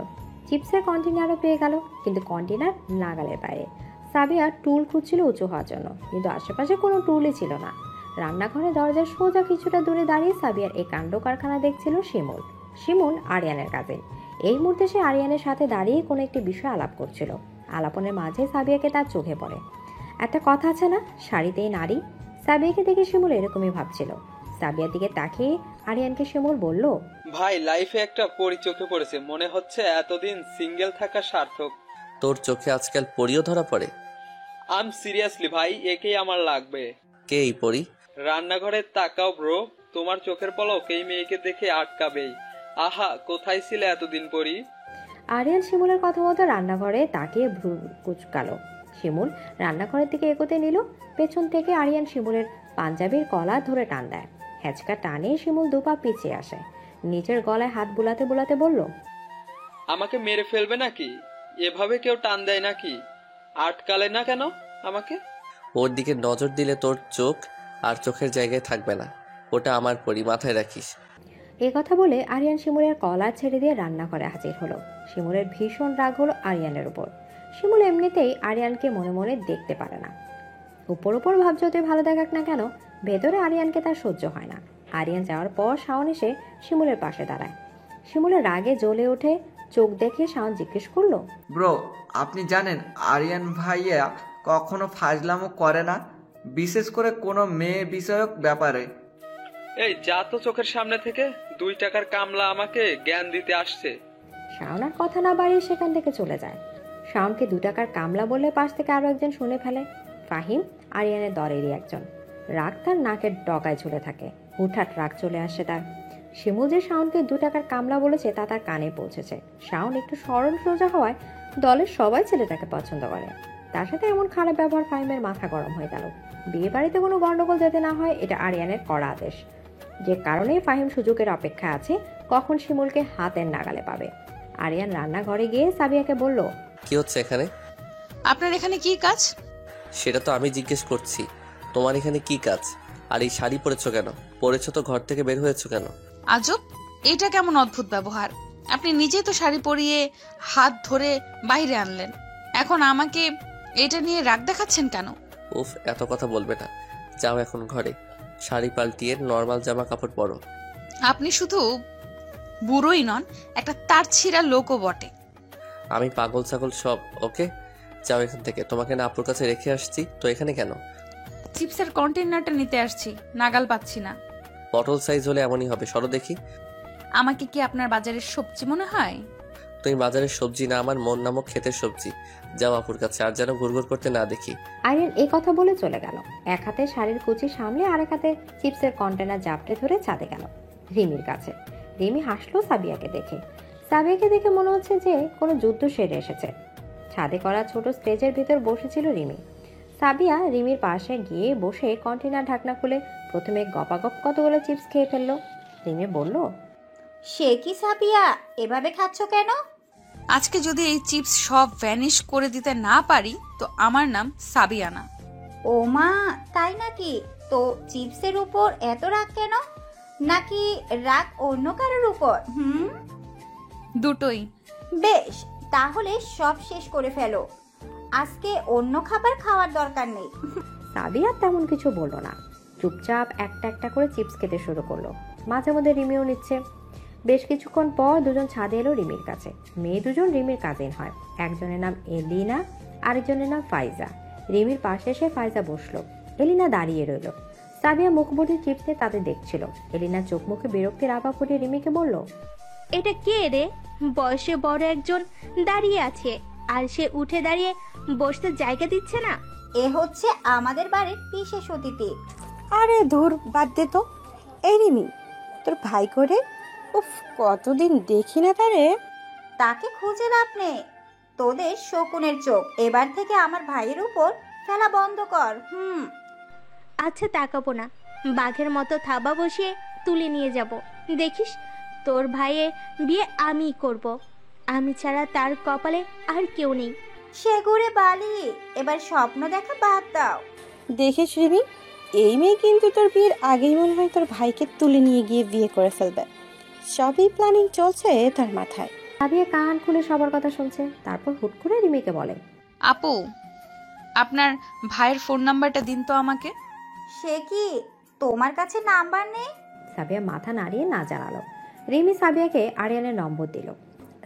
চিপসের কন্টেনারও পেয়ে গেল, কিন্তু কন্টেনার নাগালের বাইরে। সাবিয়া টুল খুঁজছিল উঁচু হওয়ার জন্য, কিন্তু আশেপাশে কোনো টুলই ছিল না। রান্নাঘরের দরজার সোজা কিছুটা দূরে দাঁড়িয়ে সাবিয়ার এই কাণ্ড কারখানা দেখছিল শিমুল আরিয়ানের কাজিন। এই মুহূর্তে সে আরিয়ানের সাথে দাঁড়িয়ে কোনো একটি বিষয় আলাপ করছিল। আলাপনের মাঝে সাবিয়াকে তার চোখে পড়ে। একটা কথা আছে না, শাড়িতেই নারী। সাবিয়াকে দেখে শিমুল এরকমই ভাবছিল। সাবিয়ার দিকে তাকিয়ে আরিয়ানকে শিমুল বলল, ভাই লাইফে একটা পরি চোখে পড়েছে, মনে হচ্ছে এতদিন সিঙ্গেল থাকা সার্থক। তোর চোখে আজকাল পরিও ধরা পড়ে? আম সিরিয়াসলি ভাই, একেই আমার লাগবে। কে এই পরি? রান্নাঘরে তাকাও ব্রো, তোমার চোখের পলক এই মেয়েকে দেখে আটকাবেই। আহা, কোথায় ছিলে এতদিন পরি? আরিয়ান শিমুলের কথা মতো রান্নাঘরে তাকিয়ে ভ্রু কুচকালো। শিমুল রান্নাঘরের দিকে এগোতে নিল। পেছন থেকে আরিয়ান শিমুলের পাঞ্জাবির কলার ধরে টান দেয়। হ্যাচকা টানে শিমুল দুপা পিছিয়ে আসে। নিজের গলায় হাত বুলাতে বুলাতে বলল, আমাকে মেরে ফেলবে নাকি? এভাবে কেউ টান দেয় নাকি? আটকালে না কেন আমাকে? ওর দিকে নজর দিলে তোর চোখ আর চোখের জায়গায় থাকবে না। ওটা আমার পরি, মাথায় রাখিস। এই কথা বলে আরিয়ান শিমুলের কলার ছেড়ে দিয়ে রান্নাঘরে হাজির হলো। শিমুলের ভীষণ রাগ হলো আরিয়ানের উপর। শিমুল এমনিতেই আরিয়ানকে মনে মনে দেখতে পারে না। উপর উপর ভাব যতই ভালো দেখাক না কেন, ভেতরে আরিয়ানকে তার সহ্য হয় না। আরিয়ান যাওয়ার পর শাওন এসে শিমুলের পাশে দাঁড়ায়। শিমুলের রাগে জ্বলে ওঠে। চোখ দেখে শাওন জিজ্ঞেস করলো, ব্রো, আপনি জানেন আরিয়ান ভাইয়া কখনো ফাজলামো করে না, বিশেষ করে কোনো মেয়ে বিষয়ক ব্যাপারে। এই যা তো চোখের সামনে থেকে, 2 টাকার কামলা আমাকে জ্ঞান দিতে আসছে। শাওন আর কথা না বাড়িয়ে সেখান থেকে চলে যায়। শাওনকে 2 টাকার কামলা বলে পাশ থেকে আরো একজন শুনে ফেলে। ফাহিম আরিয়ানের দরেরই একজন। রাগ তার নাকের ডগায় ঝুলে থাকে। হুটহাট রাগ চলে আসে তার। শিমুল যে শাওনকে 2 টাকার কামলা বলেছে তা তার কানে পৌঁছেছে। শাওন একটু সরল সোজা হওয়ায় দলের সবাই ছেলেটাকে পছন্দ করে। তার সাথে এমন খারাপ ব্যবহার ফাহিমের মাথা গরম হয়ে গেল। বিয়ে বাড়িতে কোনো গন্ডগোল যাতে না হয়, এটা আরিয়ানের কড়া আদেশ। যে কারণে ফাহিম সুযোগের অপেক্ষা আছে কখন শিমুলকে হাতের নাগালে পাবে। আরিয়ান রান্নাঘরে গিয়ে সাবিয়াকে বলল, কি হচ্ছে এখানে? আপনার এখানে কি কাজ? সেটা তো আমি জিজ্ঞেস করছি, তোমার এখানে কি কাজ? আর এই শাড়ি পরেছো কেন? পরেছো তো ঘর থেকে বের হয়েছো কেন? আজব, এটা কেমন অদ্ভুত ব্যবহার। আপনি নিজেই তো শাড়ি পরিয়ে হাত ধরে বাইরে আনলেন, এখন আমাকে এটা নিয়ে রাগ দেখাচ্ছেন কেন? উফ, এত কথা বলবে না। যাও এখন ঘরে, শাড়ি পাল্টিয়ে নর্মাল জামা কাপড় পরো। আপনি শুধু বুড়োই নন, একটা তার ছিঁড়া লোকও বটে। আমি পাগল ছাগল সব। ওকে, যাও এখান থেকে। তোমাকে না আপুর কাছে রেখে আসছি তো এখানে কেন? চিপসের কন্টেনারটা নিতে আসছি, নাগাল পাচ্ছি না। বটল সাইজ হলে এমনই হবে, সরো দেখি। আমাকে কি আপনার বাজারের সবজি মনে হয়? তুমি বাজারের সবজি না, আমার মন নামক ক্ষেতের সবজি। যাও আপুর কাছে, আর যেন গুড়গুড় করতে না দেখি। আরিয়ান এই কথা বলে চলে গেল। এক হাতে শাড়ির কুচি সামলে আরেক হাতে চিপসের কন্টেনার জাপটে ধরে ছাদে গেল রিমির কাছে। রিমি হাসলো সাবিয়াকে দেখে। সাবিয়াকে দেখে মনে হচ্ছে যে কোনো যুদ্ধ সেরে এসেছে। ছাদে করা ছোট স্টেজের ভিতর বসেছিল রিমি। সাবিয়া রিমির পাশে গিয়ে বসে কন্টেনার ঢাকনা খুলে প্রথমে গপাগপ কতগুলো চিপস খেয়ে ফেললো। রিমি বলল, সে কি সাবিয়া, এভাবে খাচ্ছ কেন? আজকে যদি এই চিপস সব ভ্যানিশ করে দিতে না পারি তো আমার নাম সাবিয়ানা। ও মা, তাই নাকি? তো চিপসের উপর এত রাগ কেন? নাকি রাগ অন্য কারোর উপর? দুটোই। বেশ, তাহলে সব শেষ করে ফেলো। আজকে অন্য খাবার খাওয়ার দরকার নেই। সাবিয়া তেমন কিছু বললো না, চুপচাপ একটা একটা করে চিপস খেতে শুরু করলো। মাঝে মধ্যে রিমিও নিচ্ছে। বেশ কিছুক্ষণ পর দুজন ছাদে এলো রিমির কাছে। মেয়ে দুজন রিমির কাজিন হয়। একজনের নাম এলিনা, আরেকজনের নাম ফাইজা। রিমির পাশে এসে ফাইজা বসলো। এলিনা দাঁড়িয়ে রইল। সাবিয়া মুখ ভর্তি চিপস নিয়ে তাদের দেখছিল। এলিনা চোখ মুখে বিরক্তির আভা ফুটিয়ে রিমিকে বলল, এটা কে রে? বয়সে বড় একজন দাঁড়িয়ে আছে আর সে উঠে দাঁড়িয়ে বসতে জায়গা দিচ্ছে না। এ হচ্ছে আমাদের বাড়ির বিশেষ অতিথি। আরে ধুর, বাদ দে তো। এই রিমি, তোর ভাই করে? উফ, কতদিন দেখি না তারে। তাকে খুঁজে লাভ নেই। তোদের শকুনের চোখ এবার থেকে আমার ভাইয়ের উপর ফেলা বন্ধ কর। আচ্ছা, তাকাবো না। বাঘের মতো থাবা বসিয়ে তুলে নিয়ে যাব। দেখিস, তোর ভাইয়ের বিয়ে আমিই করব। আমি ছাড়া তার কপালে আর কেউ নেই। সে ঘুরে বালি, এবার স্বপ্ন দেখা বাদ দাও। দেখিস রিমি, এই মেয়ে কিন্তু তোর বিয়ের আগেই মনে হয় তোর ভাইকে তুলে নিয়ে গিয়ে বিয়ে করে ফেলবে। সবই প্ল্যানিং চলছে তার মাথায়। সাবিয়া কান খুলে সবার কথা শুনছে। তারপর হুট করে রিমিকে বলে, আপু, আপনার ভাইয়ের ফোন নাম্বারটা দিন তো আমাকে। সে কি, তোমার কাছে নাম্বার নেই? সাবিয়া মাথা নাড়িয়ে না জানালো। রিমি সাবিয়াকে আরিয়ানের নম্বর দিল।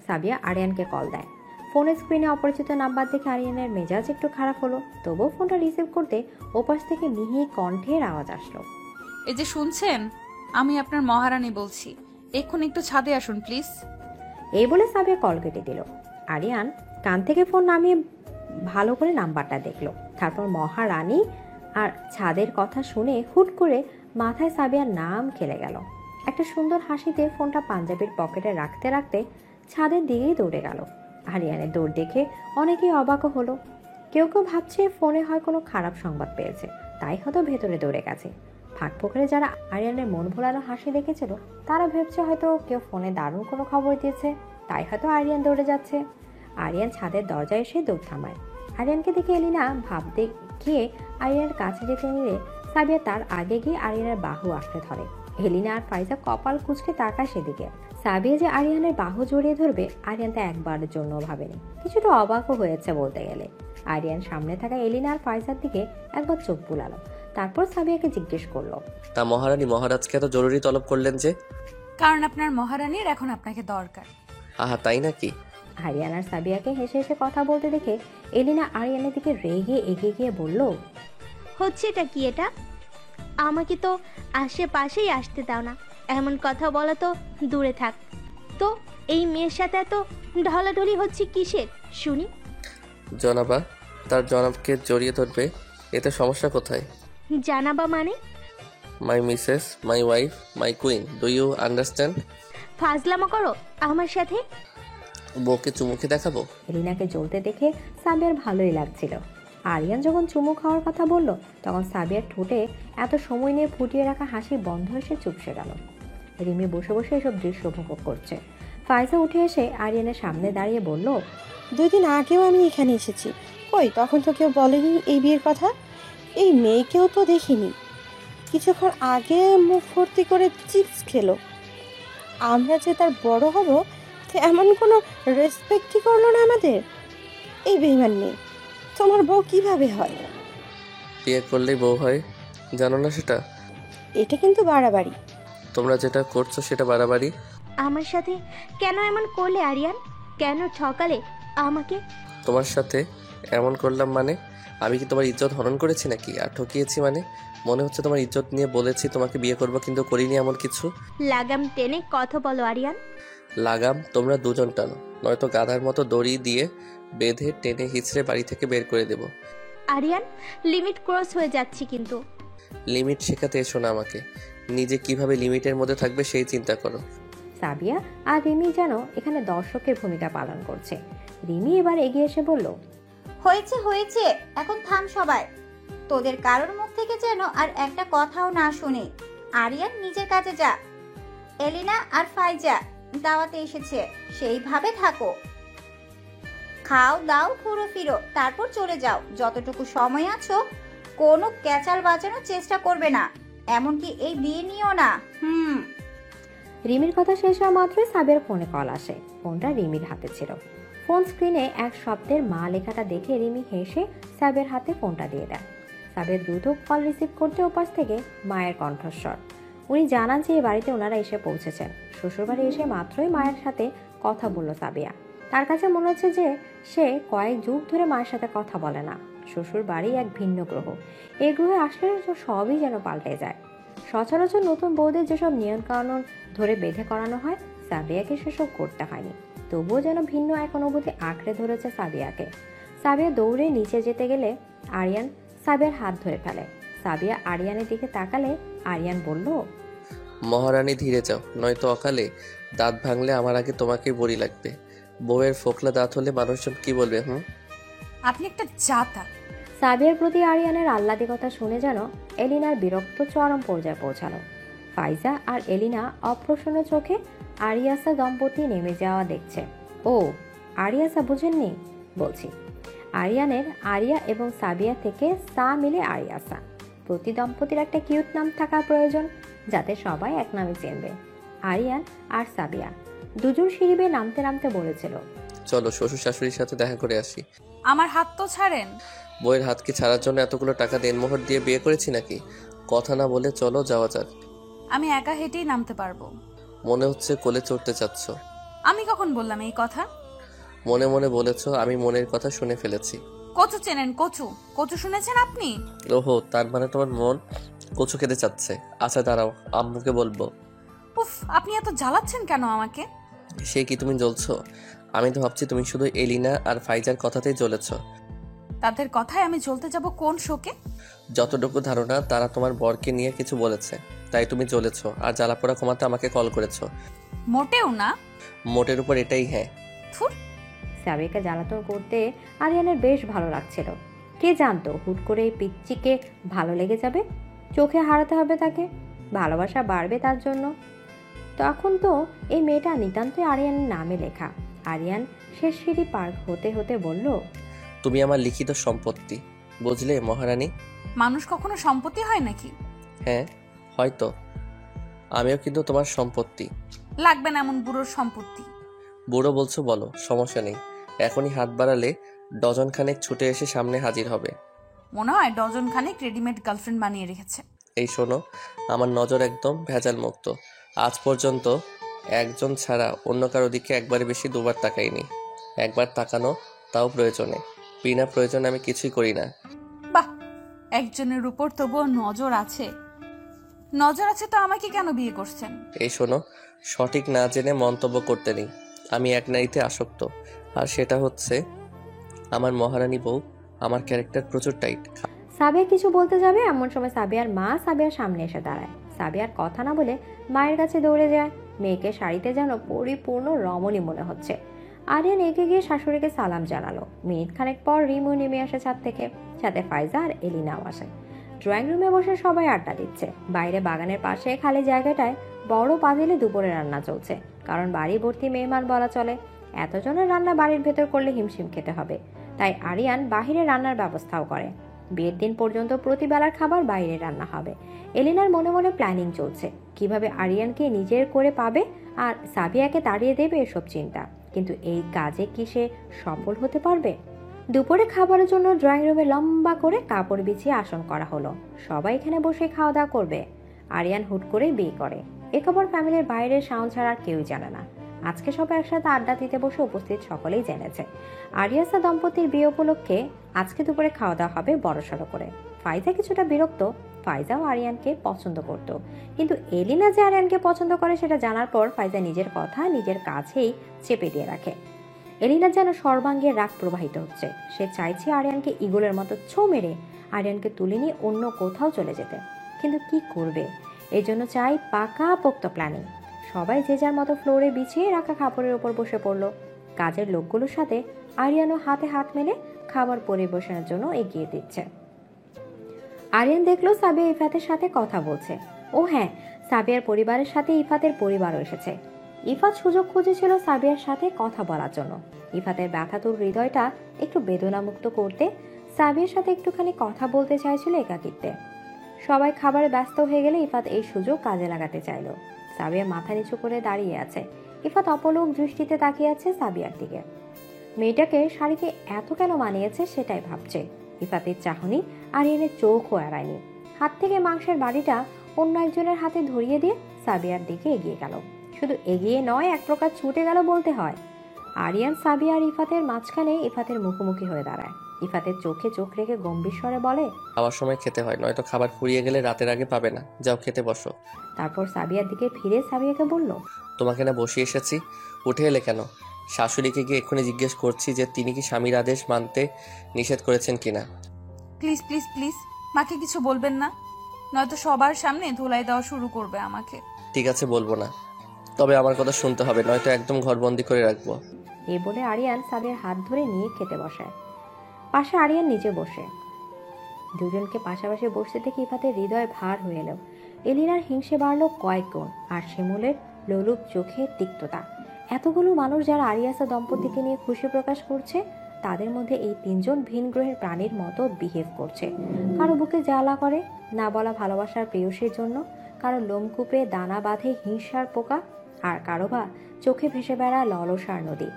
সাবিয়া আরিয়ানকে কল দেয়। ফোনের স্ক্রিনে অপরিচিত নাম্বার দেখে আরিয়ানের মেজাজ একটু খারাপ হলো। তবুও ফোনটা রিসিভ করতে ওপাশ থেকে মিহি কণ্ঠের আওয়াজ আসলো, এই যে শুনছেন, আমি আপনার মহারানী বলছি, এখন একটু ছাদে আসুন প্লিজ। এই বলে সাবিয়া কল কেটে দিল। আরিয়ান কান থেকে ফোন নামিয়ে ভালো করে নাম্বারটা দেখলো। তারপর মহারানী আর ছাদের কথা শুনে হুট করে মাথায় সাবিয়ার নাম খেলে গেল। একটা সুন্দর হাসিতে ফোনটা পাঞ্জাবির পকেটে রাখতে রাখতে ছাদের দিকেই দৌড়ে গেল। আরিয়ানের দৌড় দেখে অনেকেই অবাকও হলো। কেউ কেউ ভাবছে ফোনে হয় কোনো খারাপ সংবাদ পেয়েছে, তাই হয়তো ভেতরে দৌড়ে গেছে। ফাঁক ফোকরে যারা আরিয়ানের মন ভোলানো হাসি দেখেছিল তারা ভেবছে হয়তো কেউ ফোনে দারুণ কোনো খবর দিয়েছে, তাই হয়তো আরিয়ান দৌড়ে যাচ্ছে। আরিয়ান ছাদের দরজায় এসে দৌড় থামায়। আরিয়ানকে দেখে এলিনা ভাব দেখিয়ে আরিয়ানের কাছে যেতে নিলে সাবিয়া তার আগে গিয়ে আরিয়ানের বাহু আঁকড়ে ধরে। এলিনা আর ফাইজা কপাল কুঁচকে তাকায় সেদিকে। সাবিয়া যে আরিয়ানের বাহু জড়িয়ে ধরবে আরিয়ান তা একবারের জন্য ভাবেনি। কিছুটা অবাকও হয়েছে বলতে গেলে। আরিয়ান সামনে থাকা এলিনা আর ফাইজার দিকে একবার চোখ বুলালো। তারপর সাবিয়াকে জিজ্ঞেস করলো, তা মহারানী মহারাজকে এত জরুরি তলব করলেন যে? কারণ আপনার মহারানীর এখন আপনাকে দরকার। আহা, তাই নাকি? আরিয়ান আর সাবিয়াকে হেসে হেসে কথা বলতে দেখে এলিনা আরিয়ানের দিকে রেগে এগিয়ে গিয়ে বলল, হচ্ছে এটা কি? এটা আমাকে তো আশেপাশেই আসতে দাও না। এমন কথা বলা তো দূরে থাক। তো এই মেয়ের সাথে এত ঢলাঢলি হচ্ছে কিসের শুনি? জনাবা, তার জনাবকে জড়িয়ে ধরবে, এতে সমস্যা কোথায়? জানাবা মানে? My missus, my wife, my queen, do you understand? ফাজলামো করো আমার সাথে? বউকে চুমুকে দেখাবো? এলিনাকে জ্বলতে দেখে সাবিয়ার ভালোই লাগছিল। আরিয়ান যখন চুমু খাওয়ার কথা বলল তখন সাবিয়ার ঠোঁটে এত সময় নিয়ে ফুটিয়ে রাখা হাসি বন্ধ এসে চুপসে গেল। রিমি বসে বসে এসব দৃশ্য উপভোগ করছে। ফাইজা উঠে এসে আরিয়ানের সামনে দাঁড়িয়ে বলল, 2 দিন আগেও আমি এখানে এসেছি, কই তখন তো কেউ বলেনি এই বিয়ের কথা। এই মেয়েকেও তো দেখিনি। কিছুক্ষণ আগে মুখ ভর্তি করে চিপস খেলো। আমরা যে তার বড় হব এমন কোনো রেসপেক্টই করলো না আমাদের। এই বেইমান মেয়ে, তোমার বউ কিভাবে হয়? বিয়ে করলেই বউ হয়, জানো না সেটা? এটা কিন্তু বাড়াবাড়ি। তোমরা যেটা করছো সেটা বাড়াবাড়ি। আমার সাথে কেন এমন করলে আরিয়ান? কেন ঠকালে আমাকে? তোমার সাথে এমন করলাম মানে? আমি কি তোমার ইজ্জত হরণ করেছি নাকি? আর ঠকিয়েছি মানে? মনে হচ্ছে তোমার ইজ্জত নিয়ে বলেছি তোমাকে বিয়ে করবো, কিন্তু করিনি এমন কিছু। লাগাম টেনে কথা বলো আরিয়ান। লাগাম তোমরা দুজন টানো, নয়তো গাধার মতো দড়ি দিয়ে বেঁধে টেনে হিচড়ে বাড়ি থেকে বের করে দেব। আরিয়ান, লিমিট ক্রস হয়ে যাচ্ছি কিন্তু। লিমিট শেখাতে এসো না আমাকে, নিজে কিভাবে লিমিটের মধ্যে থাকবে সেই চিন্তা করো। সাবিয়া আর রিমি যেন এখানে দর্শকের ভূমিকা পালন করছে। রিমি এবার এগিয়ে এসে বলল, হয়েছে হয়েছে, এখন থাম সবাই। তোদের কারোর মুখ থেকে যেন আর একটা কথাও না শুনি। আরিয়ান, নিজের কাজে যা। এলিনা আর ফাইজা দাওয়াতে এসেছে, সেইভাবে থাকো। খাও দাও, ঘুরো ফিরো, তারপর চলে যাও। যতটুকু সময় আছো কোনো ক্যাচাল বাজানোর চেষ্টা করবে না, এমনকি এই বিয়ে নিও না। রিমির কথা শেষ হওয়া মাত্রই সাবিয়ার ফোনে কল আসে। ফোনটা রিমির হাতে ছিল। ফোন স্ক্রিনে এক শব্দের মা লেখাটা দেখে রিমি হেসে সাবিয়ার হাতে ফোনটা দিয়ে দেয়। সাবিয়া দ্রুত কল রিসিভ করতে ওপাশ থেকে মায়ের কণ্ঠস্বর। উনি জানান যে এই বাড়িতে ওনারা এসে পৌঁছেছেন। শ্বশুরবাড়ি এসে মাত্রই মায়ের সাথে কথা বলল সাবিয়া। তার কাছে মনে হচ্ছে যে সে কয়েক যুগ ধরে মায়ের সাথে কথা বলে না। শ্বশুর বাড়ি এক ভিন্ন গ্রহ। এই গ্রহে আসলে সবই যেন পাল্টে যায়। সচরাচর নতুন বউদের যেসব নিয়ম কানুন ধরে বেঁধে করানো হয়, সাবিয়াকে সেসব করতে হয়নি। তবুও যেন ভিন্ন এক অনুভূতি আঁকড়ে ধরেছে সাবিয়াকে। সাবিয়া দৌড়ে নিচে যেতে গেলে আরিয়ান সাবিয়ার হাত ধরে ফেলে। সাবিয়া আরিয়ানের দিকে তাকালে আরিয়ান বলল, মহারানী ধীরে যাও, নয়তো অকালে দাঁত ভাঙলে আমার আগে তোমাকেই বড়ি লাগবে। বউয়ের ফোকলা দাঁত হলে মানুষজন কি বলবে? আপনি একটা জাতা। সাবিয়ার প্রতি আরিয়ানের আহ্লাদি কথা শুনে যেন এলিনার বিরক্ত চরম পর্যায়ে পৌঁছালো। ফাইজা আর এলিনা অপ্রসন্ন চোখে আরিয়াসা দম্পতি নেমে যাওয়া দেখছে। ও আরিয়াসা বুঝেননি? বলছি আরিয়ানের আরিয়া এবং সাবিয়া থেকে সা মিলে আরিয়াসা। প্রতি দম্পতির একটা কিউট নাম থাকা প্রয়োজন, যাতে সবাই এক নামে চেনবে। আরিয়ান আর সাবিয়া দুজন সিঁড়ি বেয়ে নামতে নামতে বলেছিল, চলো শ্বশুর শাশুড়ির সাথে দেখা করে আসি। আমার হাত তো ছাড়েন। বইয়ের হাত কি ছাড়ার জন্য এতগুলো টাকা দেনমোহর দিয়ে বিয়ে করেছি নাকি? কথা না বলে চলো যাওয়া যাক। আমি একা হেঁটেই নামতে পারবো। মনে হচ্ছে কোলে চড়তে চাচ্ছ। আমি কখন বললাম এই কথা? মনে মনে বলেছ, আমি মনের কথা শুনে ফেলেছি। কচু চেনেন? কচু কচু শুনেছেন আপনি? ওহো, তার মানে তোমার মন কচু খেতে চাচ্ছে। আচ্ছা দাঁড়াও, আম্মুকে বলবো। উফ, আপনি এত জ্বালাচ্ছেন কেন আমাকে? সে কি তুমি জ্বলছো? আমি তো ভাবছি তুমি শুধু এলিনা আর ফাইজার কথাতেই জ্বলেছ। তাদের কথায় আমি চলতে যাব কোন শোকে? যতটুকু ধারণা তারা তোমার বরকে নিয়ে কিছু বলেছে, তাই তুমি জ্বলেছ আর জ্বালাপোড়া কমাতে আমাকে কল করেছো। মোটেও না। মোটের উপর এটাই হ্যাঁ। সাবিয়াকে জ্বালাতন করতে আরিয়ানের বেশ ভালো লাগছিল। কে জানতো হুট করে এই পিচ্চিকে ভালো লেগে যাবে, চোখে হারাতে হবে তাকে, ভালোবাসা বাড়বে তার জন্য। তখন তো এই মেয়েটা নিতান্তই আরিয়ানের নামে লেখা। আরিয়ান শেষ সিঁড়ি পার হতে হতে বলল, তুমি আমার লিখিত সম্পত্তি, বুঝলে মহারানী? মানুষ কখনো সম্পত্তি হয় নাকি? হ্যাঁ হয়তো, আমিও কিন্তু তোমার সম্পত্তি। লাগবে না এমন বুড়োর সম্পত্তি। বুড়ো বলছো বলো, সমস্যা নেই। এখনই হাত বাড়ালে ডজন খানেক ছুটে এসে সামনে হাজির হবে। মনে হয় ডজন খানেক রেডিমেড গার্লফ্রেন্ড বানিয়ে রেখেছে। এই শোনো, আমার নজর একদম ভেজাল মুক্ত। আজ পর্যন্ত একজন ছাড়া অন্য কারো দিকে একবারে বেশি দুবার তাকাইনি। একবার তাকানো তাও প্রয়োজনে, বিনা প্রয়োজনে আমি কিছুই করি না। বাহ, একজনের উপর তবুও নজর আছে। নজর আছে তো আমাকে কেন বিয়ে করছেন? এই শোনো, সঠিক না জেনে মন্তব্য করতে নেই। আমি এক নারীতে আসক্ত, আর সেটা হচ্ছে আমার মহারানী বউ। আমার ক্যারেক্টার প্রচুর টাইট। সাবিয়া কিছু বলতে যাবে এমন সময় সাবিয়ার মা সাবিয়ার সামনে এসে দাঁড়ায়। সাবিয়ার কথা না বলে মায়ের কাছে দৌড়ে যায়। মেয়েকে শাড়িতে যেন পরিপূর্ণ রমণী মনে হচ্ছে। আরিয়ান এগিয়ে গিয়ে শাশুড়িকে সালাম জানালো। মিনিট খানেক পর রিমু নেমে আসে ছাদ থেকে, সাথে ফাইজা আর এলিনাও আসে। ড্রয়িং রুমে বসে সবাই আড্ডা দিচ্ছে। বাইরে বাগানের পাশে খালি জায়গাটায় বড় পাতিলে দুপুরে রান্না চলছে, কারণ বাড়ি ভর্তি মেহমান বলা চলে। এতজনের রান্না বাড়ির ভেতর করলে হিমশিম খেতে হবে, তাই আরিয়ান বাহিরে রান্নার ব্যবস্থাও করে। বিয়ের দিন পর্যন্ত প্রতিবেলার খাবার বাইরে রান্না হবে। এলিনার মনে মনে প্ল্যানিং চলছে, কিভাবে আরিয়ানকে নিজের করে পাবে আর সাবিয়াকে তাড়িয়ে দেবে এসব চিন্তা। কিন্তু এই কাজে কি সে সফল হতে পারবে? দুপুরে খাবারের জন্য ড্রয়িং রুমে লম্বা করে কাপড় বিছিয়ে আসন করা হলো। সবাই এখানে বসে খাওয়া দাওয়া করবে। আরিয়ান হুট করে বিয়ে করে, এ খবর ফ্যামিলির বাইরে শাওন ছাড়া আর কেউই জানে না। আজকে সবাই একসাথে আড্ডা দিতে বসে উপস্থিত সকলেই জেনেছে আরিয়াসা দম্পতির বিয়ে উপলক্ষে আজকে দুপুরে খাওয়া দাওয়া হবে বড়সড় করে। ফাইজা কিছুটা বিরক্ত, ফাইজাও আরিয়ানকে পছন্দ করত, কিন্তু এলিনা যে আরিয়ানকে পছন্দ করে সেটা জানার পর ফাইজা নিজের কথা নিজের কাছেই চেপে দিয়ে রাখে। এলিনা যেন সর্বাঙ্গে রাগ প্রবাহিত হচ্ছে। সে চাইছে আরিয়ানকে ইগলের মতো ছো মেরে আরিয়ানকে তুলে নিয়ে অন্য কোথাও চলে যেতে, কিন্তু কি করবে? এই জন্য চাই পাকাপোক্ত প্ল্যানিং। সবাই যে যার মতো ফ্লোরে বিছিয়ে রাখা কাপড়ের ওপর বসে পড়ল। কাজের লোকগুলোর সাথে আরিয়ানও হাতে হাত মেলে খাবার পরিবেশনের জন্য এগিয়ে দিচ্ছে। আরিয়ান দেখলো সাবিয়া ইফাতের সাথে কথা বলছে। ও হ্যাঁ, সাবিয়ার পরিবারের সাথে ইফাতের পরিবারও এসেছে। ইফাত সুযোগ খুঁজেছিল সাবিয়ার সাথে কথা বলার জন্য। ইফাতের ব্যথাতুর হৃদয়টা একটু বেদনামুক্ত করতে সাবিয়ার সাথে একটুখানি কথা বলতে চাইছিল একাকিত্বে। সবাই খাবারে ব্যস্ত হয়ে গেলে ইফাত এই সুযোগ কাজে লাগাতে চাইল। সাবিয়া মাথা নিচু করে দাঁড়িয়ে আছে। ইফাত অপলক দৃষ্টিতে তাকিয়ে আছে সাবিয়ার দিকে। মেয়েটাকে শাড়িতে এত কেন মানিয়েছে সেটাই ভাবছে। ইফাতের চাহনি আরিয়ানের চোখও এড়ায়নি। হাত থেকে মাংসের বাড়িটা অন্য একজনের হাতে ধরিয়ে দিয়ে সাবিয়ার দিকে এগিয়ে গেল। শুধু এগিয়ে নয়, এক প্রকার ছুটে গেল বলতে হয়। আরিয়ান সাবিয়া আর ইফাতের মাঝখানে ইফাতের মুখোমুখি হয়ে দাঁড়ায়। ইফাতের চোখে চোখ রেখে গম্ভীর স্বরে বলে, খাওয়ার সময় খেতে হয়, নয়তো খাবার ফুরিয়ে গেলে রাতের আগে পাবে না। যাও খেতে বসো। তারপর সাবিয়ার দিকে ফিরে সাবিয়াকে বলল, তোমাকে না বসিয়ে এসেছি, উঠে এলে কেন? শাশুড়িকে গিয়ে এক্ষুনি জিজ্ঞেস করছি যে তিনি কি স্বামীর আদেশ মানতে নিষেধ করেছেন কিনা। প্লিজ প্লিজ প্লিজ, মাকে কিছু বলবেন না, নয়তো সবার সামনে ধুলাই দেওয়া শুরু করবে আমাকে। ঠিক আছে, বলবো না, তবে আমার কথা শুনতে হবে, নয়তো একদম ঘরবন্দি করে রাখবো। এই বলে আরিয়ান সাবিয়ার হাত ধরে নিয়ে খেতে বসায়। পাশে আরিয়ান নিচে বসে। দুজনকে পাশাপাশি বসতে দেখে ইফাতের হৃদয় ভার হয়ে এলো। এলিনার হিংসে বাড়লো কয়েক গুণ, আর শিমুলের লোলুপ চোখে তিক্ততা। এতগুলো মানুষ যারা আরিয়াসা দম্পতিকে নিয়ে খুশি প্রকাশ করছে, তাদের মধ্যে এই তিনজন ভিন গ্রহের প্রাণীর মতো বিহেভ করছে। কারো বুকে জ্বালা করে না বলা ভালোবাসার প্রেয়সীর জন্য, কারো লোমকূপে দানা বাঁধে হিংসার পোকা, আর কারো বা চোখে ভেসে বেড়া ললসার নদী।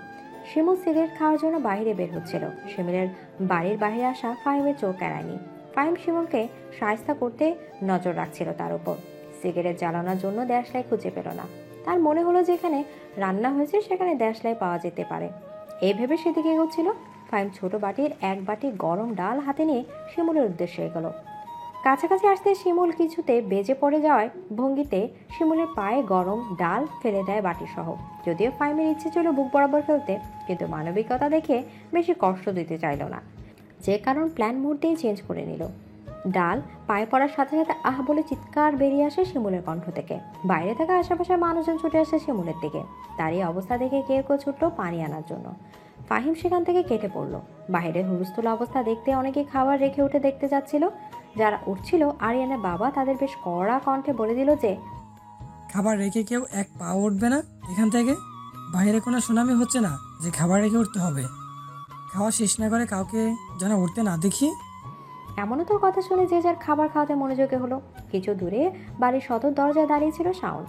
শিমুল সিগারেট খাওয়ার জন্য বাইরে বের হচ্ছিল। শিমুলের বাড়ির বাইরে আসা ফাহিমের চোখ এড়ায়নি। ফাহিম শিমুলকে শায়েস্তা করতে নজর রাখছিল তার উপর। সিগারেট জ্বালানোর জন্য দেশলাই খুঁজে পেল না। তার মনে হলো যেখানে রান্না হয়েছে সেখানে দেশলাই পাওয়া যেতে পারে। এই ভেবে সেদিকে এগোচ্ছিল। ফাহিম ছোট বাটির এক বাটি গরম ডাল হাতে নিয়ে শিমুলের উদ্দেশ্যে এগোলো। কাছাকাছি আসতে শিমুল কিছুতে বেজে পড়ে যাওয়ায় ভঙ্গিতে শিমুলের পায়ে গরম ডাল ফেলে দেয় বাটি সহ। যদিও ফাহিমের ইচ্ছে ছিল বুক বরাবর ফেলতে, কিন্তু মানবিকতা দেখে বেশি কষ্ট দিতে চাইল না, যে কারণ প্ল্যান মুহূর্তেই চেঞ্জ করে নিল। ডাল পায়ে পড়ার সাথে সাথে আহ বলে চিৎকার বেরিয়ে আসে শিমুলের কণ্ঠ থেকে। বাইরে থাকা আশেপাশের মানুষজন ছুটে আসে শিমুলের দিকে। তার এই অবস্থা দেখে কেউ কেউ ছুটলো পানি আনার জন্য। ফাহিম সেখান থেকে কেটে পড়লো। বাইরে হুলস্থুল অবস্থা দেখতে অনেকে খাবার রেখে উঠে দেখতে যাচ্ছিল। যারা উঠছিল আরিয়ানের বাবা তাদের বেশ কড়া কণ্ঠে বলে দিল যে, খাবার রেখে কেউ এক পা উঠবে না এখান থেকে। বাইরে কোনো সুনামি হচ্ছে না যে খাবার রেখে উঠতে হবে। খাওয়া শেষ না করে কাউকে যেন উঠতে না দেখি। এমনও তোর কথা শুনে যে যার খাবার খাওয়াতে মনোযোগী হলো। কিছু দূরে বাড়ির সদর দরজায় দাঁড়িয়েছিল শাওন।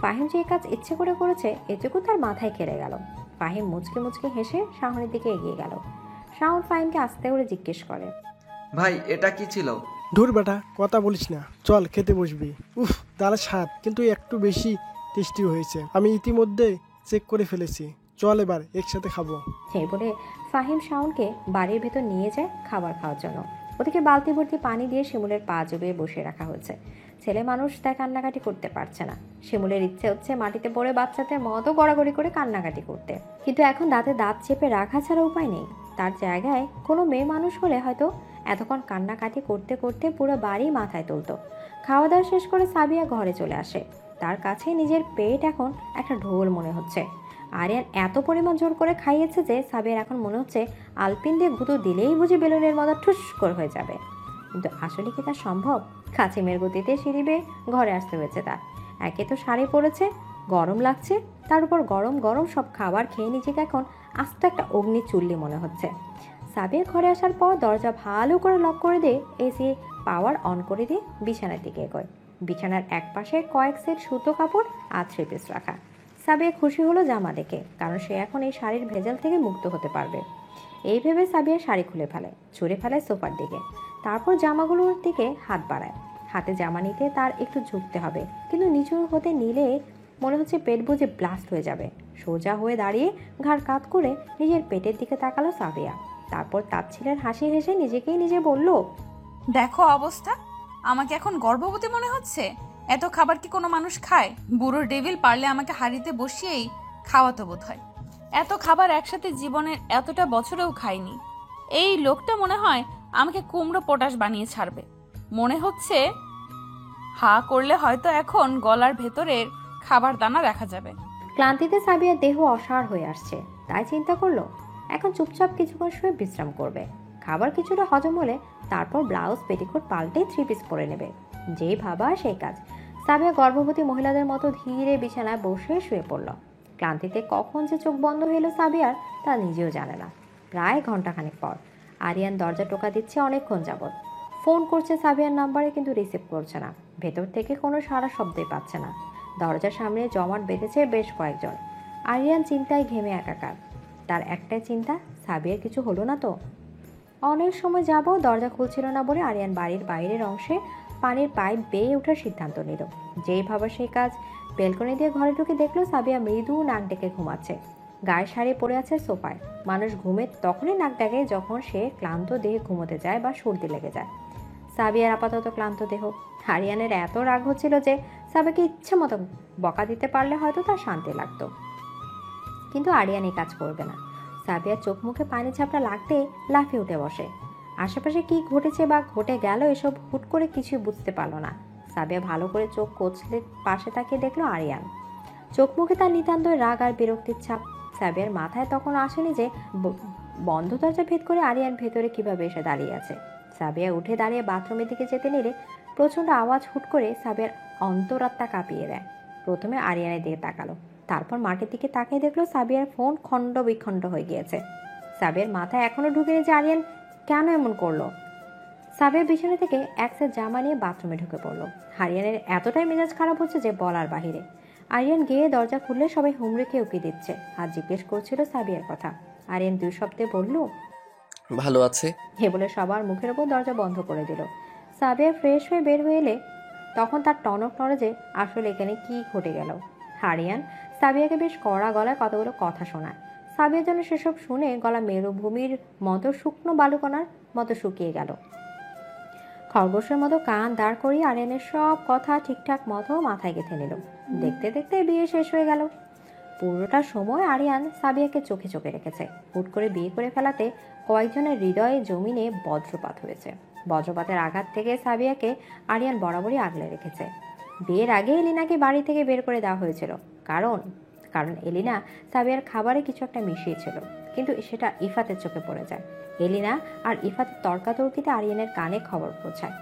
ফাহিম যে কাজ ইচ্ছে করে করেছে এটুকু তার মাথায় খেলে গেল। ফাহিম মুচকে মুচকে হেসে শাওনের দিকে এগিয়ে গেল। শাওন ফাহিমকে আস্তে করে জিজ্ঞেস করে, ভাই এটা কি ছিল? ধুর বেটা, কথা বলিস না, চল খেতে বসবি। উফ, ডালের স্বাদ কিন্তু একটু বেশি টেস্টি হয়েছে। আমি ইতিমধ্যে চেক করে ফেলেছি, চল এবার একসাথে খাবো। এই বলে ফাহিম শাওনকে বাড়ির ভেতর নিয়ে যায় খাবার খাওয়ার জন্য। ওদিকে বালতি ভর্তি পানি দিয়ে শিমুলের পা জুবিয়ে বসে রাখা হয়েছে। ছেলে মানুষ তাই কান্নাকাটি করতে পারছে না। শিমুলের ইচ্ছে হচ্ছে মাটিতে পড়ে বাচ্চাদের মতো গড়াগড়ি করে কান্নাকাটি করতে, কিন্তু এখন দাঁতে দাঁত চেপে রাখা ছাড়া উপায় নেই। তার জায়গায় কোনো মেয়ে মানুষ হলে হয়তো এতক্ষণ কান্নাকাটি করতে করতে পুরো বাড়ি মাথায় তুলতো। খাওয়া দাওয়া শেষ করে সাবিয়া ঘরে চলে আসে। তার কাছে নিজের পেট এখন একটা ঢোল মনে হচ্ছে। আরিয়ান এত পরিমাণ জোর করে খাইয়েছে যে সাবিয়ার এখন মনে হচ্ছে আলপিন দিয়ে গুঁতো দিলেই বুঝি বেলুনের মতো ঠুস করে হয়ে যাবে। কিন্তু আসলে কি তা সম্ভব? কাছিমের গতিতে সিঁড়ি বেয়ে ঘরে আসতে হয়েছে তার। একে তো শাড়ি পরেছে, গরম লাগছে, তার উপর গরম গরম সব খাবার খেয়ে নিজেকে এখন আস্ত একটা অগ্নি চুল্লি মনে হচ্ছে। সাবিয়া ঘরে আসার পর দরজা ভালো করে লক করে দিয়ে এসি পাওয়ার অন করে দিয়ে বিছানার দিকে এগোয়। বিছানার এক পাশে কয়েক সেট সুতো কাপড় আর 3 পিস রাখা। সাবিয়া খুশি হলো জামা দেখে, কারণ সে এখন এই শাড়ির ভেজাল থেকে মুক্ত হতে পারবে। এই ভেবে সাবিয়া শাড়ি খুলে ফেলে, ছুঁড়ে ফেলে সোফার দিকে। তারপর জামাগুলোর দিকে হাত বাড়ায়। হাতে জামা নিতে তার একটু ঝুঁকতে হবে, কিন্তু নিচু হতে নিলে মনে হচ্ছে পেট বুঝে ব্লাস্ট হয়ে যাবে। সোজা হয়ে দাঁড়িয়ে ঘাড় কাত করে নিজের পেটের দিকে তাকালো সাবিয়া। তারপর তাচ্ছিলের হাসি হেসে নিজেকেই নিজে বলল, দেখো অবস্থা, আমাকে এখন গর্ভবতী মনে হচ্ছে। এত খাবার কি কোনো মানুষ খায়? বুড়ো ডেভিল পারলে আমাকে হাড়িতে বসিয়েই খাওয়াতো বোধ হয়। এত খাবার একসাথে জীবনের এতটা বছরেও খাইনি। এই লোকটা মনে হয় আমাকে কুমড়ো পটাশ বানিয়ে ছাড়বে। মনে হচ্ছে হা করলে হয়তো এখন গলার ভেতরের খাবার দানা দেখা যাবে। ক্লান্তিতে সাবিয়ার দেহ অসাড় হয়ে আসছে, তাই চিন্তা করলো এখন চুপচাপ কিছুক্ষণ শুয়ে বিশ্রাম করবে। খাবার কিছুটা হজম হলে তারপর ব্লাউজ পেটিকোট পাল্টে 3 পিস পরে নেবে। যেই ভাবা সেই কাজ। সাবিয়া গর্ভবতী মহিলাদের মতো ধীরে বিছানায় বসে শুয়ে পড়ল। ক্লান্তিতে কখন যে চোখ বন্ধ হলো সাবিয়ার তা নিজেও জানে না। প্রায় ঘন্টাখানেক পর আরিয়ান দরজা টোকা দিচ্ছে অনেকক্ষণ যাবৎ। ফোন করছে সাবিয়ার নাম্বারে, কিন্তু রিসিভ করছে না। ভেতর থেকে কোনো সারা শব্দই পাচ্ছে না। দরজার সামনে জমাট বেঁধেছে বেশ কয়েকজন। আরিয়ান চিন্তায় ঘেমে একাকার। তার একটাই চিন্তা, সাবিয়ার কিছু হলো না তো। অনেক সময় যাব দরজা খুলছিল না বলে আরিয়ান বাড়ির বাইরের অংশে পানির পাইপ বেয়ে ওঠার সিদ্ধান্ত নিল। যেই ভাবা সেই কাজ। বেলকনি দিয়ে ঘরে ঢুকে দেখলো সাবিয়া মৃদু নাক ডেকে ঘুমাচ্ছে। গায়ে শাড়ি পরে আছে সোফায়। মানুষ ঘুমে তখনই নাক ডাকে যখন সে ক্লান্ত দেহে ঘুমোতে যায় বা সর্দি লেগে যায়। সাবিয়ার আপাতত ক্লান্ত দেহ। আরিয়ানের এত রাগ হচ্ছিল যে সাবিয়াকে ইচ্ছে মতো বকা দিতে পারলে হয়তো তার শান্তি লাগতো, কিন্তু আরিয়ান এই কাজ করবে না। সাবিয়ার চোখ মুখে পানি ঝাপটা লাগতে লাফিয়ে উঠে বসে। আশেপাশে কি ঘটেছে বা ঘটে গেল এসব হুট করে কিছুই বুঝতে পারলো না। সাবিয়া ভালো করে চোখ কচলে পাশে তাকিয়ে দেখলো আরিয়ান। চোখ মুখে তার নিতান্তই রাগ আর বিরক্তির ছাপ। সাবিয়ার মাথায় তখন আসেনি যে বন্ধ দরজা ভেদ করে আরিয়ান ভেতরে কিভাবে এসে দাঁড়িয়ে আছে। সাবিয়া উঠে দাঁড়িয়ে বাথরুমের দিকে যেতে নিলে প্রচণ্ড আওয়াজ হুট করে সাবিয়ার অন্তরাত্মা কাঁপিয়ে দেয়। প্রথমে আরিয়ানের দিকে তাকালো, তারপর মাটির দিকে তাকিয়ে দেখলো সাবিয়ার ফোন খণ্ড বিখণ্ড হয়ে গিয়েছে। সাবিয়ার মাথায় এখনো ঢুকেনি যে আরিয়ান কেন এমন করলো। সাবিয়া বিছানা থেকে এক সেট জামা নিয়ে বাথরুমে ঢুকে পড়লো। আরিয়ানের এতটাই মেজাজ খারাপ হচ্ছে যে বলার বাহিরে। আরিয়ান গিয়ে দরজা খুললে সবাই হুমড়িকে উকি দিচ্ছে আর জিজ্ঞেস করছিল সাবিয়ার কথা। আরিয়ান 2 শব্দে বলল, ভালো আছে। হে বলে সবার মুখের ওপর দরজা বন্ধ করে দিল। সাবিয়া ফ্রেশ হয়ে বের হয়ে এলে তখন তার টনক নড়ে যে আসলে এখানে কি ঘটে গেল। আরিয়ান সাবিয়াকে বেশ কড়া গলায় কতগুলো কথা শোনায়। সাবিয়া যেন সেসব শুনে গলা মেরুভূমির মতো শুকনো বালুকণার মতো শুকিয়ে গেল। খরগোশের মতো কান দাঁড় করিয়ে আরিয়ানের সব কথা ঠিকঠাক মতো মাথায় গেঁথে নিল। দেখতে দেখতে বিয়ে শেষ হয়ে গেল। পুরোটা সময় আরিয়ান সাবিয়াকে চোখে চোখে রেখেছে। হুট করে বিয়ে করে ফেলাতে কয়েকজনের হৃদয়ে জমিনে বজ্রপাত হয়েছে। বজ্রপাতের আঘাত থেকে সাবিয়াকে আরিয়ান বরাবরই আগলে রেখেছে। বিয়ের আগে এলিনাকে বাড়ি থেকে বের করে দেওয়া হয়েছিল, কারণ এলিনা সাবিয়ার খাবারে কিছু একটা মিশিয়েছিল, কিন্তু সেটা ইফাতের চোখে পড়ে যায়। এলিনা আর ইফাতের তর্কাতর্কিতে আরিয়ানের কানে খবর পৌঁছায়।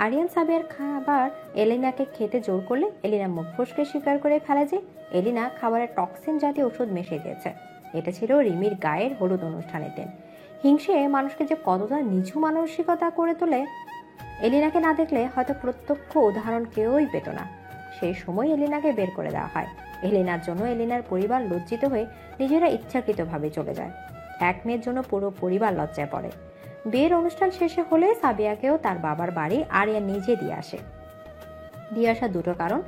আরিয়ান সাবিয়ার খাবার এলিনাকে খেতে জোর করলে এলিনা মুখ ফসকে স্বীকার করে ফেলে যে এলিনা খাবারে টক্সিন জাতীয় ওষুধ মিশিয়ে দিয়েছে। এটা ছিল রিমির গায়ের হলুদ অনুষ্ঠানের দিন। হিংসে মানুষকে যে কতটা নিচু মানসিকতা করে তোলে এলিনাকে না দেখলে হয়তো প্রত্যক্ষ উদাহরণ কেউই পেত না। সেই সময় এলিনাকে বের করে দেওয়া হয়। এলিনার জন্য এলিনার পরিবার লজ্জিত হয়ে নিজেরা ইচ্ছাকৃতভাবে চলে যায়। এক মেয়ের জন্য পুরো পরিবার লজ্জায় পড়ে। বিয়ের অনুষ্ঠান শেষে হলে সাবিয়াকেও তার বাবার বাড়ি আরিয়ান নিজে দিয়ে আসা 2টো কারণ।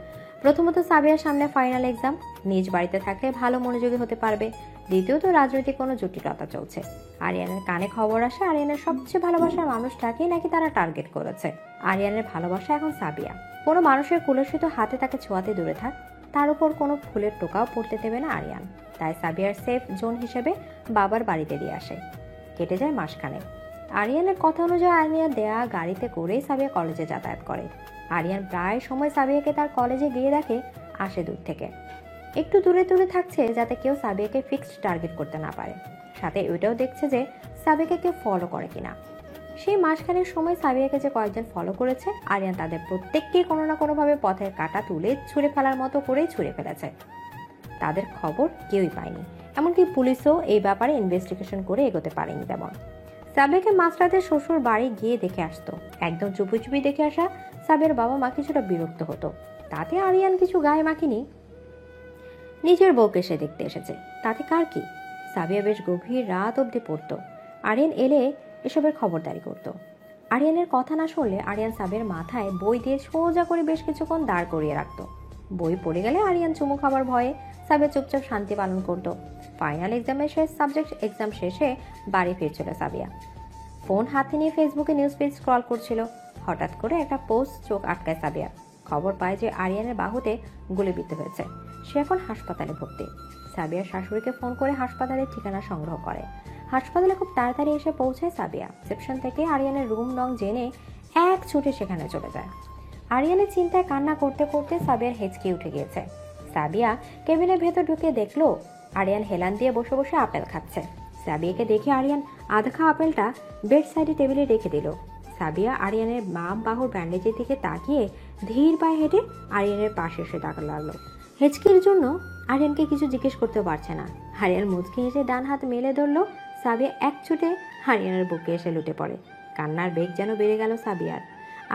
প্রথমত সাবিয়ার সামনে ফাইনাল এক্সাম, নিজ বাড়িতে থাকলে ভালো মনোযোগী হতে পারবে। দ্বিতীয়ত রাজনৈতিক কোনো জটিলতা চলছে। আরিয়ানের কানে খবর আসে আরিয়ানের সবচেয়ে ভালোবাসার মানুষটাকেই নাকি তারা টার্গেট করেছে। আরিয়ানের ভালোবাসা এখন সাবিয়া। কোনো মানুষের কুলসিত হাতে তাকে ছোঁয়াতে দূরে থাক, তার উপর কোনো ফুলের টোকাও পড়তে দেবে না আরিয়ান। তাই সাবিয়ার সেফ জোন হিসেবে বাবার বাড়িতে দিয়ে আসে। কেটে যায় মাসখানেক। আরিয়ানের কথা অনুযায়ী আরিয়ান দেয়া গাড়িতে করেই সাবিয়া কলেজে যাতায়াত করে। আরিয়ান প্রায় সময় সাবিয়াকে তার কলেজে গিয়ে দেখে আসে দূর থেকে। একটু দূরে দূরে থাকছে যাতে কেউ সাবিয়াকে ফিক্সড টার্গেট করতে না পারে। সাথে ওইটাও দেখছে যে সাবিয়াকে কেউ ফলো করে কিনা। সেই মাসখানেক সময় সাবিয়াকে যে কয়েকজন ফলো করেছে আরিয়ান তাদের প্রত্যেককেই কোনো না কোনোভাবে পথের কাঁটা তুলে ছুঁড়ে ফেলার মতো করেই ছুঁড়ে ফেলেছে। তাদের খবর কেউই পায়নি, এমনকি পুলিশও এই ব্যাপারে ইনভেস্টিগেশন করে এগোতে পারেনি তেমন। সাবিয়াকে মাঝরাতে শ্বশুর বাড়ি গিয়ে দেখে আসতো। একদম চুপি চুপি দেখে আসা সাবিয়ার বাবা মা কিছুটা বিরক্ত হতো। তাতে আরিয়ান কিছু গায়ে মাখিনি। নিজের বউকে সে দেখতে এসেছে, তাতে কার কি? সাবিয়া বেশ গভীর রাত অবধি পড়তো। আরিয়ান এলে এসবের খবরদারি করত। আরিয়ানের কথা না শুনলে আরিয়ান সাবিয়ার মাথায় বই দিয়ে সোজা করে বেশ কিছুক্ষণ দাঁড় করিয়ে রাখতো। বই পড়ে গেলে আরিয়ান চুমু খাবার ভয়ে সাবিয়া চুপচাপ শান্তি পালন করত। ফাইনাল এক্সামের শেষ সাবজেক্ট এক্সাম শেষে বাড়ি ফিরছিল সাবিয়া। ফোন হাতে নিয়ে ফেসবুকে নিউজ পেজ স্ক্রল করছিল। হঠাৎ করে একটা পোস্ট চোখ আটকায় সাবিয়ার। খবর পায় যে আরিয়ানের বাহুতে গুলিবিদ্ধ হয়েছে। সে এখন হাসপাতালে ভর্তি। সাবিয়ার শাশুড়িকে ফোন করে হাসপাতালের ঠিকানা সংগ্রহ করে। হাসপাতালে খুব তাড়াতাড়ি এসে পৌঁছায় সাবিয়া। রিসেপশন থেকে আরিয়ানের রুম নং জেনে এক ছুটে সেখানে চলে যায়। আরিয়ানের চিন্তায় কান্না করতে করতে সাবিয়ার হেঁচকি উঠে গিয়েছে। সাবিয়া কেবিনের ভেতর ঢুকে দেখলো আরিয়ান হেলান দিয়ে বসে বসে আপেল খাচ্ছে। সাবিয়াকে দেখে আরিয়ান আধা খাওয়া আপেলটা বেড সাইডে টেবিলে রেখে দিল। সাবিয়া আরিয়ানের বাম বাহুর ব্যান্ডেজের দিকে তাকিয়ে ধীর পায়ে হেঁটে আরিয়ানের পাশে এসে তাকাতে লাগলো। হেঁচকির জন্য আরিয়ানকে কিছু জিজ্ঞেস করতে পারছে না। আরিয়ান মুচকি হেসে ডান হাত মেলে ধরলো। সাবিয়া এক ছুটে আরিয়ানের বুকে এসে লুটে পড়ে। কান্নার বেগ যেন বেড়ে গেল সাবিয়ার।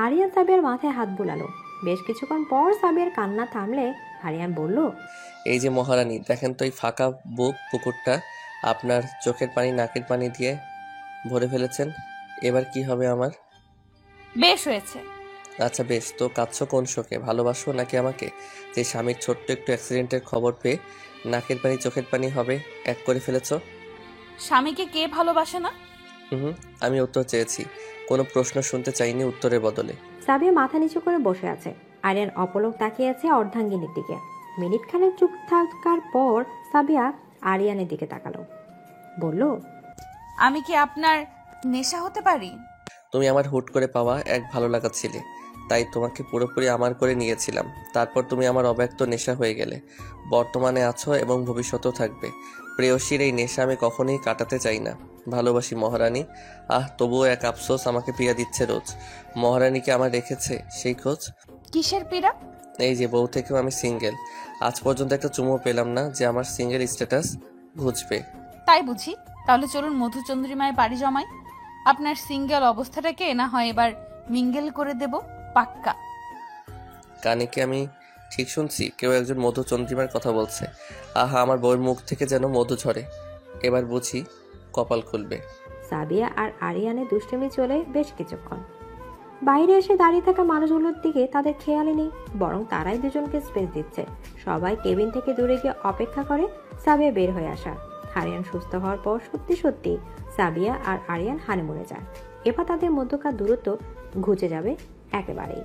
আরিয়ান সাবিয়ার মাথায় হাত বুলালো। বেশ কিছুক্ষণ পর সাবিয়ার কান্না থামলে আরিয়ান বলল, এই যে মহারানী, দেখেন তো এই ফাঁকা বুক পুকুরটা আপনার চোখের পানি নাকের পানি দিয়ে ভরে ফেলেছেন। এবার কি হবে আমার? বেশ হয়েছে। আচ্ছা বেশ, তো কাঁদছো কোন শোকে? ভালোবাসো নাকি আমাকে? যে স্বামীর ছোট্ট একটু অ্যাক্সিডেন্টের খবর পেয়ে নাকের পানি চোখের পানি হবে এক করে ফেলেছো। স্বামীকে কে ভালোবাসে না? আমি উত্তর চেয়েছি, কোনো প্রশ্ন শুনতে চাইনি উত্তরের বদলে। সাবিয়া মাথা নিচু করে বসে আছে। আরিয়ান অপলক তাকিয়ে আছে অর্ধাঙ্গিনীর দিকে। মিনিট খানেক চুপ থাকার পর সাবিয়া আরিয়ানের দিকে তাকালো, বলল, আমি কি আপনার নেশা হতে পারি? তুমি আমার হুট করে পাওয়া এক ভালো লাগা ছিলে, তাই তোমাকে পুরোপুরি আমার করে নিয়েছিলাম। তারপর তুমি আমার অব্যক্ত নেশা হয়ে গেলে। বর্তমানে আছো এবং ভবিষ্যতেও থাকবে। প্রেয়সীর এই নেশা আমি কখনোই কাটাতে চাই না। ভালোবাসি মহারানী। তবুও এক আফসোস আমাকে পীড়া দিচ্ছে রোজ। মহারানীকে আমার রেখেছে সেই খোঁজ। কিসের পীড়া? এই যে বউ থেকেও আমি সিঙ্গেল। আজ পর্যন্ত একটা চুমো পেলাম না যে আমার সিঙ্গেল স্ট্যাটাস বুঝবে। তাই বুঝি? তাহলে চলুন মধুচন্দ্রিমায় বাড়ি জমাই। আপনার সিঙ্গেল অবস্থাটাকে না হয় এবার মিঙ্গেল করে দেব, পাক্কা। কানে কি আমি ঠিক শুনছি? কেউ একজন মধুচন্দ্রিমার কথা বলছে। আমার বউয়ের মুখ থেকে যেন মধু ঝরে। এবার বুঝি কপাল খুলবে। সাবিয়া আর আরিয়ানের দুষ্টুমি চলে বেশ কিছুক্ষণ। বাইরে এসে দাঁড়িয়ে থাকা মানুষগুলোর দিকে তাদের খেয়ালই নেই, বরং তারাই দুজনকে স্পেস দিচ্ছে। সবাই কেবিন থেকে দূরে গিয়ে অপেক্ষা করে সাবিয়া বের হয়ে আসা। আরিয়ান সুস্থ হওয়ার পর সত্যি সত্যি সাবিয়া আর আরিয়ান হানিমুনে যায়। এবার তাদের মধ্যকার দূরত্ব ঘুচে যাবে একেবারেই।